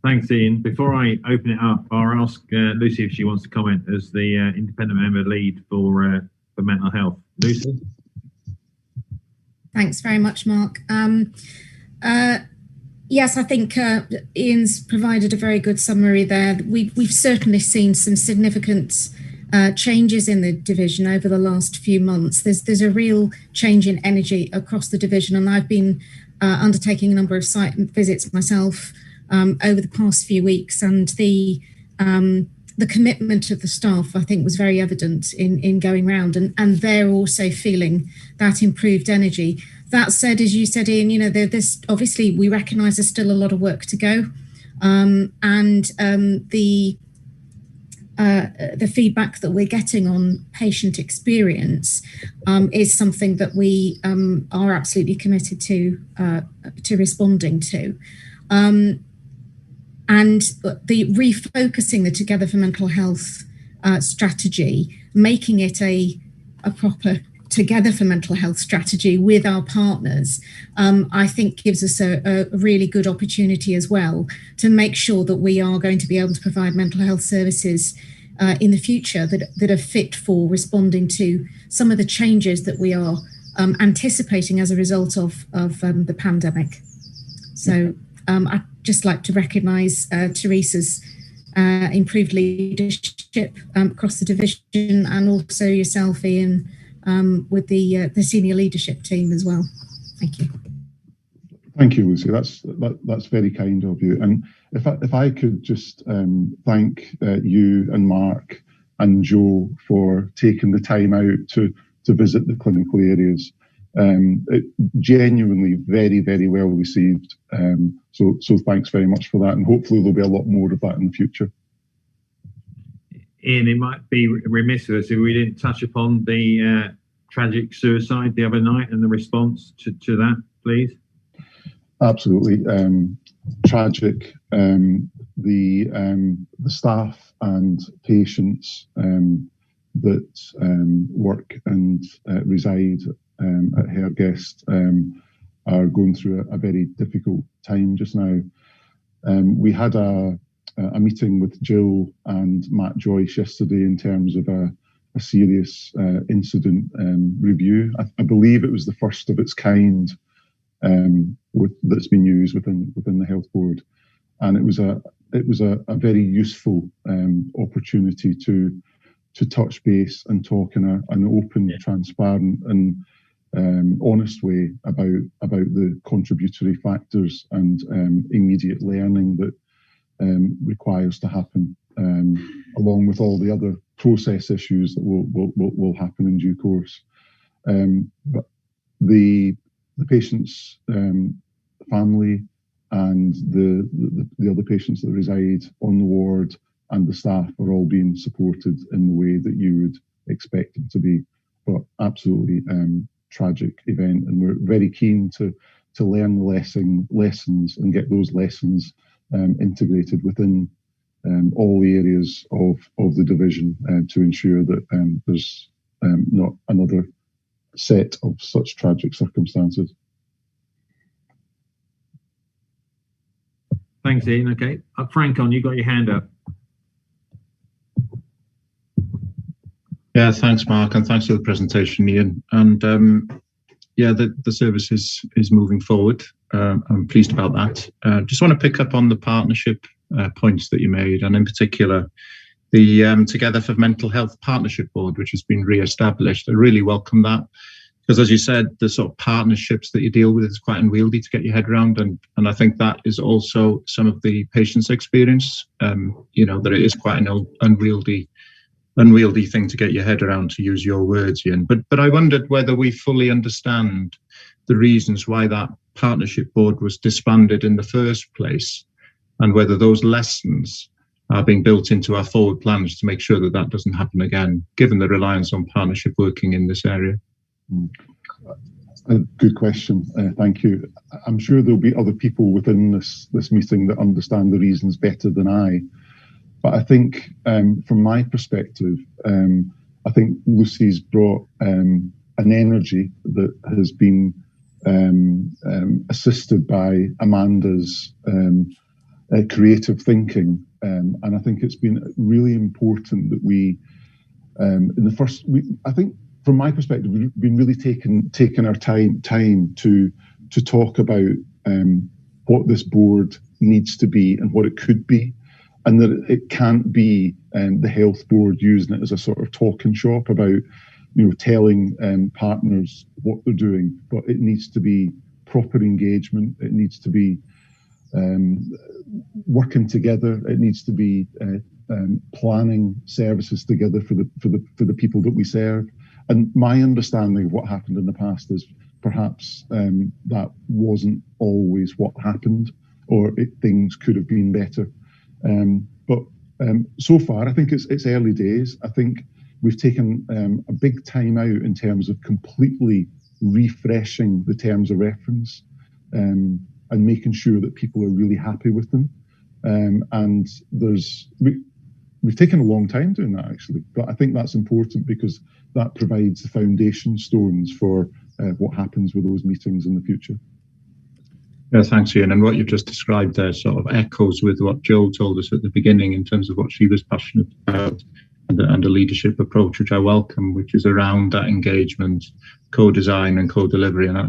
Thanks, Ian. Before I open it up, I'll ask Lucy if she wants to comment as the independent member lead for mental health. Lucy? Thanks very much, Mark. Yes, I think Ian's provided a very good summary there. We've certainly seen some significant changes in the division over the last few months. There's a real change in energy across the division, and I've been undertaking a number of site visits myself over the past few weeks, and the commitment of the staff, I think, was very evident in going round, and they're also feeling that improved energy. That said, as you said, Ian, there's obviously, we recognise there's still a lot of work to go, and the feedback that we're getting on patient experience is something that we are absolutely committed to responding to. And the refocusing the Together for Mental Health strategy, making it a proper Together for Mental Health strategy with our partners, I think gives us a really good opportunity as well to make sure that we are going to be able to provide mental health services in the future that are fit for responding to some of the changes that we are anticipating as a result of the pandemic. So I'd just like to recognise Teresa's improved leadership across the division, and also yourself, Ian, with the senior leadership team as well. Thank you. Thank you, Lucy. That's very kind of you. And if I could just thank you and Mark and Joe for taking the time out to visit the clinical areas. It genuinely very, very well received. So thanks very much for that, and hopefully there'll be a lot more of that in the future. Ian, it might be remiss of us if we didn't touch upon the tragic suicide the other night and the response to that, please. Absolutely. Tragic. The staff and patients that work and reside at Hairguest are going through a very difficult time just now. We had a meeting with Jill and Matt Joyce yesterday in terms of a serious incident review. I believe it was the first of its kind that's been used within the health board, and it was a very useful opportunity to touch base and talk in an open, transparent, and honest way about the contributory factors and immediate learning that requires to happen, along with all the other process issues that will happen in due course. But the patient's family and the other patients that reside on the ward and the staff are all being supported in the way that you would expect them to be. But absolutely tragic event, and we're very keen to learn the lessons and get those lessons integrated within all the areas of the division to ensure that there's not another set of such tragic circumstances. Thanks, Ian. Okay, Francon, you got your hand up. Yeah, thanks, Mark, and thanks for the presentation, Ian. And yeah, the service is moving forward. I'm pleased about that. Just want to pick up on the partnership points that you made, and in particular, the Together for Mental Health Partnership Board, which has been re-established. I really welcome that, because as you said, the sort of partnerships that you deal with is quite unwieldy to get your head around, and I think that is also some of the patient's experience, that it is quite an unwieldy thing to get your head around, to use your words, Ian. But I wondered whether we fully understand the reasons why that partnership board was disbanded in the first place, and whether those lessons are being built into our forward plans to make sure that that doesn't happen again, given the reliance on partnership working in this area. A good question. Thank you. I'm sure there'll be other people within this meeting that understand the reasons better than I. But I think from my perspective, I think Lucy's brought an energy that has been assisted by Amanda's creative thinking. And I think it's been really important that we, I think from my perspective, we've been really taking our time to talk about what this board needs to be and what it could be. And that it can't be the health board using it as a sort of talking shop about, telling partners what they're doing, but it needs to be proper engagement. It needs to be working together. It needs to be planning services together for the people that we serve. And my understanding of what happened in the past is perhaps that wasn't always what happened, or things could have been better. But so far, I think it's early days. I think we've taken a big time out in terms of completely refreshing the terms of reference and making sure that people are really happy with them. And we've taken a long time doing that actually, but I think that's important because that provides the foundation stones for what happens with those meetings in the future. Yeah, thanks, Ian. And what you've just described there sort of echoes with what Jo told us at the beginning in terms of what she was passionate about and a leadership approach, which I welcome, which is around that engagement, co-design and co-delivery. And I,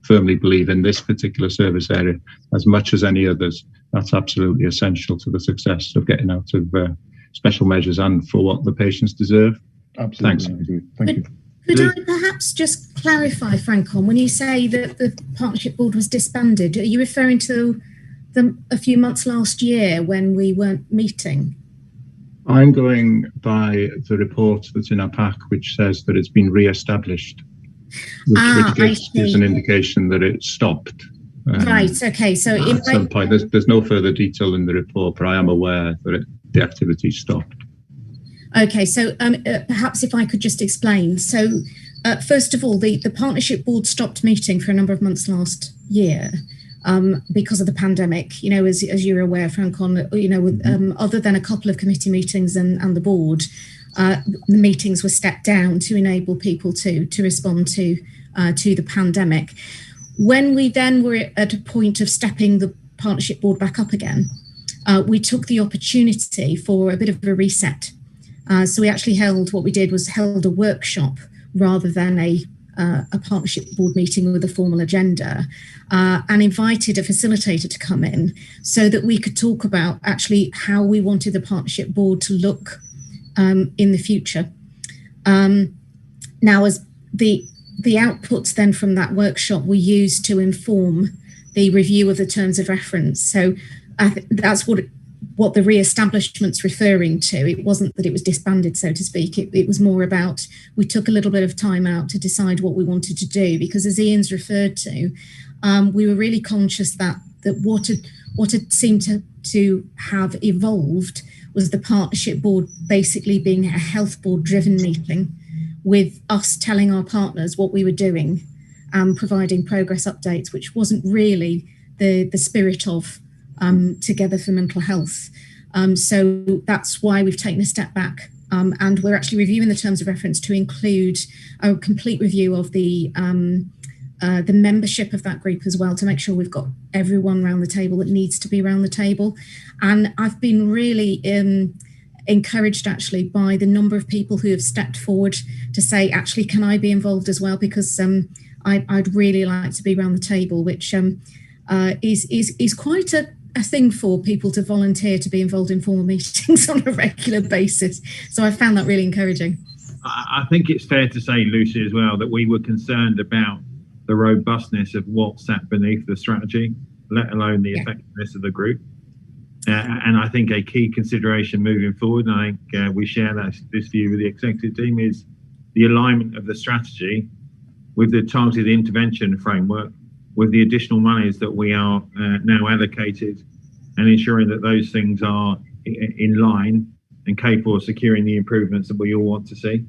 firmly believe in this particular service area, as much as any others, that's absolutely essential to the success of getting out of special measures and for what the patients deserve. Absolutely. Thanks. Thank you. Could I perhaps just clarify, Francon, when you say that the partnership board was disbanded, are you referring to a few months last year when we weren't meeting? I'm going by the report that's in our pack, which says that it's been re-established, which gives an indication that it stopped. Right, okay. So at some point, there's no further detail in the report, but I am aware that the activity stopped. Okay, so perhaps if I could just explain. So first of all, the partnership board stopped meeting for a number of months last year because of the pandemic. As you're aware, Francon, other than a couple of committee meetings and the board, the meetings were stepped down to enable people to respond to the pandemic. When we then were at a point of stepping the partnership board back up again, we took the opportunity for a bit of a reset. So we actually held a workshop rather than a partnership board meeting with a formal agenda, and invited a facilitator to come in so that we could talk about actually how we wanted the partnership board to look in the future. Now, as the outputs then from that workshop were used to inform the review of the terms of reference. So I think that's what the re-establishment's referring to. It wasn't that it was disbanded, so to speak. It was more about, we took a little bit of time out to decide what we wanted to do, because as Ian's referred to, we were really conscious that what had seemed to have evolved was the partnership board basically being a health board driven meeting with us telling our partners what we were doing and providing progress updates, which wasn't really the spirit of Together for Mental Health. So that's why we've taken a step back, and we're actually reviewing the terms of reference to include a complete review of the membership of that group as well, to make sure we've got everyone around the table that needs to be around the table. And I've been really encouraged actually by the number of people who have stepped forward to say, actually, can I be involved as well? Because I'd really like to be around the table, which is quite a thing for people to volunteer to be involved in formal meetings on a regular basis. So I found that really encouraging. I think it's fair to say, Lucy, as well, that we were concerned about the robustness of what sat beneath the strategy, let alone the effectiveness of the group. And I think a key consideration moving forward, and I think we share this view with the executive team, is the alignment of the strategy with the targeted intervention framework, with the additional monies that we are now allocated, and ensuring that those things are in line and capable of securing the improvements that we all want to see.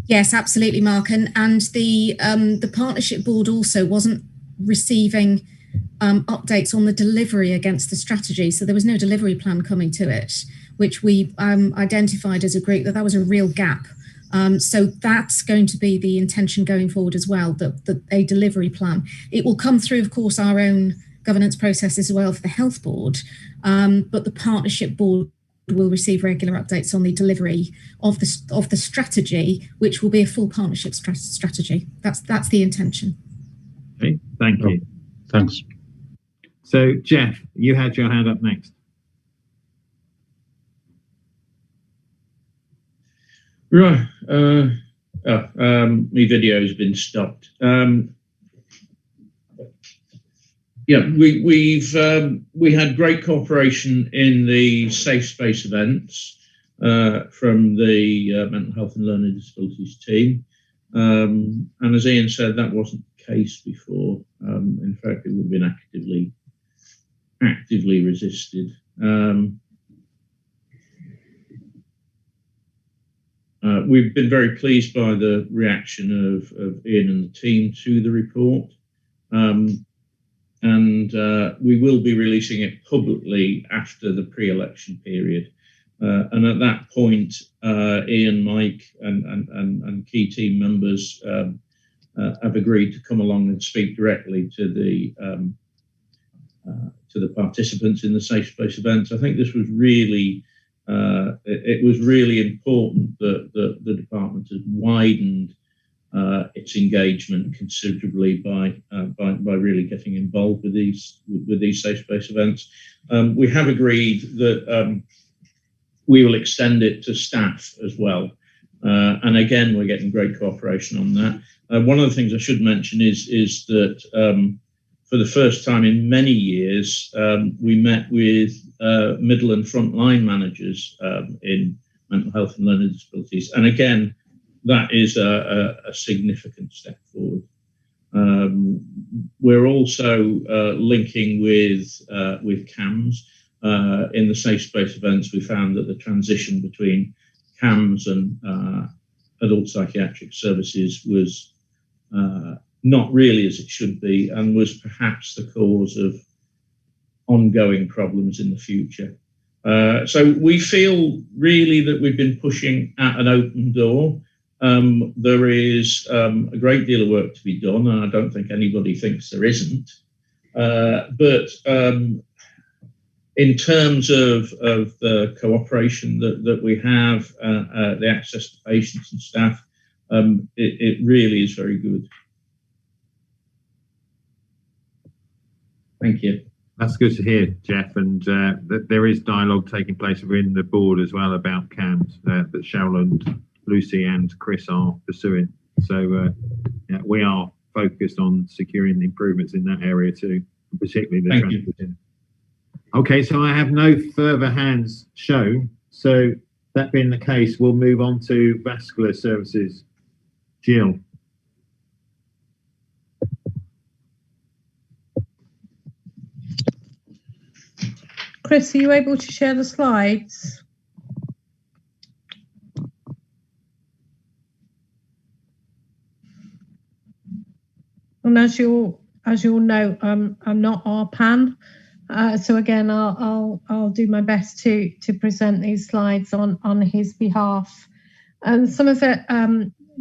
Yes, absolutely, Mark. And the partnership board also wasn't receiving updates on the delivery against the strategy. So there was no delivery plan coming to it, which we identified as a group that was a real gap. So that's going to be the intention going forward as well, that a delivery plan. It will come through, of course, our own governance process as well for the health board, but the partnership board will receive regular updates on the delivery of the strategy, which will be a full partnership strategy. That's the intention. Okay, thank you. Thanks. So, Jeff, you had your hand up next. Right. My video has been stopped. We had great cooperation in the safe space events from the mental health and learning disabilities team. And as Ian said, that wasn't the case before. In fact, it would have been actively resisted. We've been very pleased by the reaction of Ian and the team to the report. And we will be releasing it publicly after the pre-election period. And at that point, Ian, Mike, and key team members have agreed to come along and speak directly to the participants in the safe space events. I think this was really it was really important that the department has widened its engagement considerably by really getting involved with these safe space events. We have agreed that we will extend it to staff as well, and again we're getting great cooperation on that. One of the things I should mention is that for the first time in many years, we met with middle and frontline managers in mental health and learning disabilities, and again, that is a significant step forward. We're also linking with CAMS. In the safe space events, we found that the transition between CAMS and adult psychiatric services was not really as it should be, and was perhaps the cause of ongoing problems in the future. So we feel really that we've been pushing at an open door. There is a great deal of work to be done, and I don't think anybody thinks there isn't. But in terms of the cooperation that we have, the access to patients and staff, it really is very good. Thank you. That's good to hear, Jeff, and that there is dialogue taking place within the board as well about CAMS that Shaoland, Lucy and Chris are pursuing. So yeah, we are focused on securing the improvements in that area too, particularly the transition. Okay, so I have no further hands shown. So that being the case, we'll move on to vascular services. Jill. Chris, are you able to share the slides? And as you'll know, I'm not RPAN, so again, I'll do my best to present these slides on his behalf. And some of it,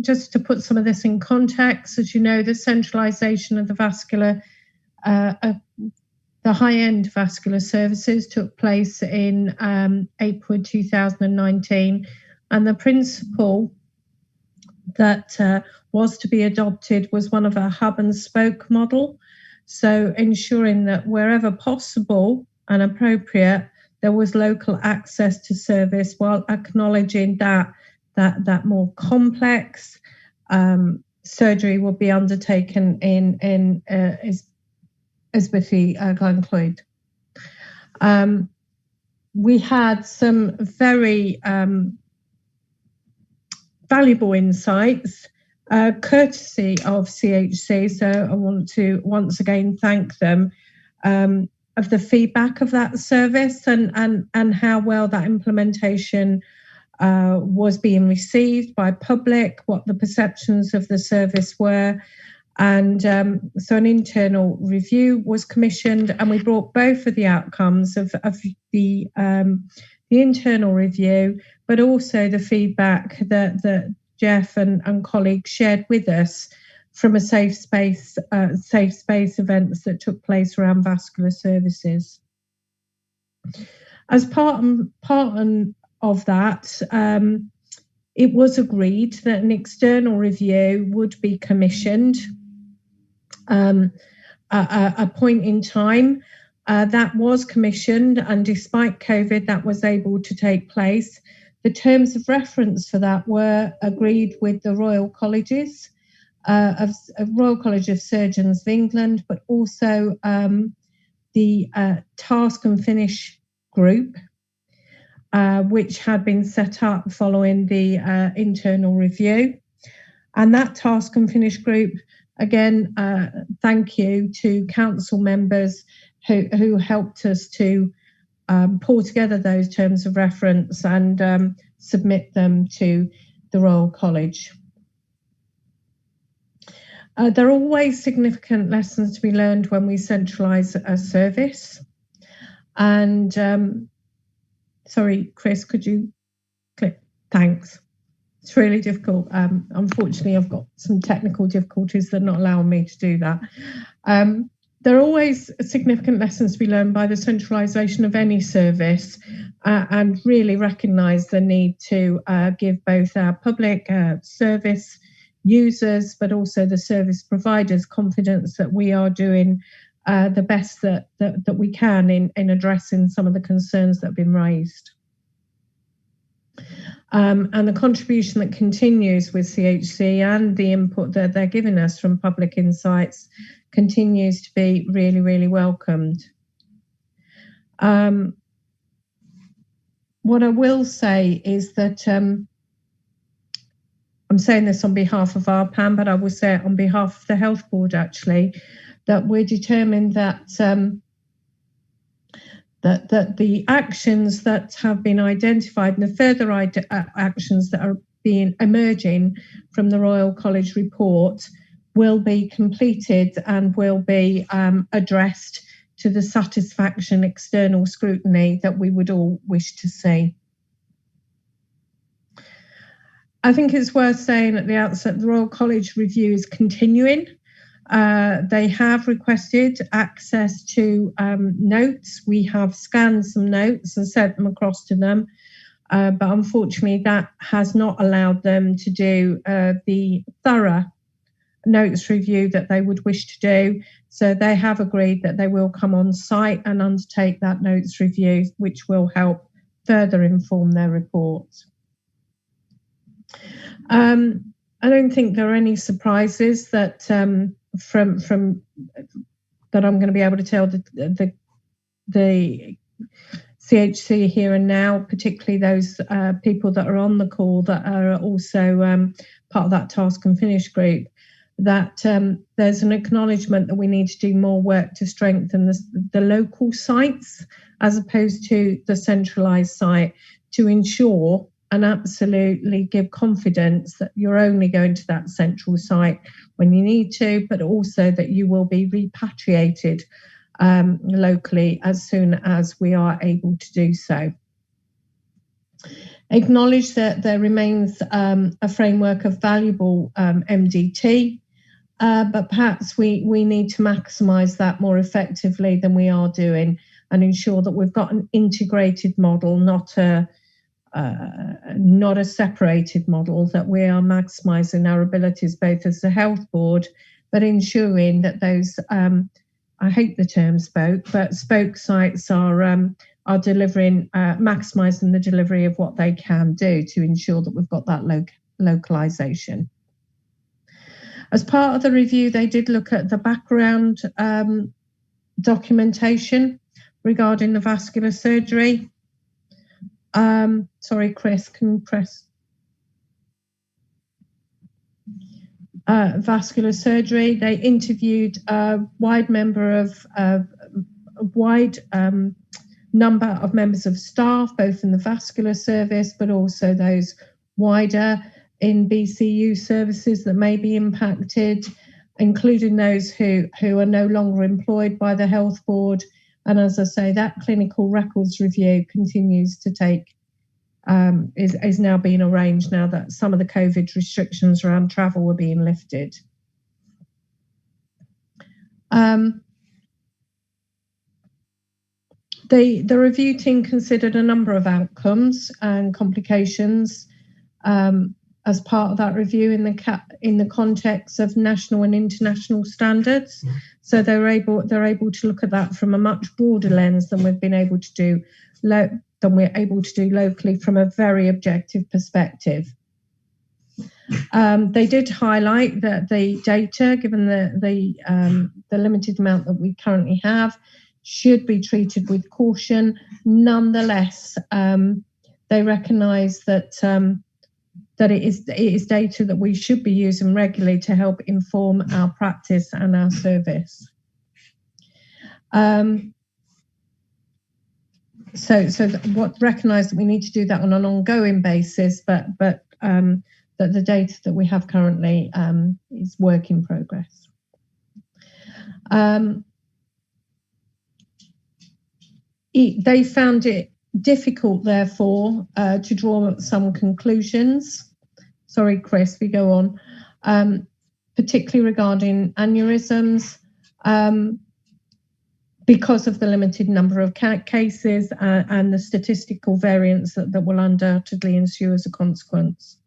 just to put some of this in context, as you know, the centralisation of the vascular, the high-end vascular services took place in April 2019, and the principle that was to be adopted was one of a hub and spoke model. So ensuring that wherever possible and appropriate, there was local access to service, while acknowledging that more complex surgery will be undertaken in Ysbyty Glenclwyd. We had some very valuable insights, courtesy of CHC, so I want to once again thank them, of the feedback of that service and how well that implementation was being received by public, what the perceptions of the service were. And so an internal review was commissioned, and we brought both of the outcomes of the internal review, but also the feedback that Jeff and colleagues shared with us from a safe space events that took place around vascular services. As part of that, it was agreed that an external review would be commissioned at a point in time. That was commissioned, and despite COVID, that was able to take place. The terms of reference for that were agreed with the Royal Colleges of Royal College of Surgeons of England, but also the Task and Finish group, which had been set up following the internal review. And that Task and Finish group, again, thank you to council members who helped us to pull together those terms of reference and submit them to the Royal College. There are always significant lessons to be learned when we centralise a service, and Sorry, Chris, could you click? Thanks. It's really difficult. Unfortunately, I've got some technical difficulties that are not allowing me to do that. There are always significant lessons to be learned by the centralisation of any service, and really recognise the need to give both our public service users, but also the service providers, confidence that we are doing the best that we can in addressing some of the concerns that have been raised. And the contribution that continues with CHC and the input that they're giving us from public insights continues to be really, really welcomed. What I will say is that I'm saying this on behalf of our PAN, but I will say it on behalf of the Health Board actually, that we're determined that that the actions that have been identified and the further actions that are emerging from the Royal College report will be completed and will be addressed to the satisfaction external scrutiny that we would all wish to see. I think it's worth saying at the outset the Royal College review is continuing. They have requested access to notes. We have scanned some notes and sent them across to them, but unfortunately that has not allowed them to do the thorough notes review that they would wish to do. So they have agreed that they will come on site and undertake that notes review, which will help further inform their report. I don't think there are any surprises that from that I'm going to be able to tell the CHC here and now, particularly those people that are on the call that are also part of that task and finish group, that there's an acknowledgement that we need to do more work to strengthen the local sites as opposed to the centralised site, to ensure and absolutely give confidence that you're only going to that central site when you need to, but also that you will be repatriated locally as soon as we are able to do so. Acknowledge that there remains a framework of valuable MDT, but perhaps we need to maximise that more effectively than we are doing and ensure that we've got an integrated model, not a separated model, that we are maximising our abilities both as the health board, but ensuring that those, I hate the term spoke, but spoke sites are delivering, maximising the delivery of what they can do to ensure that we've got that localisation. As part of the review, they did look at the background documentation regarding the vascular surgery. Sorry, Chris, can you press? Vascular surgery. They interviewed a wide number of members of staff, both in the vascular service, but also those wider in BCU services that may be impacted, including those who are no longer employed by the health board. And as I say, that clinical records review continues to take, is now being arranged now that some of the COVID restrictions around travel were being lifted. The review team considered a number of outcomes and complications as part of that review in the context of national and international standards. So they're able to look at that from a much broader lens than we've been able to do locally from a very objective perspective. They did highlight that the data, given the limited amount that we currently have, should be treated with caution. Nonetheless, they recognise that it is data that we should be using regularly to help inform our practice and our service. So what recognise that we need to do that on an ongoing basis, but that the data that we have currently is work in progress. They found it difficult, therefore, to draw some conclusions. Sorry, Chris, we go on. Particularly regarding aneurysms, because of the limited number of cases and the statistical variance that will undoubtedly ensue as a consequence.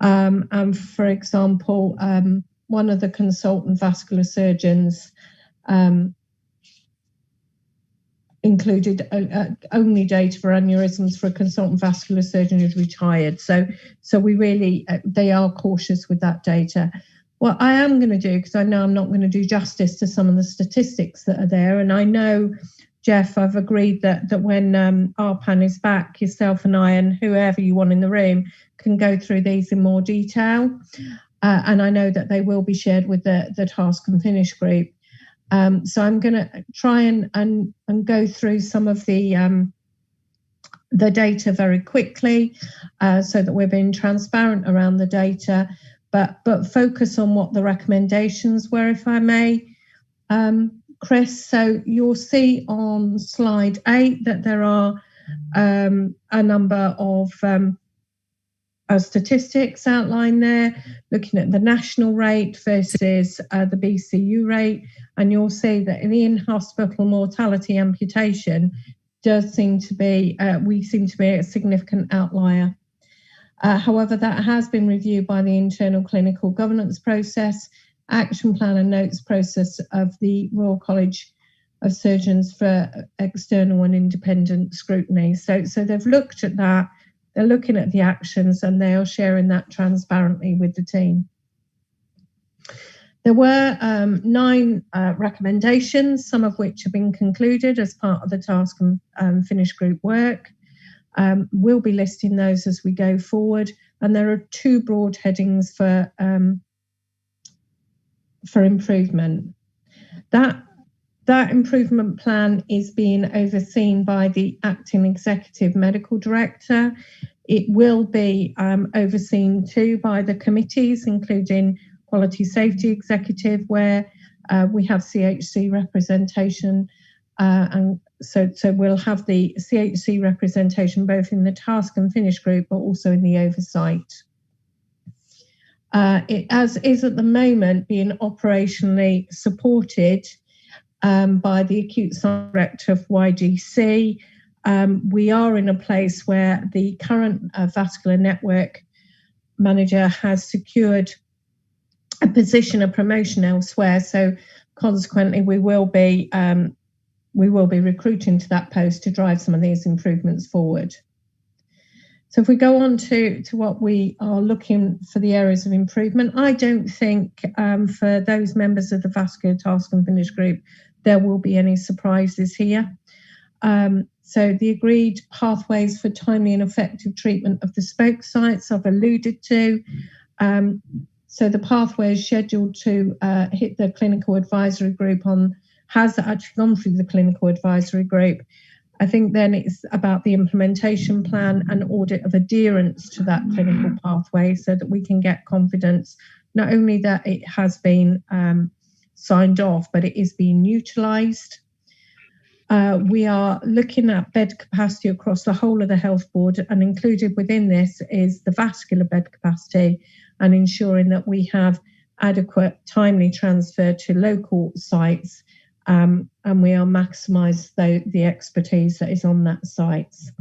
And for example, one of the consultant vascular surgeons included only data for aneurysms for a consultant vascular surgeon who's retired. So we really, they are cautious with that data. What I am going to do, because I know I'm not going to do justice to some of the statistics that are there, and I know, Jeff, I've agreed that when ARPAN is back, yourself and I and whoever you want in the room can go through these in more detail. And I know that they will be shared with the task and finish group. So I'm going to try and go through some of the data very quickly, so that we're being transparent around the data, but focus on what the recommendations were, if I may, Chris. So you'll see on slide 8 that there are a number of statistics outlined there, looking at the national rate versus the BCU rate, and you'll see that in the in-hospital mortality amputation does seem to be, we seem to be a significant outlier. However, that has been reviewed by the internal clinical governance process, action plan and notes process of the Royal College of Surgeons for external and independent scrutiny. So they've looked at that. They're looking at the actions and they are sharing that transparently with the team. There were 9 recommendations, some of which have been concluded as part of the task and finish group work. We'll be listing those as we go forward. And there are 2 broad headings for improvement. That improvement plan is being overseen by the acting executive medical director. It will be overseen too by the committees, including quality safety executive, where we have CHC representation. And so we'll have the CHC representation both in the task and finish group, but also in the oversight. It, as is at the moment, being operationally supported by the acute site director of YGC. We are in a place where the current vascular network manager has secured a position, a promotion elsewhere. So consequently, we will be recruiting to that post to drive some of these improvements forward. So if we go on to what we are looking for the areas of improvement, I don't think for those members of the vascular task and finish group, there will be any surprises here. So the agreed pathways for timely and effective treatment of the spoke sites I've alluded to. So the pathway is scheduled to hit the clinical advisory group has actually gone through the clinical advisory group. I think then it's about the implementation plan and audit of adherence to that clinical pathway so that we can get confidence, not only that it has been signed off, but it is being utilised. We are looking at bed capacity across the whole of the health board, and included within this is the vascular bed capacity and ensuring that we have adequate timely transfer to local sites, and we are maximise the expertise that is on that sites.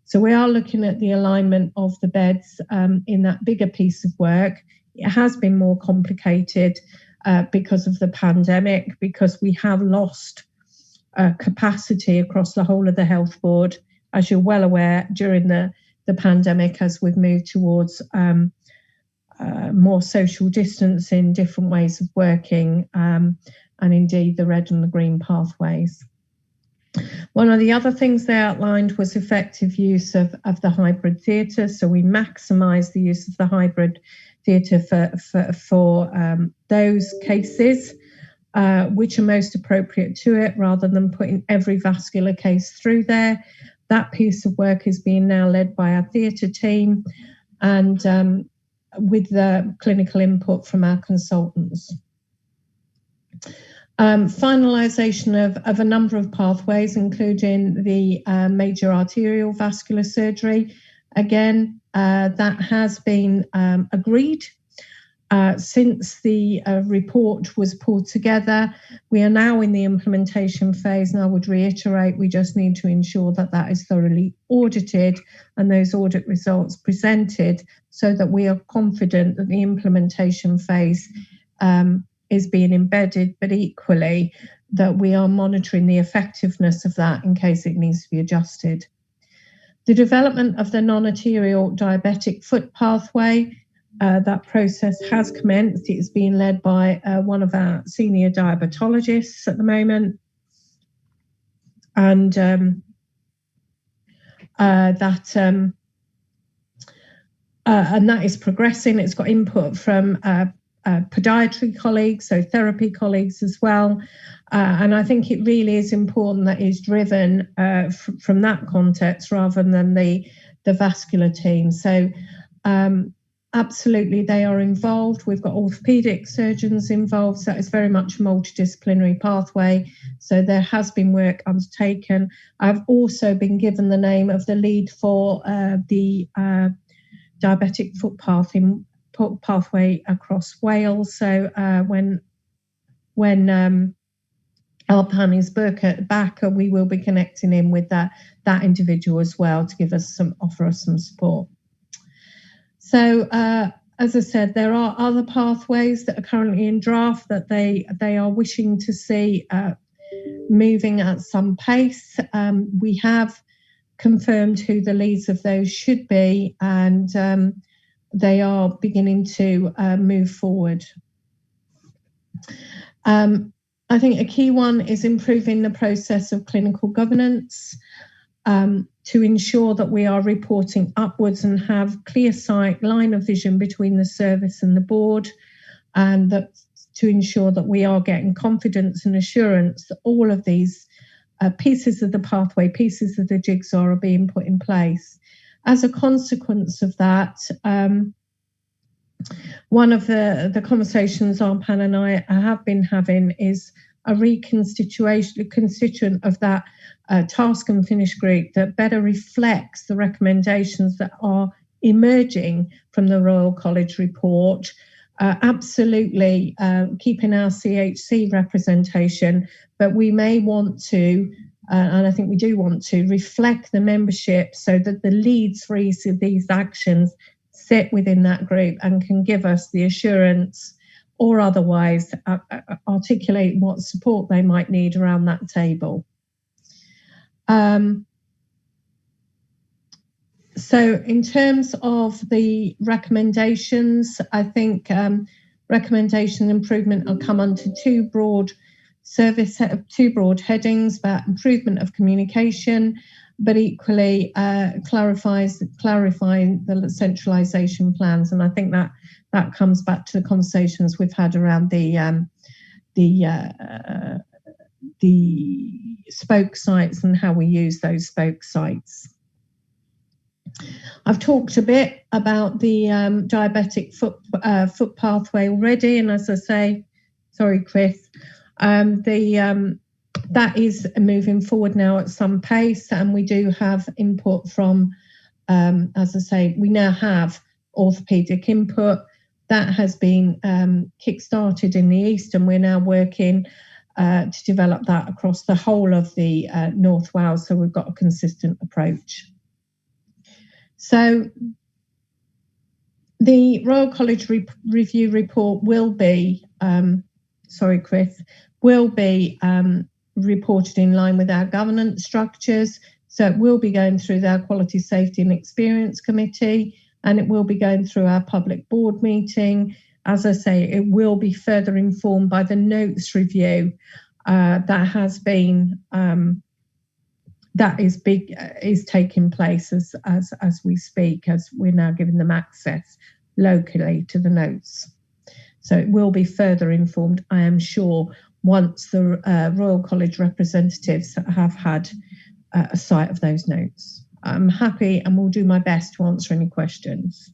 So we are looking at the alignment of the beds in that bigger piece of work. It has been more complicated because of the pandemic, because we have lost capacity across the whole of the health board, as you're well aware, during the pandemic, as we've moved towards more social distancing, different ways of working, and indeed the red and the green pathways. One of the other things they outlined was effective use of the hybrid theatre. So we maximise the use of the hybrid theatre for those cases which are most appropriate to it, rather than putting every vascular case through there. That piece of work is being now led by our theatre team and with the clinical input from our consultants. Finalisation of a number of pathways, including the major arterial vascular surgery. Again, that has been agreed. Since the report was pulled together, we are now in the implementation phase, and I would reiterate, we just need to ensure that that is thoroughly audited and those audit results presented so that we are confident that the implementation phase is being embedded, but equally that we are monitoring the effectiveness of that in case it needs to be adjusted. The development of the non-arterial diabetic foot pathway, that process has commenced. It's being led by one of our senior diabetologists at the moment. And that is progressing. It's got input from podiatry colleagues, so therapy colleagues as well. And I think it really is important that it's driven from that context rather than the vascular team. So absolutely, they are involved. We've got orthopaedic surgeons involved, so it's very much a multidisciplinary pathway. So there has been work undertaken. I've also been given the name of the lead for the diabetic foot pathway across Wales. So when Alpan is back, we will be connecting in with that individual as well to offer us some support. So, as I said, there are other pathways that are currently in draft that they are wishing to see moving at some pace. We have confirmed who the leads of those should be, and they are beginning to move forward. I think a key one is improving the process of clinical governance. To ensure that we are reporting upwards and have clear sight, line of vision between the service and the board, and that to ensure that we are getting confidence and assurance that all of these pieces of the pathway, pieces of the jigsaw are being put in place. As a consequence of that, one of the conversations Arpan and I have been having is a reconstitution of that task and finish group that better reflects the recommendations that are emerging from the Royal College report. Absolutely keeping our CHC representation, but we may want to, and I think we do want to, reflect the membership so that the leads for each of these actions sit within that group and can give us the assurance or otherwise articulate what support they might need around that table. So in terms of the recommendations, I think recommendation improvement will come under two broad headings, about improvement of communication, but equally clarifying the centralisation plans. And I think that comes back to the conversations we've had around the spoke sites and how we use those spoke sites. I've talked a bit about the diabetic foot pathway already, and as I say, sorry, Chris, that is moving forward now at some pace, and we do have input from, as I say, we now have orthopaedic input that has been kick-started in the East, and we're now working to develop that across the whole of the North Wales, so we've got a consistent approach. So the Royal College review report will be, sorry, Chris, will be reported in line with our governance structures. So it will be going through our Quality, Safety and Experience Committee, and it will be going through our public board meeting. As I say, it will be further informed by the notes review that has been is taking place as we speak, as we're now giving them access locally to the notes. So it will be further informed, I am sure, once the Royal College representatives have had a sight of those notes. I'm happy and will do my best to answer any questions.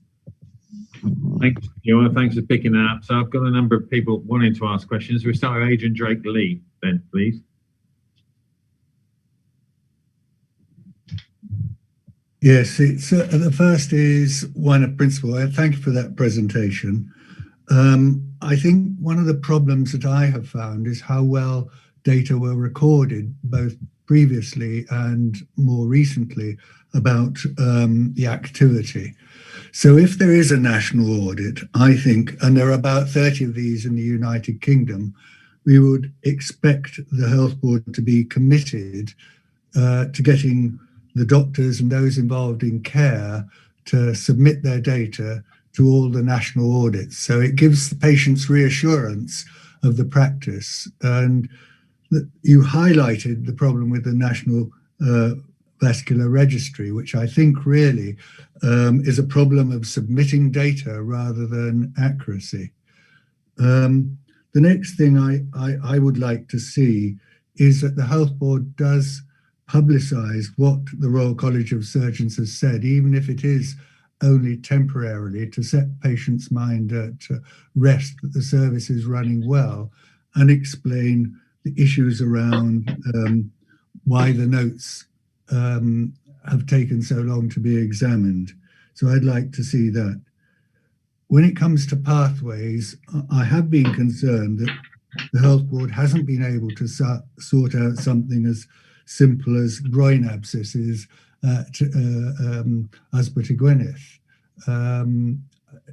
Thanks, Joanna. Thanks for picking that up. So I've got a number of people wanting to ask questions. We'll start with Adrian Drake Lee, then, please. Yes, it's the first is one of principle. Thank you for that presentation. I think one of the problems that I have found is how well data were recorded, both previously and more recently, about the activity. So if there is a national audit, I think, and there are about 30 of these in the United Kingdom, we would expect the health board to be committed to getting the doctors and those involved in care to submit their data to all the national audits. So it gives the patients reassurance of the practice. And you highlighted the problem with the National Vascular Registry, which I think really is a problem of submitting data rather than accuracy. The next thing I would like to see is that the health board does publicise what the Royal College of Surgeons has said, even if it is only temporarily, to set patients' mind at rest that the service is running well, and explain the issues around why the notes have taken so long to be examined. So I'd like to see that. When it comes to pathways, I have been concerned that the health board hasn't been able to sort out something as simple as groin abscesses at Ysbyty Gwynedd.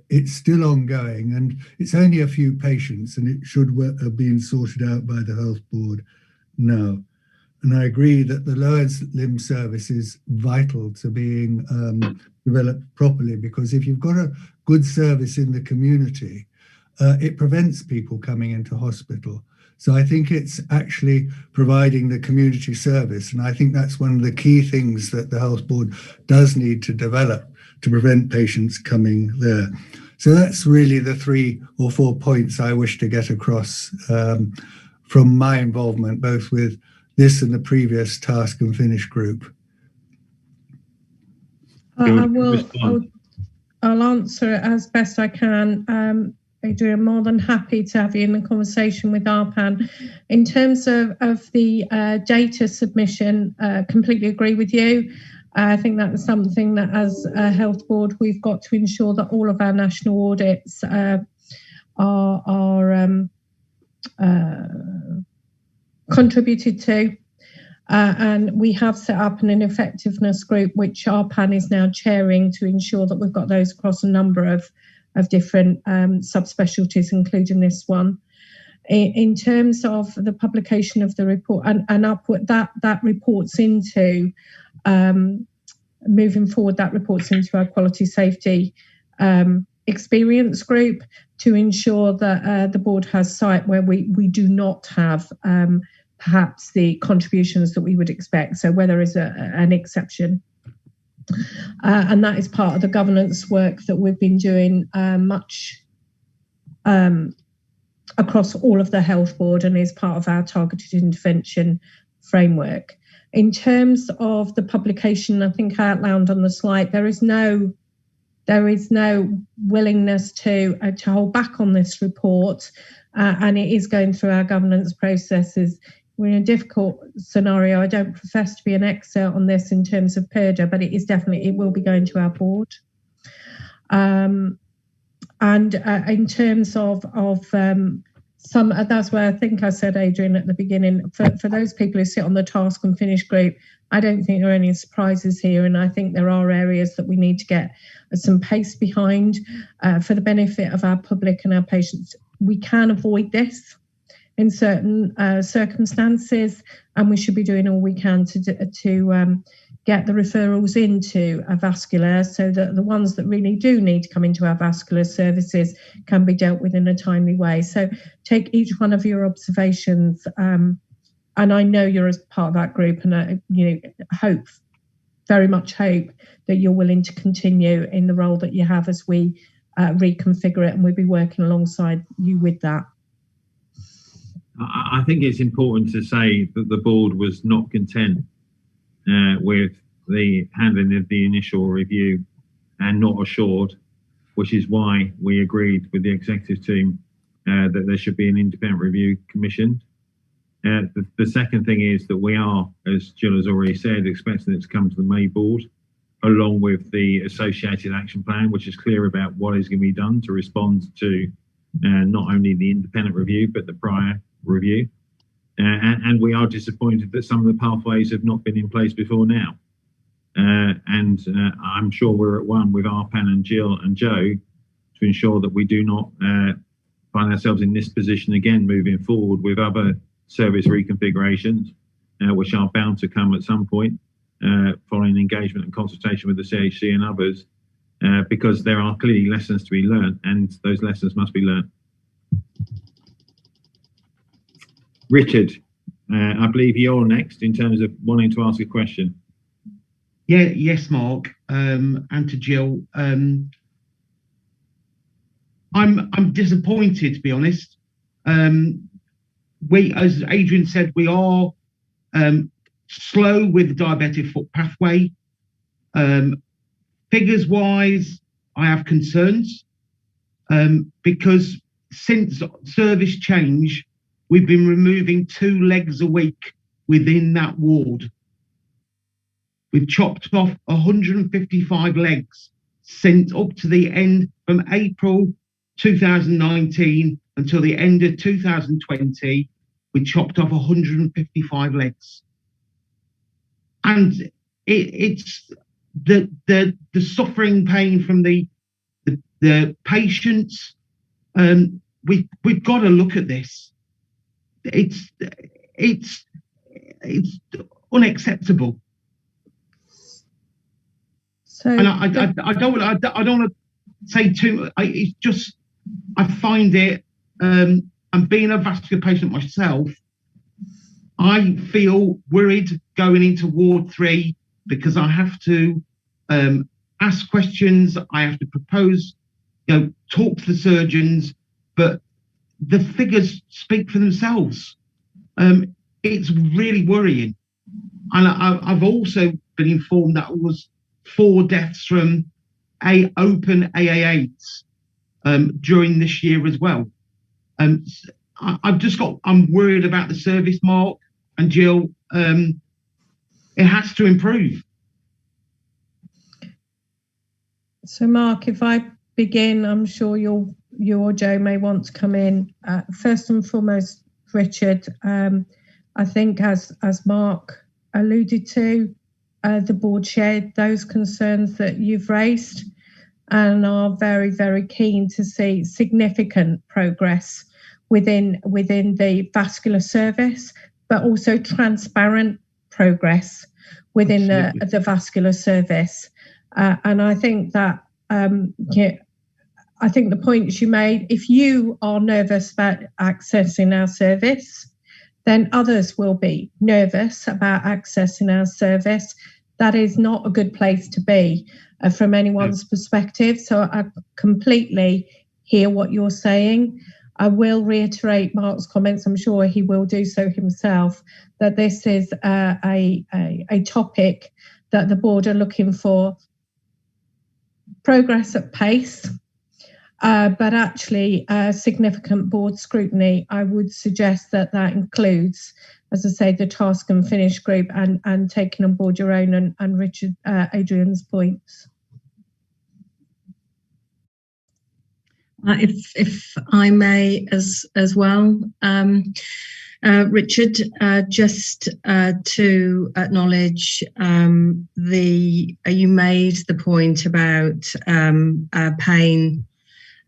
It's still ongoing, and it's only a few patients, and it should have been sorted out by the health board now. And I agree that the lower limb service is vital to being developed properly, because if you've got a good service in the community, it prevents people coming into hospital. So I think it's actually providing the community service. And I think that's one of the key things that the health board does need to develop to prevent patients coming there. So that's really the 3 or 4 points I wish to get across from my involvement, both with this and the previous task and finish group. I'll answer it as best I can. Adrian, I'm more than happy to have you in the conversation with ARPAN. In terms of the data submission, completely agree with you. I think that's something that as a health board, we've got to ensure that all of our national audits are contributed to. And we have set up an effectiveness group, which ARPAN is now chairing, to ensure that we've got those across a number of different subspecialties, including this one. In terms of the publication of the report and upward, that reports into moving forward, that reports into our quality safety experience group to ensure that the board has sight where we do not have perhaps the contributions that we would expect. So where there is an exception. And that is part of the governance work that we've been doing much across all of the health board, and is part of our targeted intervention framework. In terms of the publication, I think I outlined on the slide, there is no willingness to hold back on this report, and it is going through our governance processes. We're in a difficult scenario. I don't profess to be an expert on this in terms of PERDA, but it will be going to our board. And in terms of some, that's where I think I said, Adrian, at the beginning, for those people who sit on the task and finish group, I don't think there are any surprises here. And I think there are areas that we need to get some pace behind for the benefit of our public and our patients. We can avoid this in certain circumstances, and we should be doing all we can to get the referrals into a vascular, so that the ones that really do need to come into our vascular services can be dealt with in a timely way. So take each one of your observations, and I know you're as part of that group, and I very much hope that you're willing to continue in the role that you have as we reconfigure it, and we'll be working alongside you with that. I think it's important to say that the board was not content with the handling of the initial review and not assured. which is why we agreed with the executive team that there should be an independent review commissioned. The second thing is that we are, as Jill has already said, expecting it to come to the May board, along with the associated action plan, which is clear about what is going to be done to respond to not only the independent review, but the prior review. And we are disappointed that some of the pathways have not been in place before now. And I'm sure we're at one with Arpan and Jill and Joe to ensure that we do not find ourselves in this position again moving forward with other service reconfigurations, which are bound to come at some point following engagement and consultation with the CHC and others, because there are clearly lessons to be learned, and those lessons must be learned. Richard, I believe you're next in terms of wanting to ask a question. Yeah, yes, Mark, and to Jill. I'm disappointed, to be honest. We, as Adrian said, we are slow with the diabetic foot pathway. Figures wise, I have concerns because since service change, we've been removing 2 legs a week within that ward. We've chopped off 155 legs since up to the end from April 2019 until the end of 2020. We chopped off 155 legs, and it's the suffering pain from the patients. We've got to look at this. It's unacceptable. So, and I don't want to say too much. It's just, I find it. And being a vascular patient myself, I feel worried going into Ward 3 because I have to ask questions, I have to propose, talk to the surgeons, but the figures speak for themselves. It's really worrying. And I've also been informed that it was 4 deaths from open AA8s during this year as well. I'm worried about the service, Mark and Jill. It has to improve. So, Mark, if I begin, I'm sure you or Joe may want to come in. First and foremost, Richard, I think as Mark alluded to, the board shared those concerns that you've raised and are very, very keen to see significant progress within the vascular service, but also transparent progress within the vascular service. And I think that I think the points you made, if you are nervous about accessing our service, then others will be nervous about accessing our service. That is not a good place to be from anyone's perspective. So I completely hear what you're saying. I will reiterate Mark's comments, I'm sure he will do so himself, that this is a topic that the board are looking for progress at pace, but actually significant board scrutiny. I would suggest that includes, as I say, the task and finish group and taking on board your own and Richard, Adrian's points. If I may as well, Richard, just to acknowledge you made the point about pain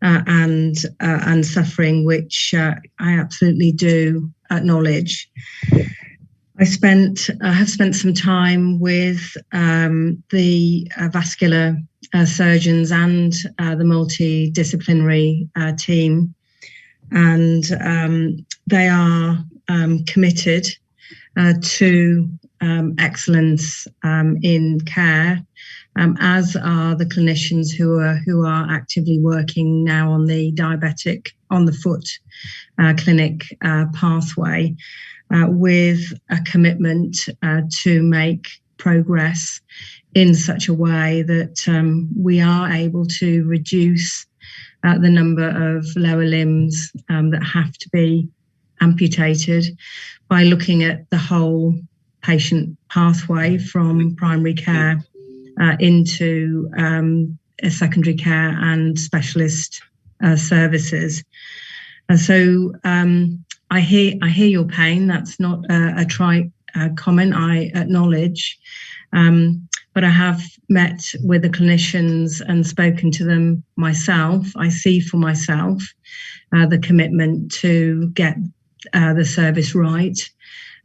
and suffering, which I absolutely do acknowledge. I have spent some time with the vascular surgeons and the multidisciplinary team, and they are committed to excellence in care, as are the clinicians who are actively working now on the diabetic on the foot clinic pathway, with a commitment to make progress in such a way that we are able to reduce the number of lower limbs that have to be amputated by looking at the whole patient pathway from primary care into secondary care and specialist services. And so I hear your pain. That's not a trite comment, I acknowledge. But I have met with the clinicians and spoken to them myself. I see for myself the commitment to get the service right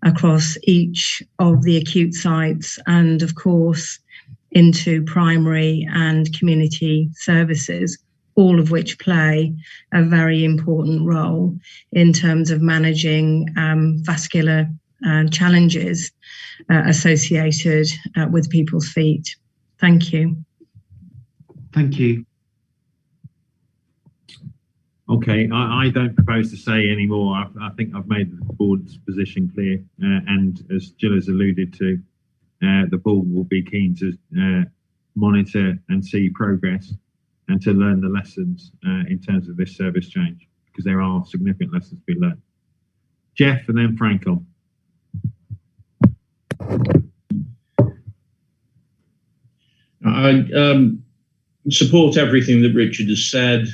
across each of the acute sites and, of course, into primary and community services, all of which play a very important role in terms of managing vascular challenges associated with people's feet. Thank you. Thank you. Okay, I don't propose to say any more. I think I've made the board's position clear, and as Jill has alluded to, the board will be keen to monitor and see progress and to learn the lessons in terms of this service change, because there are significant lessons to be learned. Jeff and then Franco. I support everything that Richard has said.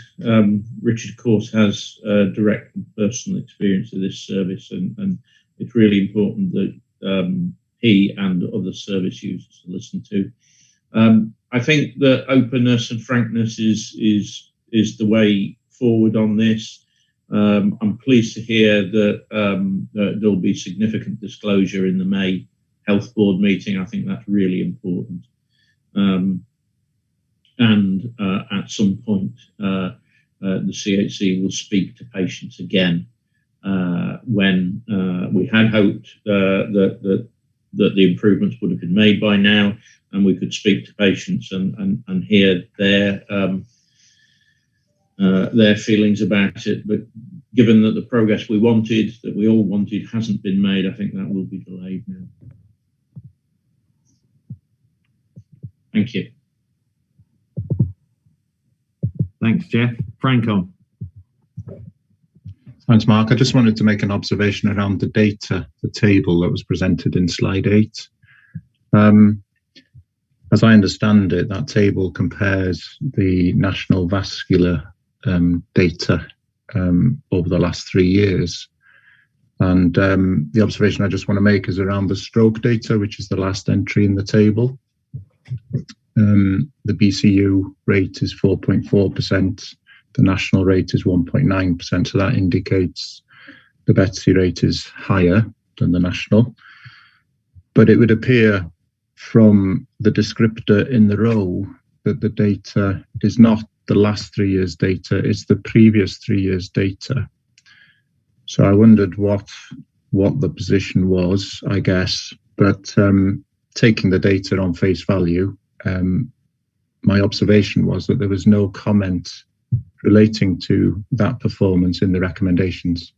Richard, of course, has direct and personal experience of this service, and it's really important that he and other service users listen to. I think that openness and frankness is the way forward on this. I'm pleased to hear that there'll be significant disclosure in the May Health Board meeting. I think that's really important. And at some point, the CHC will speak to patients again when we had hoped that the improvements would have been made by now, and we could speak to patients and hear their feelings about it. But given that the progress we wanted, that we all wanted, hasn't been made, I think that will be delayed now. Thank you. Thanks, Jeff. Franco. Thanks, Mark. I just wanted to make an observation around the data, the table that was presented in slide 8. As I understand it, that table compares the national vascular data over the last 3 years. And the observation I just want to make is around the stroke data, which is the last entry in the table. The BCU rate is 4.4%. The national rate is 1.9%. So that indicates the Betsy rate is higher than the national. But it would appear from the descriptor in the row that the data is not the last 3 years data, it's the previous 3 years data. So I wondered what the position was, I guess, but taking the data on face value, my observation was that there was no comment relating to that performance in the recommendations.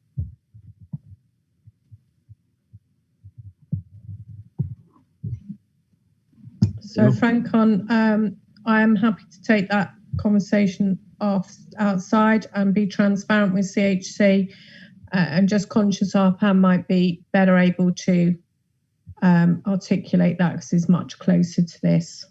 So, Francon, I am happy to take that conversation outside and be transparent with CHC, and just conscious Arpan might be better able to articulate that because he's much closer to this.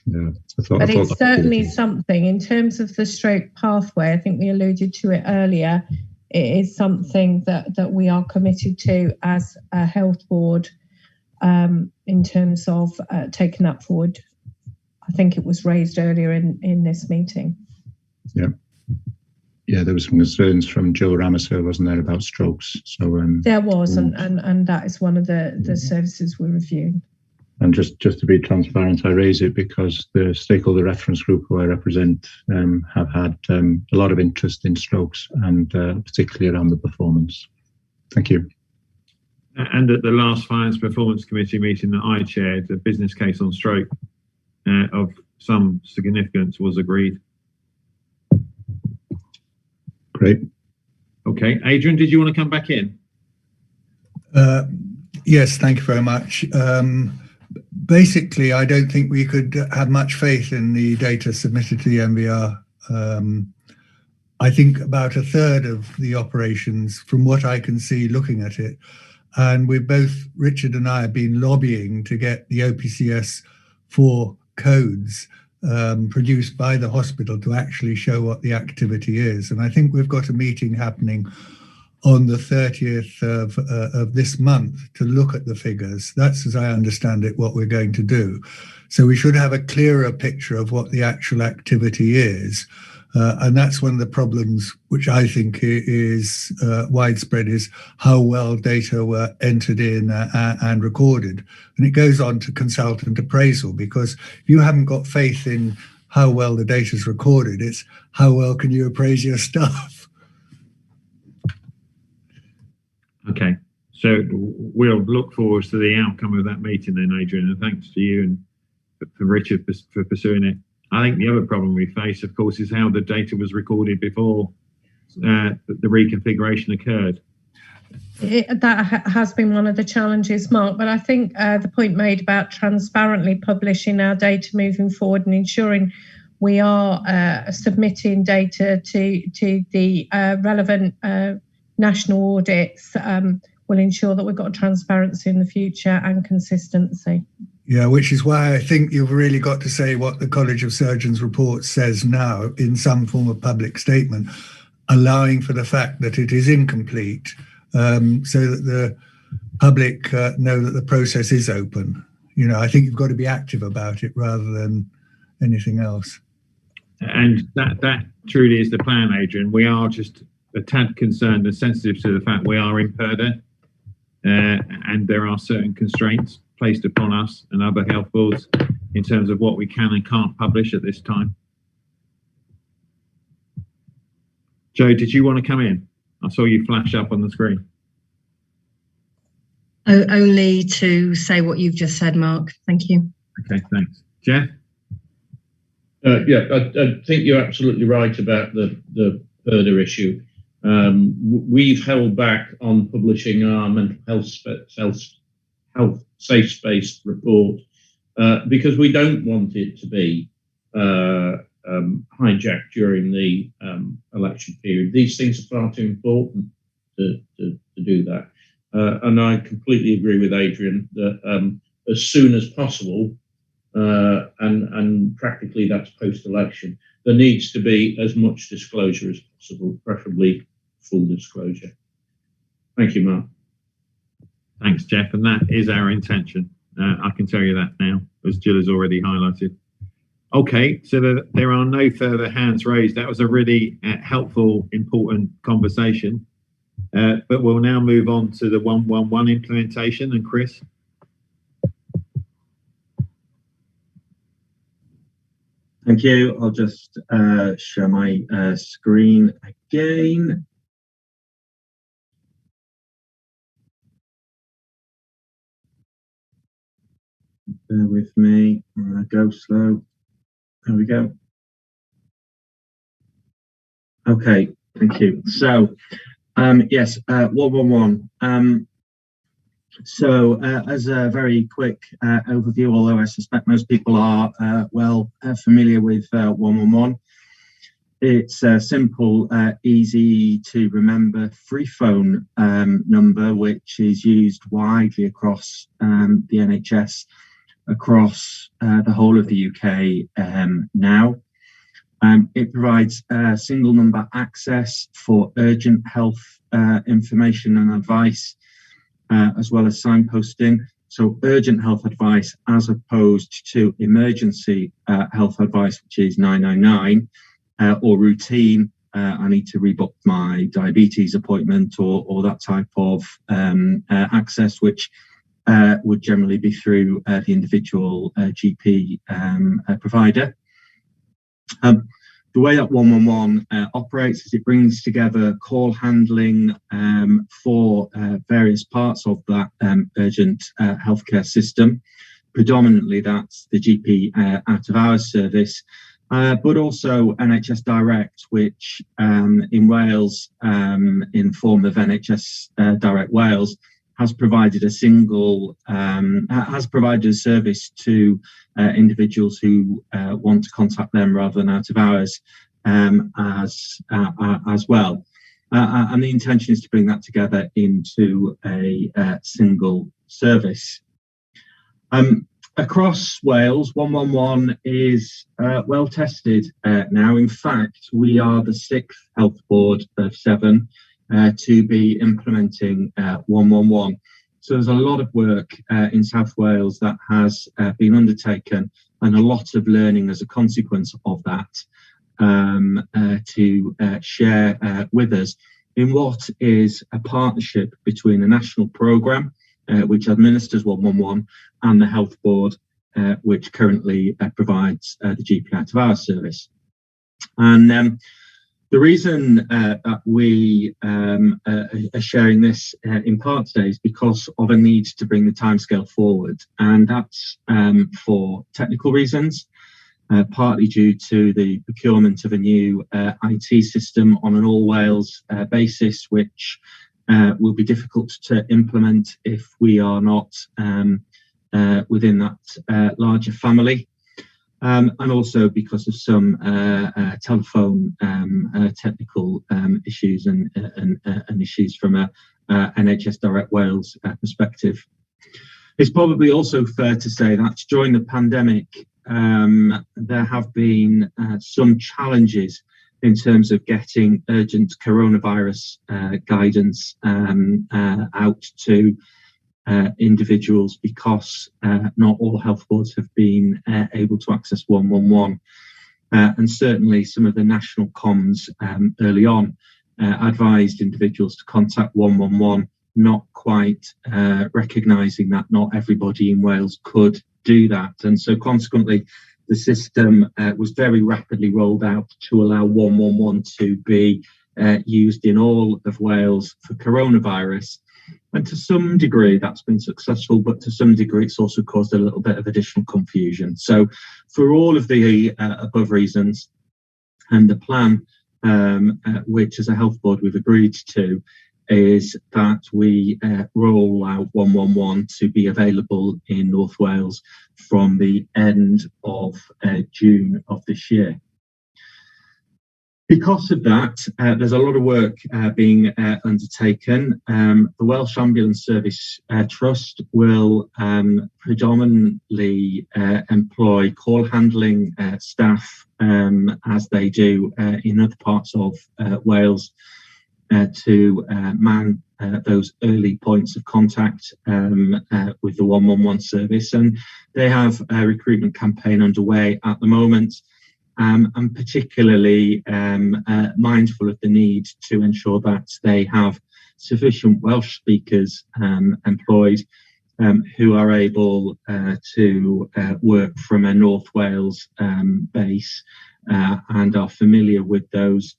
Yeah, but it's certainly something in terms of the stroke pathway. I think we alluded to it earlier. It is something that we are committed to as a health board in terms of taking that forward. I think it was raised earlier in this meeting. Yeah, there was some concerns from Joe Rameser, wasn't there, about strokes? So there was, and that is one of the services we're reviewing. And just to be transparent, I raise it because the stakeholder reference group who I represent have had a lot of interest in strokes and particularly around the performance. Thank you. And at the last Finance Performance Committee meeting that I chaired, the business case on stroke of some significance was agreed. Great. Okay, Adrian, did you want to come back in? Yes, thank you very much. basically, I don't think we could have much faith in the data submitted to the MVR. I think about a third of the operations, from what I can see looking at it, and we've both, Richard and I, have been lobbying to get the OPCS 4 codes produced by the hospital to actually show what the activity is. And I think we've got a meeting happening on the 30th of this month to look at the figures. That's, as I understand it, what we're going to do. So we should have a clearer picture of what the actual activity is. And that's one of the problems which I think is widespread, is how well data were entered in and recorded. And it goes on to consultant appraisal, because if you haven't got faith in how well the data is recorded, it's how well can you appraise your staff? Okay, so we'll look forward to the outcome of that meeting then, Adrian, and thanks to you and for Richard for pursuing it. I think the other problem we face, of course, is how the data was recorded before the reconfiguration occurred. That has been one of the challenges, Mark, but I think the point made about transparently publishing our data moving forward and ensuring we are submitting data to the relevant national audits will ensure that we've got transparency in the future and consistency. Yeah, which is why I think you've really got to say what the College of Surgeons report says now in some form of public statement, allowing for the fact that it is incomplete, so that the public know that the process is open. You know, I think you've got to be active about it rather than anything else. And that truly is the plan, Adrian. We are just a tad concerned and sensitive to the fact we are in PERDA, and there are certain constraints placed upon us and other health boards in terms of what we can and can't publish at this time. Joe, did you want to come in? I saw you flash up on the screen. Oh, only to say what you've just said, Mark. Thank you. Okay, thanks. Jeff? Yeah, I think you're absolutely right about the PERDA issue. We've held back on publishing our mental health safe space report because we don't want it to be hijacked during the election period. These things are far too important to do that. And I completely agree with Adrian that as soon as possible, and practically that's post-election, there needs to be as much disclosure as possible, preferably full disclosure. Thank you, Mark. Thanks, Jeff, and that is our intention. I can tell you that now, as Jill has already highlighted. Okay, so there are no further hands raised. That was a really helpful, important conversation. But we'll now move on to the 111 implementation. And Chris? Thank you. I'll just share my screen again. Bear with me. I'm going to go slow. There we go. Okay, thank you. So, yes, 111. So, as a very quick overview, although I suspect most people are well familiar with 111, it's a simple, easy to remember free phone number, which is used widely across the NHS, across the whole of the UK now. It provides single number access for urgent health information and advice, as well as signposting. So urgent health advice as opposed to emergency health advice, which is 999, or routine, I need to rebook my diabetes appointment, or that type of access, which would generally be through the individual GP provider. The way that 111 operates is it brings together call handling for various parts of that urgent healthcare system. Predominantly, that's the GP out of hours service, but also NHS Direct, which in Wales, in form of NHS Direct Wales, has provided a service to individuals who want to contact them rather than out of hours as well. And the intention is to bring that together into a single service. Across Wales, 111 is well tested now. In fact, we are the 6th health board of 7 to be implementing 111. So there's a lot of work in South Wales that has been undertaken, and a lot of learning as a consequence of that to share with us in what is a partnership between a national programme which administers 111 and the health board which currently provides the GP out of hours service. And the reason that we are sharing this in part today is because of a need to bring the timescale forward, and that's for technical reasons, partly due to the procurement of a new IT system on an all Wales basis, which will be difficult to implement if we are not within that larger family. And also because of some telephone technical issues and issues from a NHS Direct Wales perspective. It's probably also fair to say that during the pandemic, there have been some challenges in terms of getting urgent coronavirus guidance out to individuals, because not all health boards have been able to access 111. And certainly some of the national comms early on advised individuals to contact 111, not quite recognising that not everybody in Wales could do that. And so consequently, the system was very rapidly rolled out to allow 111 to be used in all of Wales for coronavirus. And to some degree, that's been successful, but to some degree, it's also caused a little bit of additional confusion. So for all of the above reasons, and the plan, which as a health board we've agreed to, is that we roll out 111 to be available in North Wales from the end of June of this year. Because of that, there's a lot of work being undertaken. The Welsh Ambulance Service Trust will predominantly employ call handling staff, as they do in other parts of Wales, to man those early points of contact with the 111 service. And they have a recruitment campaign underway at the moment. And particularly mindful of the need to ensure that they have sufficient Welsh speakers employed who are able to work from a North Wales base and are familiar with those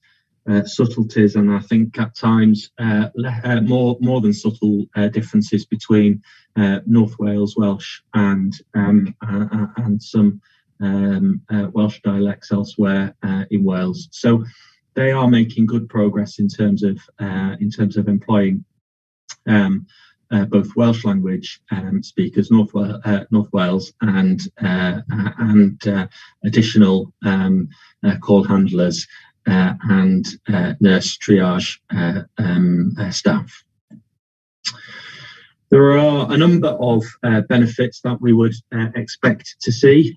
subtleties, and I think at times more than subtle differences between North Wales Welsh and some Welsh dialects elsewhere in Wales. So they are making good progress in terms of employing both Welsh language speakers, North Wales, and additional call handlers and nurse triage staff. There are a number of benefits that we would expect to see.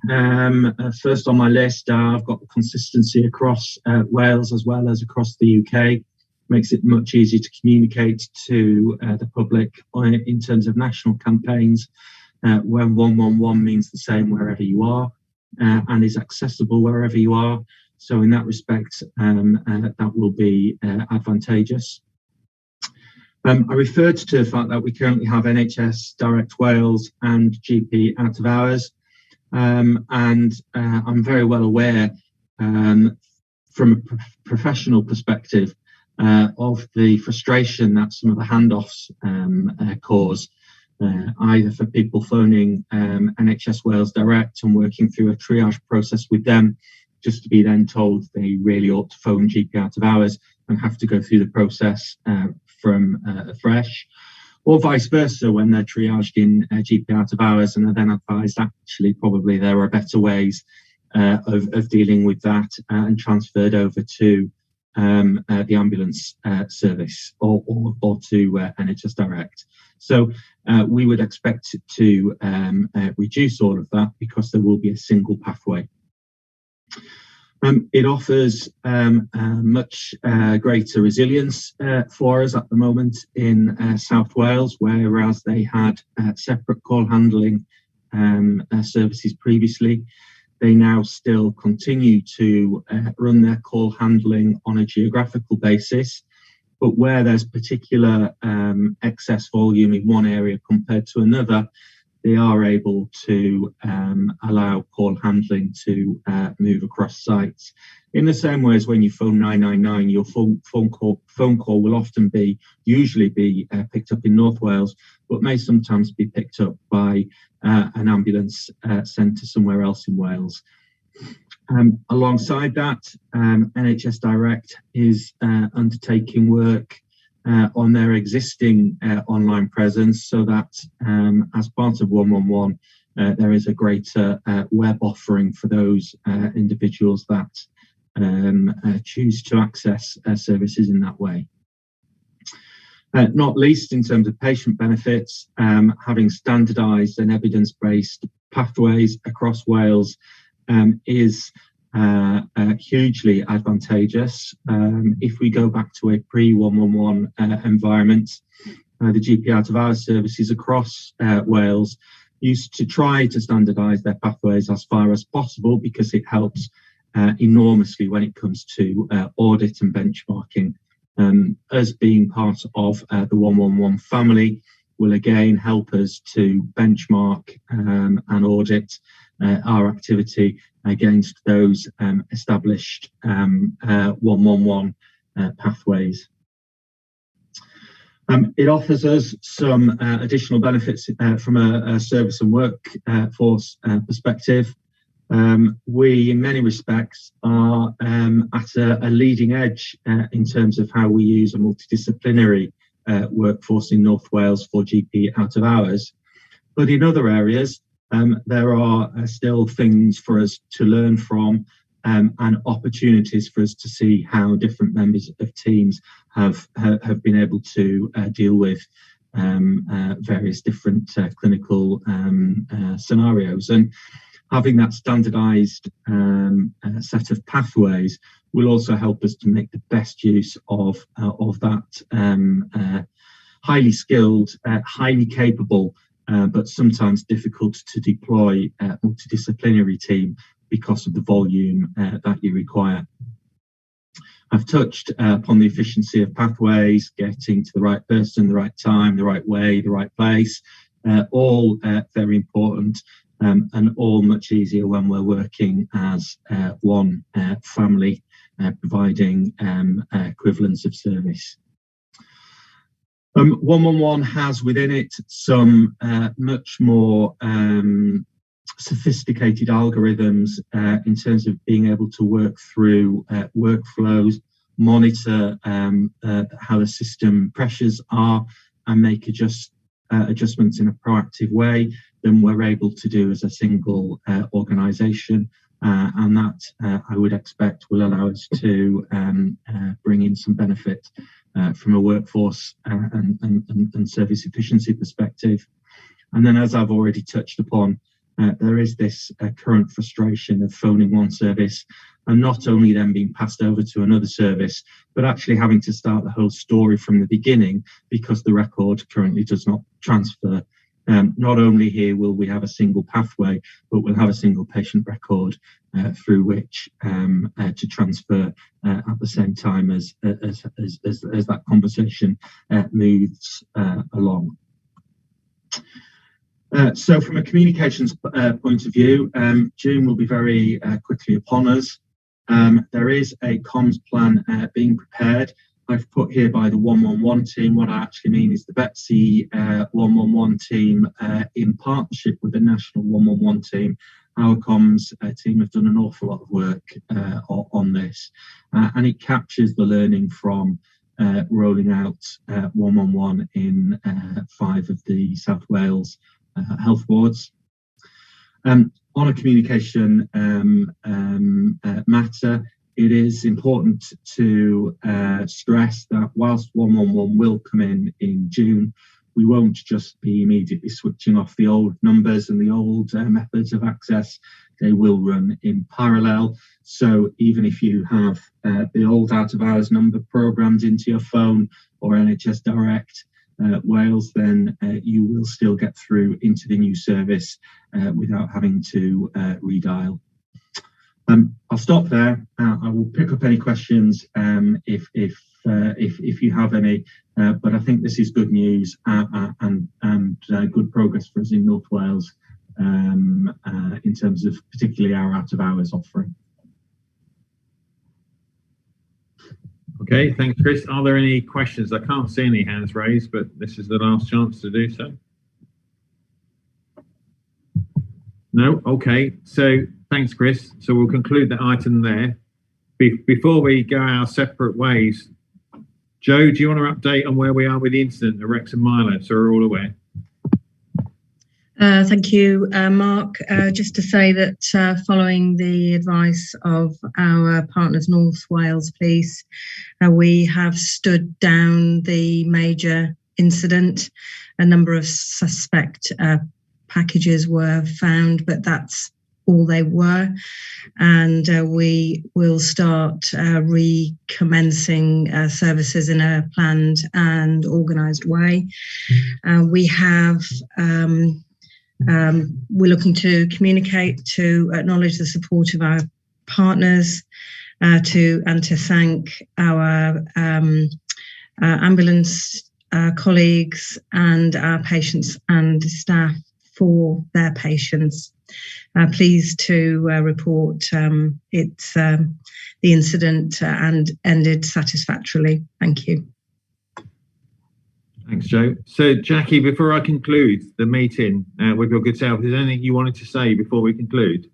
First on my list, I've got the consistency across Wales as well as across the UK. Makes it much easier to communicate to the public in terms of national campaigns when 111 means the same wherever you are and is accessible wherever you are. So in that respect, that will be advantageous. I referred to the fact that we currently have NHS Direct Wales and GP out of hours, and I'm very well aware from a professional perspective of the frustration that some of the handoffs cause, either for people phoning NHS Wales Direct and working through a triage process with them, just to be then told they really ought to phone GP out of hours and have to go through the process from afresh, or vice versa when they're triaged in GP out of hours and are then advised actually probably there are better ways of dealing with that and transferred over to the ambulance service or to NHS Direct. So we would expect to reduce all of that because there will be a single pathway. It offers much greater resilience for us at the moment in South Wales, whereas they had separate call handling services previously. They now still continue to run their call handling on a geographical basis, but where there's particular excess volume in one area compared to another, they are able to allow call handling to move across sites. In the same way as when you phone 999, your phone call will often usually be picked up in North Wales, but may sometimes be picked up by an ambulance centre somewhere else in Wales. Alongside that, NHS Direct is undertaking work on their existing online presence, so that as part of 111, there is a greater web offering for those individuals that choose to access services in that way. Not least in terms of patient benefits, having standardised and evidence-based pathways across Wales is hugely advantageous. If we go back to a pre-111 environment, the GP out of hours services across Wales used to try to standardise their pathways as far as possible because it helps enormously when it comes to audit and benchmarking. Us being part of the 111 family will again help us to benchmark and audit our activity against those established 111 pathways. It offers us some additional benefits from a service and workforce perspective. We, in many respects, are at a leading edge in terms of how we use a multidisciplinary workforce in North Wales for GP out of hours. But in other areas, there are still things for us to learn from and opportunities for us to see how different members of teams have been able to deal with various different clinical scenarios. And having that standardised set of pathways will also help us to make the best use of that highly skilled, highly capable, but sometimes difficult to deploy multidisciplinary team because of the volume that you require. I've touched upon the efficiency of pathways, getting to the right person, the right time, the right way, the right place, all very important and all much easier when we're working as one family providing equivalence of service. 111 has within it some much more sophisticated algorithms in terms of being able to work through workflows, monitor how the system pressures are, and make adjustments in a proactive way than we're able to do as a single organisation. And that I would expect will allow us to bring in some benefit from a workforce and service efficiency perspective. And then, as I've already touched upon, there is this current frustration of phoning one service and not only then being passed over to another service, but actually having to start the whole story from the beginning because the record currently does not transfer. Not only here will we have a single pathway, but we'll have a single patient record through which to transfer at the same time as that conversation moves along. So from a communications point of view, June will be very quickly upon us. There is a comms plan being prepared. I've put here by the 111 team. What I actually mean is the BCU 111 team in partnership with the national 111 team. Our comms team have done an awful lot of work on this, and it captures the learning from rolling out 111 in 5 of the South Wales health wards. On a communication matter, it is important to stress that whilst 111 will come in June, we won't just be immediately switching off the old numbers and the old methods of access. They will run in parallel. So even if you have the old out of hours number programmed into your phone or NHS Direct Wales, then you will still get through into the new service without having to redial. I'll stop there. I will pick up any questions if you have any, but I think this is good news and good progress for us in North Wales in terms of particularly our out of hours offering. Okay, thanks, Chris. Are there any questions? I can't see any hands raised, but this is the last chance to do so. No? Okay, so thanks, Chris. So we'll conclude the item there. Before we go our separate ways, Joe, do you want to update on where we are with the incident at Wrexham Milo, so we're all aware? Thank you, Mark. Just to say that following the advice of our partners, North Wales Police, we have stood down the major incident. A number of suspect packages were found, but that's all they were. And we will start recommencing services in a planned and organised way. We have we're looking to communicate to acknowledge the support of our partners, to thank our ambulance colleagues and our patients and staff for their patience. Pleased to report the incident and ended satisfactorily. Thank you. Thanks, Joe. So, Jackie, before I conclude the meeting with your good self, is there anything you wanted to say before we conclude?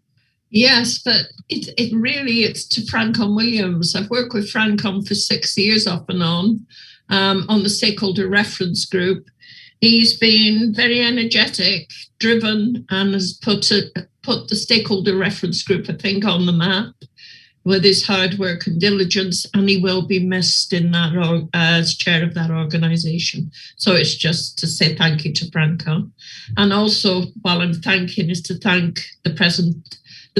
Yes, but it's to Francon Williams. I've worked with Francon for 6 years off and on the stakeholder reference group. He's been very energetic, driven, and has put the stakeholder reference group, I think, on the map with his hard work and diligence, and he will be missed in that as chair of that organisation. So it's just to say thank you to Francon. And also, while I'm thanking, is to thank the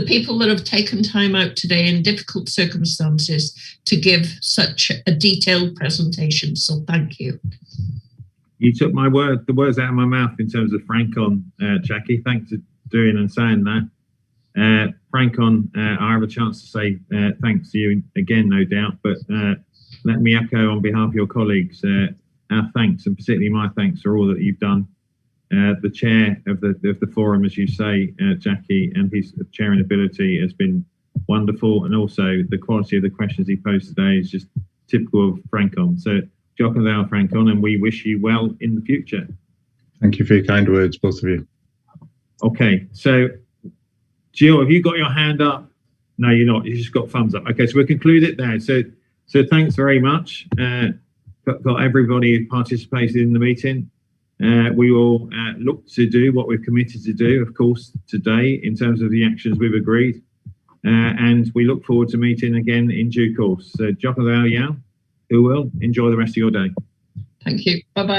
people that have taken time out today in difficult circumstances to give such a detailed presentation. So thank you. You took the words out of my mouth in terms of Francon, Jackie. Thanks for doing and saying that. Francon, I have a chance to say thanks to you again, no doubt, but let me echo on behalf of your colleagues our thanks, and particularly my thanks for all that you've done. The chair of the forum, as you say, Jackie, and his chairing ability has been wonderful, and also the quality of the questions he posed today is just typical of Francon. So, Jochen Francon, and we wish you well in the future. Thank you for your kind words, both of you. Okay, so Jill, have you got your hand up? No, you're not. You just got thumbs up. Okay, so we'll conclude it there. So thanks very much for everybody who participated in the meeting. We will look to do what we've committed to do, of course, today in terms of the actions we've agreed. And we look forward to meeting again in due course. So, Jochen, who will enjoy the rest of your day. Thank you. Bye-bye.